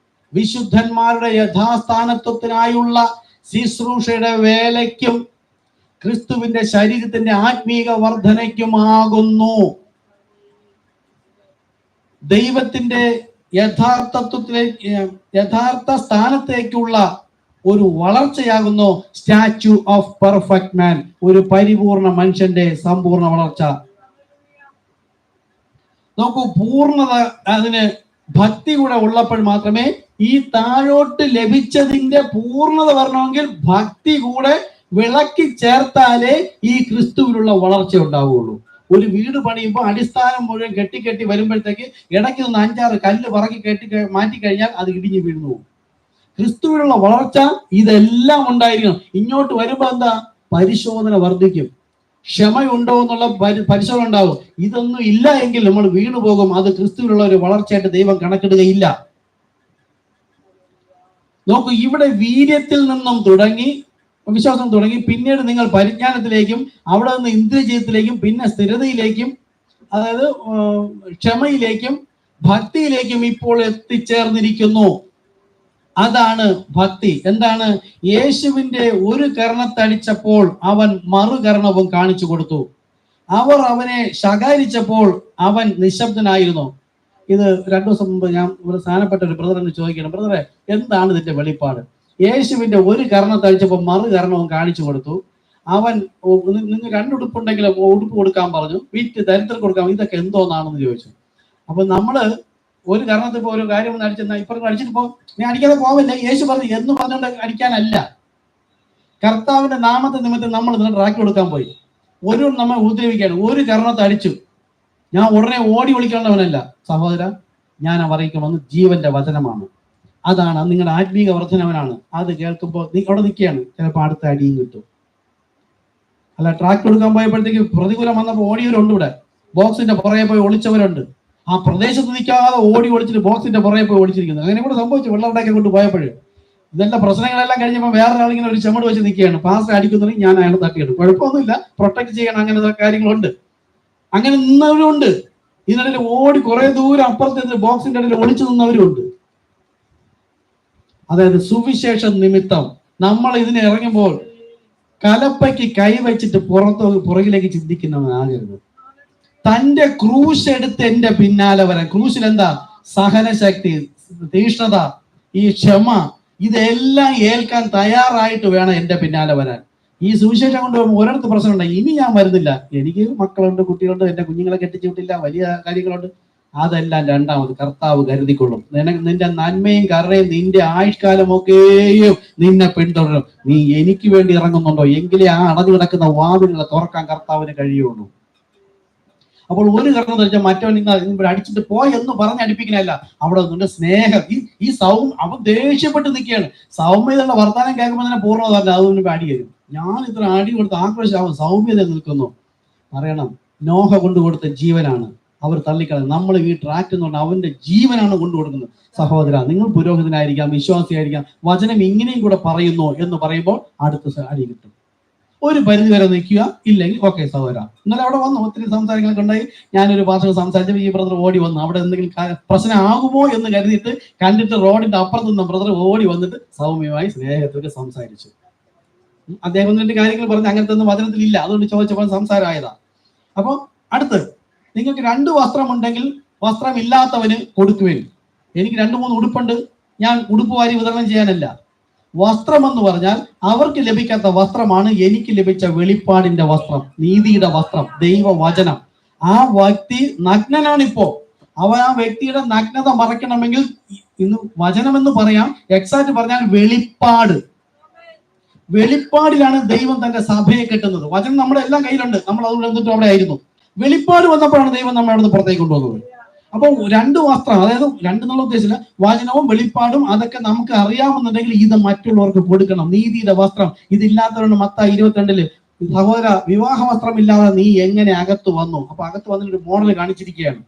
വിശുദ്ധന്മാരുടെ യഥാസ്ഥാനത്വത്തിനായുള്ള ശുശ്രൂഷയുടെ വേലയ്ക്കും ക്രിസ്തുവിന്റെ ശരീരത്തിന്റെ ആത്മീക വർധനയ്ക്കുമാകുന്നു. ദൈവത്തിന്റെ യഥാർത്ഥ സ്ഥാനത്തേക്കുള്ള ഒരു വളർച്ചയാകുന്നു സ്റ്റാച്യു ഓഫ് പെർഫെക്റ്റ് മാൻ, ഒരു പരിപൂർണ മനുഷ്യന്റെ സമ്പൂർണ്ണ വളർച്ച. നോക്കൂ, പൂർണ്ണത അതിന് ഭക്തി കൂടെ ഉള്ളപ്പോൾ മാത്രമേ ഈ താഴോട്ട് ലഭിച്ചതിന്റെ പൂർണ്ണത വരണമെങ്കിൽ ഭക്തി കൂടെ വിളക്കി ചേർത്താലേ ഈ ക്രിസ്തുവിലുള്ള വളർച്ച ഉണ്ടാവുകയുള്ളൂ. ഒരു വീട് പണിയുമ്പോൾ അടിസ്ഥാനം മുഴുവൻ കെട്ടി വരുമ്പോഴത്തേക്ക് ഇടയ്ക്ക് നിന്ന് 5-6 കല്ല് പറക്കി മാറ്റി കഴിഞ്ഞാൽ അത് ഇടിഞ്ഞു വീഴുന്നു പോകും. ക്രിസ്തുവിനുള്ള വളർച്ച ഇതെല്ലാം ഉണ്ടായിരിക്കണം. ഇങ്ങോട്ട് വരുമ്പോ എന്താ? പരിശോധന വർദ്ധിക്കും, ക്ഷമയുണ്ടോ എന്നുള്ള പരിശോധന ഉണ്ടാവും. ഇതൊന്നും ഇല്ല എങ്കിൽ നമ്മൾ വീണു പോകും. അത് ക്രിസ്തുവിലുള്ള ഒരു വളർച്ചയായിട്ട് ദൈവം കണക്കിടുകയില്ല. നോക്കൂ, ഇവിടെ വീര്യത്തിൽ നിന്നും തുടങ്ങി, വിശ്വാസം തുടങ്ങി, പിന്നീട് നിങ്ങൾ പരിജ്ഞാനത്തിലേക്കും, അവിടെ നിന്ന് ഇന്ദ്രിയജയത്തിലേക്കും, പിന്നെ സ്ഥിരതയിലേക്കും, അതായത് ക്ഷമയിലേക്കും ഭക്തിയിലേക്കും ഇപ്പോൾ എത്തിച്ചേർന്നിരിക്കുന്നു. അതാണ് ഭക്തി. എന്താണ്? യേശുവിന്റെ ഒരു കർണത്തടിച്ചപ്പോൾ അവൻ മറുകർണവും കാണിച്ചു കൊടുത്തു. അവർ അവനെ ശകാരിച്ചപ്പോൾ അവൻ നിശബ്ദനായിരുന്നു. ഇത് 2 ദിവസം മുമ്പ് ഞാൻ ഒരു സ്ഥാനപ്പെട്ട ഒരു ബ്രദറിന് ചോദിക്കണം, ബ്രദറെ എന്താണ് ഇതിന്റെ വെളിപ്പാട്? യേശുവിന്റെ ഒരു കർണത്തടിച്ചപ്പോൾ മറുകർണവും കാണിച്ചു കൊടുത്തു. അവൻ നിങ്ങൾ 2 ഉടുപ്പുണ്ടെങ്കിലും ഉടുപ്പ് കൊടുക്കാൻ പറഞ്ഞു, വീട്ടിൽ ദരിദ്രർക്ക് കൊടുക്കാൻ, ഇതൊക്കെ എന്തോന്നാണെന്ന് ചോദിച്ചു. അപ്പൊ നമ്മള് ഒരു കർണത്തിൽ ഇപ്പൊ ഒരു കാര്യം ഒന്ന് അടിച്ചെന്നാ ഇപ്പം അടിച്ചിട്ട് പോ, നീ അടിക്കാതെ പോവില്ല. യേശു പറഞ്ഞു എന്ന് പറഞ്ഞുകൊണ്ട് അടിക്കാനല്ല, കർത്താവിന്റെ നാമത്തെ നിമിത്തം നമ്മൾ ട്രാക്ക് കൊടുക്കാൻ പോയി. ഒരു നമ്മെ ഉപദ്രവിക്കാണ്, ഒരു കർണത്തെ അടിച്ചു, ഞാൻ ഉടനെ ഓടി വിളിക്കേണ്ടവനല്ല സഹോദര. ഞാൻ അറിയിക്കുമെന്ന് ജീവന്റെ വചനമാണ്. അതാണ് നിങ്ങളുടെ ആത്മീക വർധനവനാണ്. അത് കേൾക്കുമ്പോൾ അവിടെ നിൽക്കുകയാണ്, ചിലപ്പോൾ അടുത്ത അടിയും കിട്ടും. അല്ല, ട്രാക്ക് കൊടുക്കാൻ പോയപ്പോഴത്തേക്ക് പ്രതികൂലം വന്നപ്പോൾ ഓടിയവരുണ്ട്, ഇവിടെ ബോക്സിന്റെ പുറകെ പോയി ഒളിച്ചവരുണ്ട്. ആ പ്രദേശത്ത് നിൽക്കാതെ ഓടി ഒളിച്ചിട്ട് ബോക്സിന്റെ പുറകെ പോയി ഒളിച്ചിരിക്കുന്നത്. അങ്ങനെ കൂടെ സംഭവിച്ചു. വെള്ളമുണ്ടാക്കി കൊണ്ട് പോയപ്പോഴേ ഇതെല്ലാം പ്രശ്നങ്ങളെല്ലാം കഴിഞ്ഞപ്പോൾ വേറൊരാളിങ്ങനെ ഒരു ചെമട് വെച്ച് നിൽക്കുകയാണ്. പാസ് അടിക്കുന്നുണ്ടെങ്കിൽ ഞാൻ അയാൾ തട്ടിയെടുക്കും, കുഴപ്പമൊന്നുമില്ല, പ്രൊട്ടക്ട് ചെയ്യണം, അങ്ങനത്തെ കാര്യങ്ങളുണ്ട്. അങ്ങനെ നിന്നവരുണ്ട്. ഇതിനിടയിൽ ഓടി കുറെ ദൂരം അപ്പുറത്ത് ബോക്സിന്റെ ഇടയിൽ ഒളിച്ചു നിന്നവരുണ്ട്. അതായത് സുവിശേഷ നിമിത്തം നമ്മൾ ഇതിന് ഇറങ്ങുമ്പോൾ കലപ്പയ്ക്ക് കൈവച്ചിട്ട് പുറകിലേക്ക് ചിന്തിക്കുന്നവനാകരുത്. തന്റെ ക്രൂശ് എടുത്ത് എന്റെ പിന്നാലെ വരാൻ. ക്രൂശിൽ എന്താ? സഹനശക്തി, തീഷ്ണത, ഈ ക്ഷമ, ഇതെല്ലാം ഏൽക്കാൻ തയ്യാറായിട്ട് വേണം എന്റെ പിന്നാലെ വരാൻ. ഈ സുവിശേഷം കൊണ്ടുപോകുമ്പോൾ ഒരിടത്ത് പ്രശ്നമുണ്ട്, ഇനി ഞാൻ വരുന്നില്ല, എനിക്ക് മക്കളുണ്ട്, കുട്ടികളുണ്ട്, എന്റെ കുഞ്ഞുങ്ങളെ കെട്ടിച്ചു വിട്ടില്ല, വലിയ കാര്യങ്ങളുണ്ട്, അതെല്ലാം രണ്ടാമത് കർത്താവ് കരുതിക്കൊള്ളും. നിന്റെ നന്മയും കരുണയും നിന്റെ ആയുഷ്കാലമൊക്കെയും നിന്നെ പിന്തുടരും. നീ എനിക്ക് വേണ്ടി ഇറങ്ങുന്നുണ്ടോ? എങ്കിലേ ആ അടഞ്ഞു കിടക്കുന്ന വാതിലുകളെ തുറക്കാൻ കർത്താവിന് കഴിയുള്ളൂ. അപ്പോൾ ഒരു കർണം ധരിച്ചാൽ മറ്റവൻ ഇവിടെ അടിച്ചിട്ട് പോയെന്ന് പറഞ്ഞ് അടിപ്പിക്കണല്ല. അവിടെ നിന്റെ സ്നേഹം, ഈ അവൻ ദേഷ്യപ്പെട്ട് നിൽക്കുകയാണ്. സൗമ്യതയുടെ വർത്താനം കേൾക്കുമ്പോൾ തന്നെ പൂർണ്ണതല്ല, അതുകൊണ്ട് അടി വരും. ഞാൻ ഇത്ര അടി കൊടുത്ത് ആക്രോശം, സൗമ്യത നിൽക്കുന്നു. പറയണം, നോഹ കൊണ്ടുകൊടുത്ത ജീവനാണ് അവർ തള്ളിക്കളഞ്ഞത്. നമ്മൾ ഈ ട്രാക്ട് എന്നുകൊണ്ട് അവന്റെ ജീവനാണ് കൊണ്ടുകൊടുക്കുന്നത്. സഹോദര, നിങ്ങൾ പുരോഹിതനായിരിക്കാം, വിശ്വാസിയായിരിക്കാം, വചനം ഇങ്ങനെയും കൂടെ പറയുന്നു എന്ന് പറയുമ്പോൾ അടുത്ത അടി കിട്ടും. ഒരു പരിധി വരെ നിൽക്കുക, ഇല്ലെങ്കിൽ ഓക്കെ സഹോദര. ഇന്നലെ അവിടെ വന്നു, ഒത്തിരി സംസാരങ്ങളൊക്കെ ഉണ്ടായി. ഞാനൊരു ഭാഷ സംസാരിച്ചപ്പോൾ ഈ ബ്രദർ ഓടി വന്നു. അവിടെ എന്തെങ്കിലും പ്രശ്നമാകുമോ എന്ന് കരുതിയിട്ട് കണ്ടിട്ട് റോഡിന്റെ അപ്പുറത്ത് നിന്ന് ബ്രദർ ഓടി വന്നിട്ട് സൗമ്യമായി സ്നേഹത്തോടെ സംസാരിച്ചു. അദ്ദേഹത്തിന്റെ കാര്യങ്ങൾ പറഞ്ഞ് അങ്ങനത്തെ ഒന്നും വചനത്തിലില്ല, അതുകൊണ്ട് ചോദിച്ചപ്പോൾ സംസാരമായതാ. അപ്പൊ അടുത്ത്, നിങ്ങൾക്ക് 2 വസ്ത്രമുണ്ടെങ്കിൽ വസ്ത്രമില്ലാത്തവന് കൊടുക്കുവേൻ. എനിക്ക് 2-3 ഉടുപ്പുണ്ട്, ഞാൻ ഉടുപ്പ് വാരി വിതരണം ചെയ്യാനല്ല. വസ്ത്രം എന്ന് പറഞ്ഞാൽ അവർക്ക് ലഭിക്കാത്ത വസ്ത്രമാണ് എനിക്ക് ലഭിച്ച വെളിപ്പാടിന്റെ വസ്ത്രം, നീതിയുടെ വസ്ത്രം, ദൈവവചനം. ആ വ്യക്തി നഗ്നനാണിപ്പോ. ആ വ്യക്തിയുടെ നഗ്നത മറയ്ക്കണമെങ്കിൽ ഇന്ന് വചനം എന്ന് പറയാം, എക്സാക്ട് പറഞ്ഞാൽ വെളിപ്പാടിലാണ് ദൈവം തന്റെ സഭയെ കെട്ടുന്നത്. വചനം നമ്മുടെ എല്ലാം കയ്യിലുണ്ട്, നമ്മൾ അതുകൊണ്ട് എന്നിട്ടും അവിടെ ആയിരുന്നു. വെളിപ്പാട് വന്നപ്പോഴാണ് ദൈവം നമ്മളെ അവിടെ നിന്ന് പുറത്തേക്ക് കൊണ്ടുവന്നത്. അപ്പൊ 2 വസ്ത്രം, അതായത് 2 എന്നുള്ള ഉദ്ദേശമില്ല, വചനവും വെളിപ്പാടും അതൊക്കെ നമുക്ക് അറിയാമെന്നുണ്ടെങ്കിൽ ഇത് മറ്റുള്ളവർക്ക് കൊടുക്കണം. നീതിയുടെ വസ്ത്രം ഇതില്ലാത്തവരുണ്ട്. മത്തായി 22 സഹോദര, വിവാഹ വസ്ത്രം ഇല്ലാതെ നീ എങ്ങനെ അകത്ത് വന്നു? അപ്പൊ അകത്ത് വന്നിട്ട് മോഡൽ കാണിച്ചിരിക്കുകയാണ്.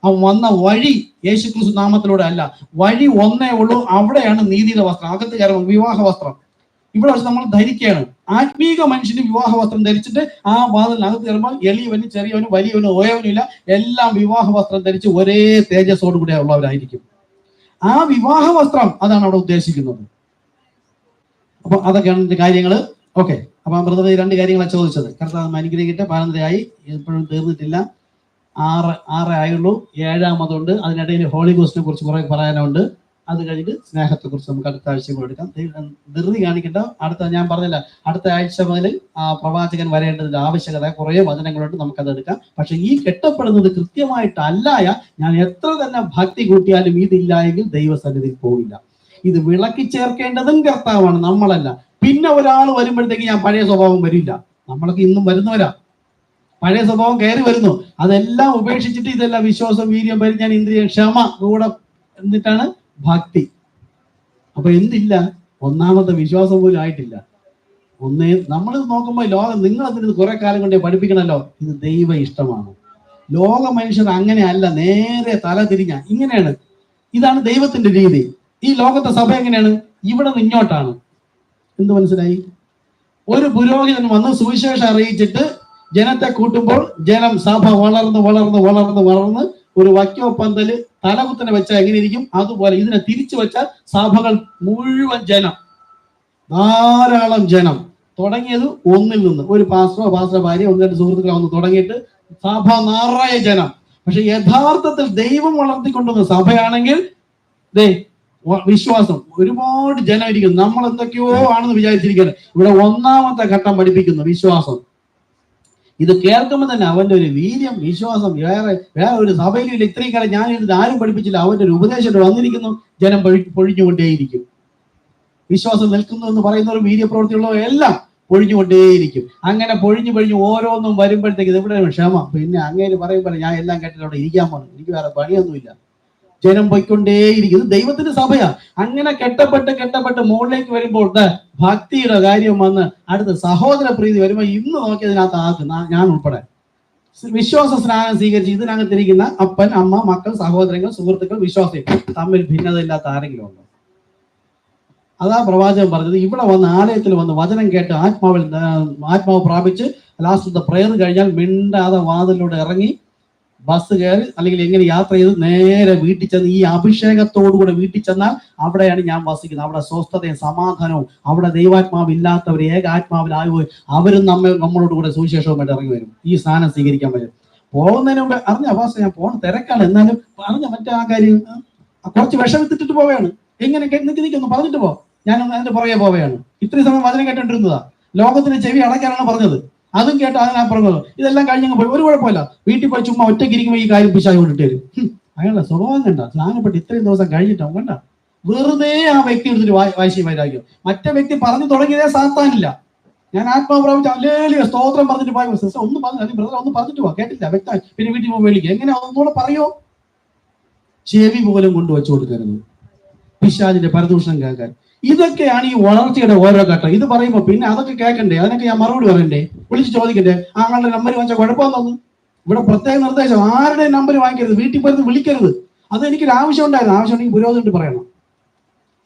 അവൻ വന്ന വഴി യേശുക്രിസ്തു നാമത്തിലൂടെ അല്ല, വഴി ഒന്നേ ഉള്ളൂ. അവിടെയാണ് നീതിയുടെ വസ്ത്രം. അകത്ത് കയറും വിവാഹ വസ്ത്രം ഇവിടെ വെച്ച് നമ്മൾ ധരിക്കുകയാണ്. ആത്മീക മനുഷ്യന് വിവാഹ വസ്ത്രം ധരിച്ചിട്ട് ആ വാതിലിനകത്ത് കയറുമ്പോൾ എളിയവനും ചെറിയവനും വലിയവനും ഓയവനും ഇല്ല, എല്ലാം വിവാഹ വസ്ത്രം ധരിച്ച് ഒരേ തേജസ്സോടു കൂടെ ഉള്ളവരായിരിക്കും. ആ വിവാഹ വസ്ത്രം അതാണ് അവിടെ ഉദ്ദേശിക്കുന്നത്. അപ്പൊ അതൊക്കെയാണ് കാര്യങ്ങൾ. ഓക്കെ, അപ്പൊ ആ ബ്രദർ 2 കാര്യങ്ങളാണ് ചോദിച്ചത്. കർത്താവ് അനുഗ്രഹിക്കട്ടെ. 12:30 എപ്പോഴും തീർന്നിട്ടില്ല, 6 ആയുള്ളൂ. 7ാമതുണ്ട്. അതിനിടയിൽ ഹോളി ഗോസ്റ്റിനെ കുറിച്ച് കുറെ പറയാനുണ്ട്. അത് കഴിഞ്ഞിട്ട് സ്നേഹത്തെ കുറിച്ച് നമുക്ക് അടുത്ത ആഴ്ച കൊടുക്കാം. ധൃതി കാണിക്കേണ്ട. ഞാൻ പറഞ്ഞില്ല, അടുത്ത ആഴ്ച മുതൽ പ്രവാചകൻ വരേണ്ടതിന്റെ ആവശ്യകത കുറേ വചനങ്ങളുണ്ട്, നമുക്കത് എടുക്കാം. പക്ഷെ ഈ കെട്ടപ്പെടുന്നത് കൃത്യമായിട്ടല്ലായ ഞാൻ എത്ര തന്നെ ഭക്തി കൂട്ടിയാലും ഇതില്ല എങ്കിൽ ദൈവസന്നിധിയിൽ പോവില്ല. ഇത് വിളക്കി ചേർക്കേണ്ടതും കർത്താവാണ്, നമ്മളല്ല. പിന്നെ ഒരാൾ വരുമ്പോഴത്തേക്ക് ഞാൻ പഴയ സ്വഭാവം വരില്ല. നമ്മളൊക്കെ ഇന്നും വരുന്നവരാ, പഴയ സ്വഭാവം കയറി വരുന്നു. അതെല്ലാം ഉപേക്ഷിച്ചിട്ട് ഇതെല്ലാം വിശ്വാസം, വീര്യം, പരിജ്ഞാനം, ഇന്ദ്രിയം, ക്ഷമ കൂടെ എന്നിട്ടാണ് ഭക്തി. അപ്പൊ എന്തില്ല? ഒന്നാമത്തെ വിശ്വാസം പോലും ആയിട്ടില്ല. നമ്മൾ നോക്കുമ്പോൾ ലോകം, നിങ്ങൾ അതിന് കുറെ കാലം കൊണ്ടേ പഠിപ്പിക്കണല്ലോ, ഇത് ദൈവ ഇഷ്ടമാണ്. ലോക മനുഷ്യർ അങ്ങനെയല്ല, നേരെ തല തിരിഞ്ഞ ഇങ്ങനെയാണ്. ഇതാണ് ദൈവത്തിന്റെ രീതി. ഈ ലോകത്തെ സഭ എങ്ങനെയാണ്? ഇവിടെ നിന്ന് ഇങ്ങോട്ടാണ്. എന്ത് മനസ്സിലായി? ഒരു പുരോഹിതൻ വന്ന് സുവിശേഷം അറിയിച്ചിട്ട് ജനത്തെ കൂട്ടുമ്പോൾ സഭ വളർന്ന് വളർന്ന് വളർന്ന് വളർന്ന് ഒരു വയ്ക്കോ പന്തല് തലകുത്തനെ വെച്ചാൽ എങ്ങനെ ഇരിക്കും, അതുപോലെ ഇതിനെ തിരിച്ചു വെച്ചാൽ സഭകൾ മുഴുവൻ ജനം, ധാരാളം ജനം. തുടങ്ങിയത് ഒന്നിൽ നിന്ന്, ഒരു പാസ്റ്ററോ ഭാര്യ, ഒന്ന് രണ്ട് സുഹൃത്തുക്കളോ ഒന്ന് തുടങ്ങിയിട്ട് സഭ നിറയെ ജനം. പക്ഷെ യഥാർത്ഥത്തിൽ ദൈവം വളർത്തിക്കൊണ്ടുവന്ന സഭയാണെങ്കിൽ വിശ്വാസം ഒരുപാട് ജനം ഇരിക്കുന്നു. നമ്മൾ എന്തൊക്കെയോ ആണെന്ന് വിചാരിച്ചിരിക്കുന്നത്. ഇവിടെ ഒന്നാമത്തെ ഘട്ടം പഠിപ്പിക്കുന്നു വിശ്വാസം. ഇത് കേൾക്കുമ്പോൾ തന്നെ അവന്റെ ഒരു വീര്യം, വിശ്വാസം വേറെ ഒരു സഭയിലും ഇത്രയും കാലം ഞാൻ ഇത് ആരും പഠിപ്പിച്ചില്ല. അവന്റെ ഒരു ഉപദേശം വന്നിരിക്കുന്നു, ജനം പൊഴിഞ്ഞുകൊണ്ടേയിരിക്കും. വിശ്വാസം നിൽക്കുന്നു എന്ന് പറയുന്ന ഒരു വീര്യപ്രവൃത്തിയുള്ളവ എല്ലാം പൊഴിഞ്ഞുകൊണ്ടേയിരിക്കും. അങ്ങനെ പൊഴിഞ്ഞു ഓരോന്നും വരുമ്പോഴത്തേക്ക് ഇവിടെ ക്ഷമ. പിന്നെ അങ്ങേര് പറയുമ്പോൾ ഞാൻ എല്ലാം കേട്ടിട്ട് അവിടെ ഇരിക്കാൻ പോകണം, എനിക്ക് വേറെ പണിയൊന്നുമില്ല. ജനം പോയിക്കൊണ്ടേയിരിക്കും. ഇത് ദൈവത്തിന്റെ സഭയാ. അങ്ങനെ കെട്ടപ്പെട്ട് മുകളിലേക്ക് വരുമ്പോൾ ഭക്തിയുടെ കാര്യം വന്ന് അടുത്ത സഹോദര പ്രീതി വരുമ്പോൾ ഇന്ന് നോക്കിയതിനകത്ത് ആക്കും ഞാൻ ഉൾപ്പെടെ വിശ്വാസ സ്നാനം സ്വീകരിച്ച് ഇതിനകത്തിരിക്കുന്ന അപ്പൻ, അമ്മ, മക്കൾ, സഹോദരങ്ങൾ, സുഹൃത്തുക്കൾ, വിശ്വാസികൾ തമ്മിൽ ഭിന്നതയില്ലാത്ത ആരെങ്കിലും ഉണ്ടോ? അതാ പ്രവാചകൻ പറഞ്ഞത്. ഇവിടെ വന്ന് ആലയത്തിൽ വന്ന് വചനം കേട്ട് ആത്മാവ് പ്രാപിച്ച് ലാസ്റ്റ് പ്രയർ കഴിഞ്ഞാൽ മിണ്ടാതെ വാതിലൂടെ ഇറങ്ങി ബസ് കയറി അല്ലെങ്കിൽ എങ്ങനെ യാത്ര ചെയ്ത് നേരെ വീട്ടിൽ ചെന്ന് ഈ അഭിഷേകത്തോടുകൂടെ വീട്ടിൽ ചെന്നാൽ അവിടെയാണ് ഞാൻ വസിക്കുന്നത്. അവിടെ സ്വസ്ഥതയും സമാധാനവും, അവിടെ ദൈവാത്മാവ് ഇല്ലാത്തവർ ഏക ആത്മാവിലായി അവരും നമ്മളോട് കൂടെ സുവിശേഷവുമായിട്ട് ഇറങ്ങി വരും. ഈ സ്നാനം സ്വീകരിക്കാൻ പറ്റും. പോകുന്നതിന് മുമ്പ് അറിഞ്ഞ അഭാസ ഞാൻ പോണ തിരക്കാണ്, എന്നാലും പറഞ്ഞ മറ്റേ ആ കാര്യം കുറച്ച് വിഷമിത്തിട്ട് പോവുകയാണ്. എങ്ങനെ നിൽക്കുന്നു പറഞ്ഞിട്ട് പോ, ഞാൻ അതിന്റെ പുറകെ പോവുകയാണ്. ഇത്രയും സമയം വചനം കേട്ടോണ്ടിരുന്നതാ. ലോകത്തിന്റെ ചെവി അടയ്ക്കാനാണ് പറഞ്ഞത്. അതും കേട്ടോ അതിനാ പറഞ്ഞത്. ഇതെല്ലാം കഴിഞ്ഞങ്ങ് പോയി, ഒരു കുഴപ്പമില്ല. വീട്ടിൽ പോയി ചുമ്മാ ഒറ്റയ്ക്ക് ഇരിക്കുമ്പോൾ ഈ കാര്യം പിശാച് കൊണ്ടിട്ട് വരും. അയാളുടെ സ്വഭാവം കണ്ട, സ്നാനപ്പെട്ട് ഇത്രയും ദിവസം കഴിഞ്ഞിട്ടാവും കണ്ട. വെറുതെ ആ വ്യക്തി എടുത്തിട്ട് വാശി വൈരാഗ്യം. മറ്റേ വ്യക്തി പറഞ്ഞു തുടങ്ങിയതേ സാത്താനില്ല. ഞാൻ ആത്മാവ് പ്രാപിച്ച അല്ലേ സ്തോത്രം പറഞ്ഞിട്ട് പോയ സിസ്റ്റർ ഒന്ന് പറഞ്ഞു, ബ്രദർ ഒന്ന് പറഞ്ഞിട്ട് പോവാ, കേട്ടില്ല വ്യക്തമായി. പിന്നെ വീട്ടിൽ പോകുമ്പോൾ വിളിക്കുക, എങ്ങനെ ഒന്നുകൂടെ പറയോ? ചെവി പോലും കൊണ്ടുവച്ചു കൊടുക്കരുത് പിശാചിന്റെ പരദൂഷണം കേൾക്കാൻ. ഇതൊക്കെയാണ് ഈ വളർച്ചയുടെ ഓരോ ഘട്ടം. ഇത് പറയുമ്പോൾ പിന്നെ അതൊക്കെ കേൾക്കണ്ടേ, അതിനൊക്കെ ഞാൻ മറുപടി പറയണ്ടേ, വിളിച്ച് ചോദിക്കണ്ടേ. ആങ്ങളുടെ നമ്പർ വാങ്ങിച്ചാൽ കുഴപ്പമൊന്നും. ഇവിടെ പ്രത്യേക നിർദ്ദേശം, ആരുടെ നമ്പർ വാങ്ങിക്കരുത്, വീട്ടിൽ പോയി വിളിക്കരുത്. അത് എനിക്കൊരു ആവശ്യം ഉണ്ടായിരുന്നു. ആവശ്യമുണ്ടെങ്കിൽ പുരോഹിതൻ പറയണം.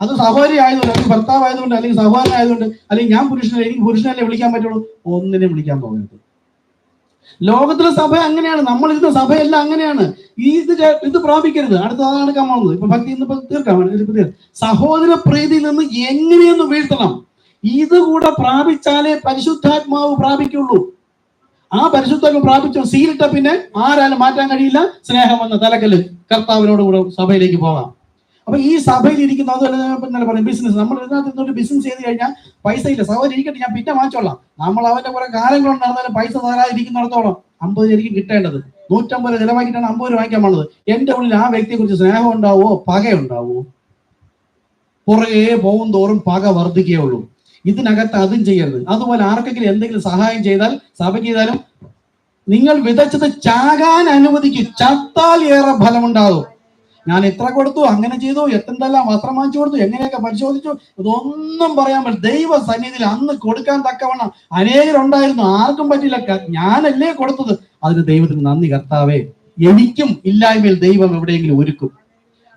അത് സഹോദരി ആയതുകൊണ്ട്, അല്ലെങ്കിൽ ഭർത്താവ് ആയതുകൊണ്ട്, അല്ലെങ്കിൽ സഹോദരൻ ആയതുകൊണ്ട്, അല്ലെങ്കിൽ ഞാൻ എനിക്ക് പുരുഷനല്ലേ വിളിക്കാൻ പറ്റുള്ളൂ. ഒന്നിനെ വിളിക്കാൻ പോകരുത്. ലോകത്തിലെ സഭ അങ്ങനെയാണ്, നമ്മൾ ഇരുന്ന സഭയെല്ലാം അങ്ങനെയാണ്. ഇത് പ്രാപിക്കരുത്. അടുത്തതാണ് എടുക്കാൻ പോകുന്നത്. ഇപ്പൊ ഭക്തി ഇന്നിപ്പോ തീർക്കാം. സഹോദര പ്രീതിയിൽ നിന്ന് എങ്ങനെയൊന്ന് വീഴ്ത്തണം. ഇത് കൂടെ പ്രാപിച്ചാലേ പരിശുദ്ധാത്മാവ് പ്രാപിക്കുള്ളൂ. ആ പരിശുദ്ധാത്മാവ് പ്രാപിച്ച സീലിട്ട പിന്നെ ആരാലും മാറ്റാൻ കഴിയില്ല. സ്നേഹം വന്ന തലക്കല് കർത്താവിനോട് കൂടെ സഭയിലേക്ക് പോകാം. അപ്പൊ ഈ സഭയിൽ ഇരിക്കുന്ന അതുപോലെ പറയും ബിസിനസ്, നമ്മൾ ഇതിനകത്ത് ബിസിനസ് ചെയ്ത് കഴിഞ്ഞാൽ പൈസ ഇല്ല, സഹോദരൻ ഇരിക്കട്ടെ ഞാൻ പിന്നെ വാങ്ങിച്ചോളാം. നമ്മൾ അവന്റെ കുറെ കാലങ്ങൾ നടന്നാലും പൈസ തരാതിരിക്കുന്നിടത്തോളം 50 രൂപയ്ക്ക് കിട്ടേണ്ടത് 150 രൂപ ചിലവാക്കിയിട്ടാണ് 50 രൂപ വാങ്ങിക്കാൻ പോണത്. എന്റെ ഉള്ളിൽ ആ വ്യക്തിയെ കുറിച്ച് സ്നേഹം ഉണ്ടാവോ പകയുണ്ടാവോ? പുറകെ പോകും തോറും പക വർദ്ധിക്കുകയുള്ളൂ. ഇതിനകത്ത് അതും ചെയ്യരുത്. അതുപോലെ ആർക്കെങ്കിലും എന്തെങ്കിലും സഹായം ചെയ്താൽ, സഭ ചെയ്താലും നിങ്ങൾ വിതച്ചത് ചാകാൻ അനുവദിക്കും. ചത്താൽ ഏറെ ഫലമുണ്ടാകും. ഞാൻ എത്ര കൊടുത്തു, അങ്ങനെ ചെയ്തു, എന്തെല്ലാം വസ്ത്രം വാങ്ങിച്ചു കൊടുത്തു, എങ്ങനെയൊക്കെ പരിശോധിച്ചു, ഇതൊന്നും പറയാൻ പറ്റില്ല. ദൈവ സന്നിധിയിൽ അന്ന് കൊടുക്കാൻ തക്കവണ്ണം അനേകരുണ്ടായിരുന്നു, ആർക്കും പറ്റില്ല. ഞാനല്ലേ കൊടുത്തത്. അതിന് ദൈവത്തിന് നന്ദി കർത്താവേ. എനിക്കും ഇല്ലായ്മയിൽ ദൈവം എവിടെയെങ്കിലും ഒരുക്കും.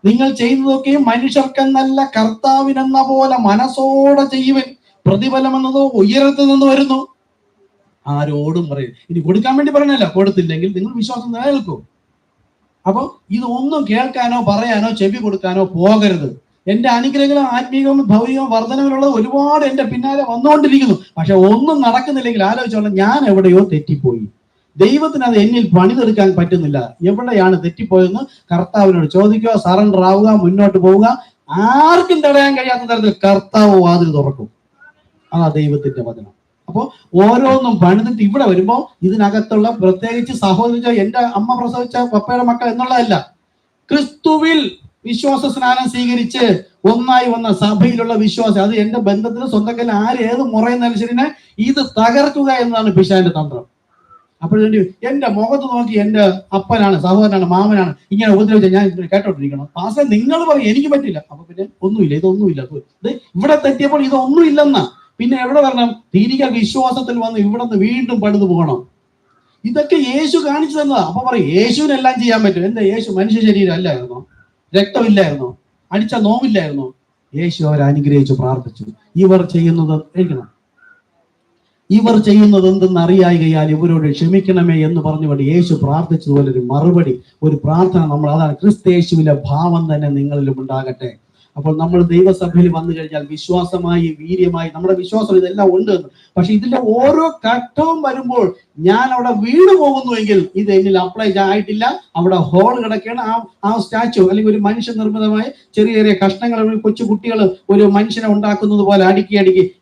നിങ്ങൾ ചെയ്യുന്നതൊക്കെയും മനുഷ്യർക്കെന്നല്ല കർത്താവിനെന്ന പോലെ മനസ്സോടെ ചെയ്യുവൻ. പ്രതിഫലം എന്നതോ ഉയരത്തിൽ നിന്ന് വരുന്നു. ആരോടും പറയും. ഇനി കൊടുക്കാൻ വേണ്ടി പറയണല്ല, കൊടുത്തില്ലെങ്കിൽ നിങ്ങൾ വിശ്വാസം നിലനിൽക്കും. അപ്പൊ ഇതൊന്നും കേൾക്കാനോ പറയാനോ ചെവി കൊടുക്കാനോ പോകരുത്. എന്റെ അനുഗ്രഹങ്ങളും ആത്മീയവും ഭൗതികവും വർധനവിലുള്ളത് ഒരുപാട് എന്റെ പിന്നാലെ വന്നുകൊണ്ടിരിക്കുന്നു. പക്ഷെ ഒന്നും നടക്കുന്നില്ലെങ്കിൽ ആലോചിച്ചോളാം, ഞാൻ എവിടെയോ തെറ്റിപ്പോയി. ദൈവത്തിന് അത് എന്നിൽ പണിതെടുക്കാൻ പറ്റുന്നില്ല. എവിടെയാണ് തെറ്റിപ്പോയെന്ന് കർത്താവിനോട് ചോദിക്കുക, സറണ്ടർ ആവുക, മുന്നോട്ട് പോവുക. ആർക്കും തടയാൻ കഴിയാത്ത തരത്തിൽ കർത്താവ് വാതിൽ തുറക്കും. അതാ ദൈവത്തിന്റെ വചനം. അപ്പോൾ ഓരോന്നും പണിതിട്ട് ഇവിടെ വരുമ്പോ ഇതിനകത്തുള്ള പ്രത്യേകിച്ച് സഹോദരി, എന്റെ അമ്മ പ്രസവിച്ച പപ്പയുടെ മക്കൾ എന്നുള്ളതല്ല, ക്രിസ്തുവിൽ വിശ്വാസ സ്നാനം സ്വീകരിച്ച് ഒന്നായി വന്ന സഭയിലുള്ള വിശ്വാസം, അത് എന്റെ ബന്ധത്തിന് സ്വന്തം ഏത് മുറയുന്നാലും ശരി ഇത് തകർക്കുക എന്നതാണ് പിശാചിന്റെ തന്ത്രം. അപ്പോഴേണ്ടി എന്റെ മുഖത്ത് നോക്കി എന്റെ അപ്പനാണ്, സഹോദരനാണ്, മാമനാണ് ഇങ്ങനെ ഉപദ്രവിച്ചാൽ ഞാൻ കേട്ടോണ്ടിരിക്കണം. പാസ്റ്റർ നിങ്ങൾ പറയും എനിക്ക് പറ്റില്ല. അപ്പൊ പിന്നെ ഒന്നുമില്ല, ഇതൊന്നുമില്ല. ഇത് ഇവിടെ തെറ്റിയപ്പോൾ ഇതൊന്നും ഇല്ലെന്നാ. പിന്നെ എവിടെ വരണം? തിരികെ വിശ്വാസത്തിൽ വന്ന് ഇവിടെ നിന്ന് വീണ്ടും പണിത് പോകണം. ഇതൊക്കെ യേശു കാണിച്ചു തന്നതാ. അപ്പൊ പറയും യേശുവിനെല്ലാം ചെയ്യാൻ പറ്റും. എന്താ യേശു മനുഷ്യ ശരീരം അല്ലായിരുന്നോ? രക്തമില്ലായിരുന്നോ? അടിച്ച നോവില്ലായിരുന്നോ? യേശു അവരെ അനുഗ്രഹിച്ചു പ്രാർത്ഥിച്ചു. ഇവർ ചെയ്യുന്നത് എഴുതണം. ഇവർ ചെയ്യുന്നത് എന്തെന്ന് അറിയായികയാൽ ഇവരോട് ക്ഷമിക്കണമേ എന്ന് പറഞ്ഞുകൊണ്ട് യേശു പ്രാർത്ഥിച്ചതുപോലെ ഒരു മറുപടി, ഒരു പ്രാർത്ഥന നമ്മൾ, അതാണ് ക്രിസ്തയേശുവിലെ ഭാവം തന്നെ നിങ്ങളിലും ഉണ്ടാകട്ടെ. അപ്പോൾ നമ്മൾ ദൈവസഭയിൽ വന്നു കഴിഞ്ഞാൽ വിശ്വാസമായി, വീര്യമായി, നമ്മുടെ വിശ്വാസം ഇതെല്ലാം ഉണ്ട്. പക്ഷെ ഇതിന്റെ ഓരോ ഘട്ടവും വരുമ്പോൾ ഞാൻ അവിടെ വീണു പോകുന്നുവെങ്കിൽ ഇത് എന്നിൽ അപ്ലൈ ആയിട്ടില്ല. അവിടെ ഹോൾ കിടക്കുകയാണ്. ആ സ്റ്റാച്ചു അല്ലെങ്കിൽ ഒരു മനുഷ്യ നിർമ്മിതമായ ചെറിയ ചെറിയ കഷ്ണങ്ങൾ, കൊച്ചു കുട്ടികൾ ഒരു മനുഷ്യനെ ഉണ്ടാക്കുന്നത് പോലെ അടുക്കി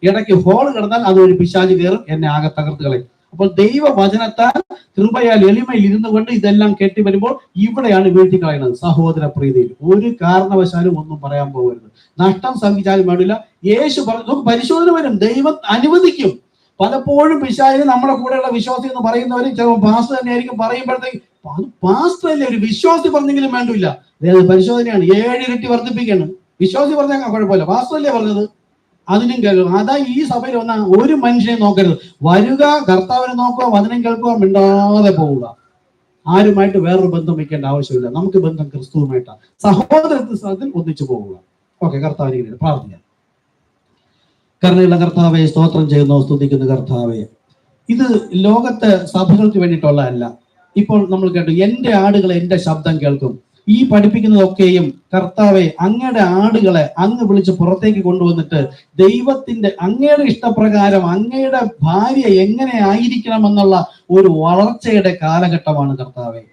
ഇടയ്ക്ക് ഹോൾ കിടന്നാൽ അത് ഒരു പിശാച് കയറും, എന്നെ ആകെ തകർത്തുകളെ. അപ്പോൾ ദൈവവചനത്താൽ കൃപയാൽ എളിമയിൽ ഇരുന്നു കൊണ്ട് ഇതെല്ലാം കെട്ടി വരുമ്പോൾ ഇവിടെയാണ് വീഴ്ത്തി കളയുന്നത്. സഹോദര പ്രീതിയിൽ ഒരു കാരണവശാലും ഒന്നും പറയാൻ പോകരുത്. നഷ്ടം സംഭവിച്ചാലും വേണ്ടില്ല. യേശു പറഞ്ഞു, നമുക്ക് പരിശോധന വരും, ദൈവം അനുവദിക്കും. പലപ്പോഴും പിശാചിന് നമ്മുടെ കൂടെയുള്ള വിശ്വാസി എന്ന് പറയുന്നവരും ചിലപ്പോൾ പാസ്റ്റർ തന്നെയായിരിക്കും. പറയുമ്പോഴത്തേക്ക് പാസ്റ്റർ അല്ലേ, ഒരു വിശ്വാസി പറഞ്ഞെങ്കിലും വേണ്ടില്ല, പരിശോധനയാണ്, 7 ഇരട്ടി വർദ്ധിപ്പിക്കണം. വിശ്വാസി പറഞ്ഞാൽ കുഴപ്പമില്ല, പാസ്റ്റർ അല്ലേ പറഞ്ഞത്, അതിനും കേൾക്കും. അതാ ഈ സഭയിൽ വന്ന ഒരു മനുഷ്യനെ നോക്കരുത്. വരിക, കർത്താവിനെ നോക്കുക, വചനം കേൾക്കുക, മിണ്ടാതെ പോവുക. ആരുമായിട്ട് വേറൊരു ബന്ധം വയ്ക്കേണ്ട ആവശ്യമില്ല. നമുക്ക് ബന്ധം ക്രിസ്തുവുമായിട്ടാണ്. സഹോദരത്തിൽ ഒന്നിച്ചു പോവുക. ഓക്കെ, കർത്താവിനെ പ്രാർത്ഥിക്കാം. കരുണയുള്ള കർത്താവെ, സ്തോത്രം ചെയ്യുന്നു, സ്തുതിക്കുന്ന കർത്താവെ. ഇത് ലോകത്തെ സഭകൾക്ക് വേണ്ടിയിട്ടുള്ളതല്ല. ഇപ്പോൾ നമ്മൾ കേട്ടു, എന്റെ ആടുകളെ എന്റെ ശബ്ദം കേൾക്കും. ഈ പഠിപ്പിക്കുന്നതൊക്കെയും കർത്താവെ, അങ്ങയുടെ ആടുകളെ അങ്ങ് വിളിച്ച് പുറത്തേക്ക് കൊണ്ടുവന്നിട്ട് ദൈവത്തിന്റെ, അങ്ങയുടെ ഇഷ്ടപ്രകാരം അങ്ങയുടെ ഭാര്യ എങ്ങനെ ആയിരിക്കണം എന്നുള്ള ഒരു വളർച്ചയുടെ കാലഘട്ടമാണ് കർത്താവെ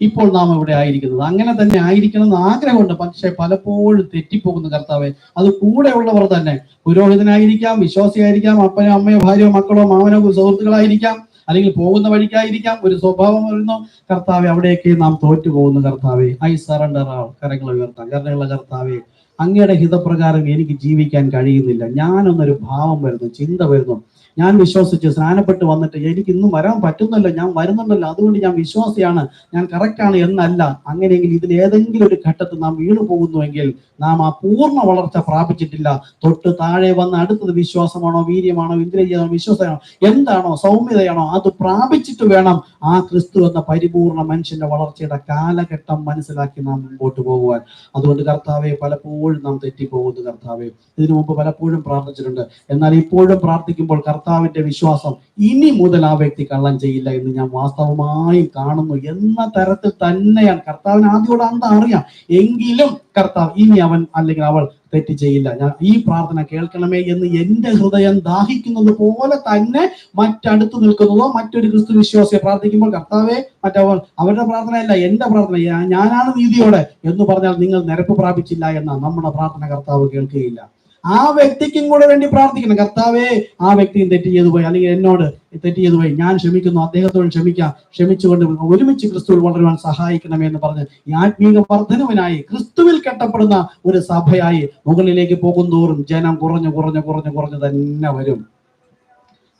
ഇപ്പോൾ നാം ഇവിടെ ആയിരിക്കുന്നത്. അങ്ങനെ തന്നെ ആയിരിക്കണം എന്ന് ആഗ്രഹമുണ്ട്. പക്ഷെ പലപ്പോഴും തെറ്റിപ്പോകുന്നു കർത്താവെ. അത് കൂടെയുള്ളവർ തന്നെ, പുരോഹിതനായിരിക്കാം, വിശ്വാസിയായിരിക്കാം, അപ്പനോ അമ്മയോ ഭാര്യയോ മക്കളോ മാമനോ സുഹൃത്തുക്കളായിരിക്കാം, അല്ലെങ്കിൽ പോകുന്ന വഴിക്കായിരിക്കാം, ഒരു സ്വഭാവം വരുന്നു കർത്താവെ, അവിടേക്ക് നാം തോറ്റു പോകുന്നു കർത്താവെ. ഐ സറണ്ടർ ആവും, കരങ്ങൾ ഉയർത്താം. കരുണയുള്ള കർത്താവെ, അങ്ങയുടെ ഹിതപ്രകാരം എനിക്ക് ജീവിക്കാൻ കഴിയുന്നില്ല. ഞാനൊന്നൊരു ഭാവം വരുന്നു, ചിന്ത വരുന്നു. ഞാൻ വിശ്വസിച്ച് സ്നാനപ്പെട്ട് വന്നിട്ട് എനിക്ക് ഇന്നും വരാൻ പറ്റുന്നല്ലോ, ഞാൻ വരുന്നുണ്ടല്ലോ, അതുകൊണ്ട് ഞാൻ വിശ്വാസിയാണ്, ഞാൻ കറക്റ്റാണ് എന്നല്ല. അങ്ങനെയെങ്കിൽ ഇതിൽ ഏതെങ്കിലും ഒരു ഘട്ടത്തിൽ നാം വീണു പോകുന്നുവെങ്കിൽ നാം ആ പൂർണ്ണ വളർച്ച പ്രാപിച്ചിട്ടില്ല. തൊട്ട് താഴെ വന്ന് അടുത്തത് വിശ്വാസമാണോ, വീര്യമാണോ, ഇന്ദ്രിയമാണോ, വിശ്വാസമാണോ, എന്താണോ, സൗമ്യതയാണോ, അത് പ്രാപിച്ചിട്ട് വേണം ആ ക്രിസ്തു എന്ന പരിപൂർണ മനുഷ്യന്റെ വളർച്ചയുടെ കാലഘട്ടം മനസ്സിലാക്കി നാം മുമ്പോട്ട് പോകുവാൻ. അതുകൊണ്ട് കർത്താവെ, പലപ്പോഴും നാം തെറ്റിപ്പോകുന്നു കർത്താവെ. ഇതിനു മുമ്പ് പലപ്പോഴും പ്രാർത്ഥിച്ചിട്ടുണ്ട്. എന്നാൽ ഇപ്പോഴും പ്രാർത്ഥിക്കുമ്പോൾ കർത്താവിന്റെ വിശ്വാസം ഇനി മുതൽ ആ വ്യക്തി കള്ളം ചെയ്യില്ല എന്ന് ഞാൻ വാസ്തവമായും കാണുന്നു എന്ന തരത്തിൽ തന്നെയാണ്. കർത്താവിന് ആദ്യോടെ അന്ത അറിയാം, എങ്കിലും കർത്താവ് ഇനി അവൻ അല്ലെങ്കിൽ അവൾ തെറ്റ് ചെയ്യില്ല. ഞാൻ ഈ പ്രാർത്ഥന കേൾക്കണമേ എന്ന് എന്റെ ഹൃദയം ദാഹിക്കുന്നത് പോലെ തന്നെ മറ്റടുത്ത് നിൽക്കുന്നതോ മറ്റൊരു ക്രിസ്തു വിശ്വാസിയെ പ്രാർത്ഥിക്കുമ്പോൾ കർത്താവെ, അവരുടെ പ്രാർത്ഥനയല്ല, എന്റെ പ്രാർത്ഥന, ഞാനാണ് നീതിയോടെ എന്ന് പറഞ്ഞാൽ നിങ്ങൾ നിരപ്പ് പ്രാപിച്ചില്ല എന്ന നമ്മുടെ പ്രാർത്ഥന കർത്താവ് കേൾക്കുകയില്ല. ആ വ്യക്തിക്കും കൂടെ വേണ്ടി പ്രാർത്ഥിക്കണം. കർത്താവേ, ആ വ്യക്തിയും തെറ്റ് ചെയ്തു പോയി, അല്ലെങ്കിൽ എന്നോട് തെറ്റ് ചെയ്തു പോയി, ഞാൻ ക്ഷമിക്കുന്നു, അദ്ദേഹത്തോട് ക്ഷമിക്കാം, ക്ഷമിച്ചുകൊണ്ട് ഒരുമിച്ച് ക്രിസ്തുവിൽ വളരുവാൻ സഹായിക്കണമേ എന്ന് പറഞ്ഞ് ഈ ആത്മീക വർധനവിനായി ക്രിസ്തുവിൽ കെട്ടപ്പെടുന്ന ഒരു സഭയായി മുകളിലേക്ക് പോകുന്തോറും ജനം കുറഞ്ഞു തന്നെ വരും.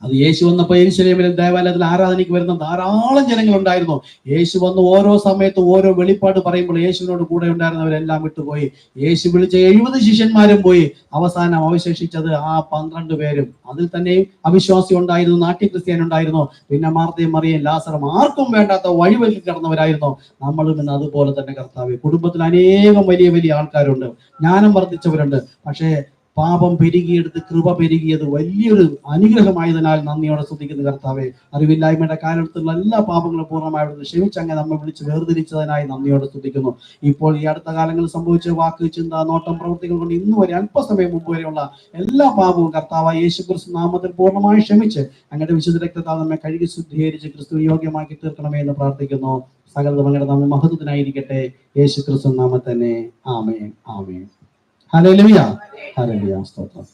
അത് യേശു വന്നപ്പോൾ യെരൂശലേമിലെ ദേവാലയത്തിൽ ആരാധനയ്ക്ക് വരുന്ന ധാരാളം ജനങ്ങളുണ്ടായിരുന്നു. യേശു വന്ന് ഓരോ സമയത്തും ഓരോ വെളിപ്പാട് പറയുമ്പോൾ യേശുവിനോട് കൂടെ ഉണ്ടായിരുന്നവരെല്ലാം വിട്ടുപോയി. യേശു വിളിച്ച 70 ശിഷ്യന്മാരും പോയി. അവസാനം അവശേഷിച്ചത് ആ 12 പേരും. അതിൽ തന്നെയും അവിശ്വാസി ഉണ്ടായിരുന്നു, നാട്യക്രിസ്ത്യാനി ഉണ്ടായിരുന്നു, പിന്നെ മാർത്തയും മറിയയും ലാസറും, ആർക്കും വേണ്ടാത്ത വഴിവെളിയിൽ കിടന്നവരായിരുന്നു. നമ്മളും ഇന്ന് അതുപോലെ തന്നെ കർത്താവേ, കുടുംബത്തിൽ അനേകം വലിയ ആൾക്കാരുണ്ട്, ജ്ഞാനം വർദ്ധിച്ചവരുണ്ട്. പക്ഷേ പാപം പെരുകിയെടുത്ത് കൃപ പെരുകിയത് വലിയൊരു അനുഗ്രഹമായതിനാൽ നന്ദിയോടെ സ്തുതിക്കുന്ന കർത്താവെ. അറിവില്ലായ്മയുടെ കാലത്തുള്ള എല്ലാ പാപങ്ങളും പൂർണ്ണമായിട്ട് ക്ഷമിച്ചങ്ങ് നമ്മെ വിളിച്ച് വേർതിരിച്ചതിനായി നന്ദിയോടെ സ്തുതിക്കുന്നു. ഇപ്പോൾ ഈ അടുത്ത കാലങ്ങളിൽ സംഭവിച്ച വാക്ക്, ചിന്ത, നോട്ടം, പ്രവൃത്തികൾ കൊണ്ട് ഇന്ന് വരെ അല്പസമയം മുമ്പ് വരെയുള്ള എല്ലാ പാപവും കർത്താവായ യേശുക്രിസ്തു നാമത്തിൽ പൂർണ്ണമായി ക്ഷമിച്ച് അങ്ങയുടെ വിശുദ്ധ രക്തത്താൽ നമ്മെ കഴുകി ശുദ്ധീകരിച്ച് ക്രിസ്തു യോഗ്യമാക്കി തീർക്കണമേ എന്ന് പ്രാർത്ഥിക്കുന്നു. സകല അങ്ങയുടെ നാമം മഹത്വത്തിനായിരിക്കട്ടെ. യേശുക്രിസ്തു നാമത്തിൽ തന്നെ. ആമേൻ, ആമേൻ. ഹല്ലേലൂയ, ഹല്ലേലൂയ, സ്തോത്രം.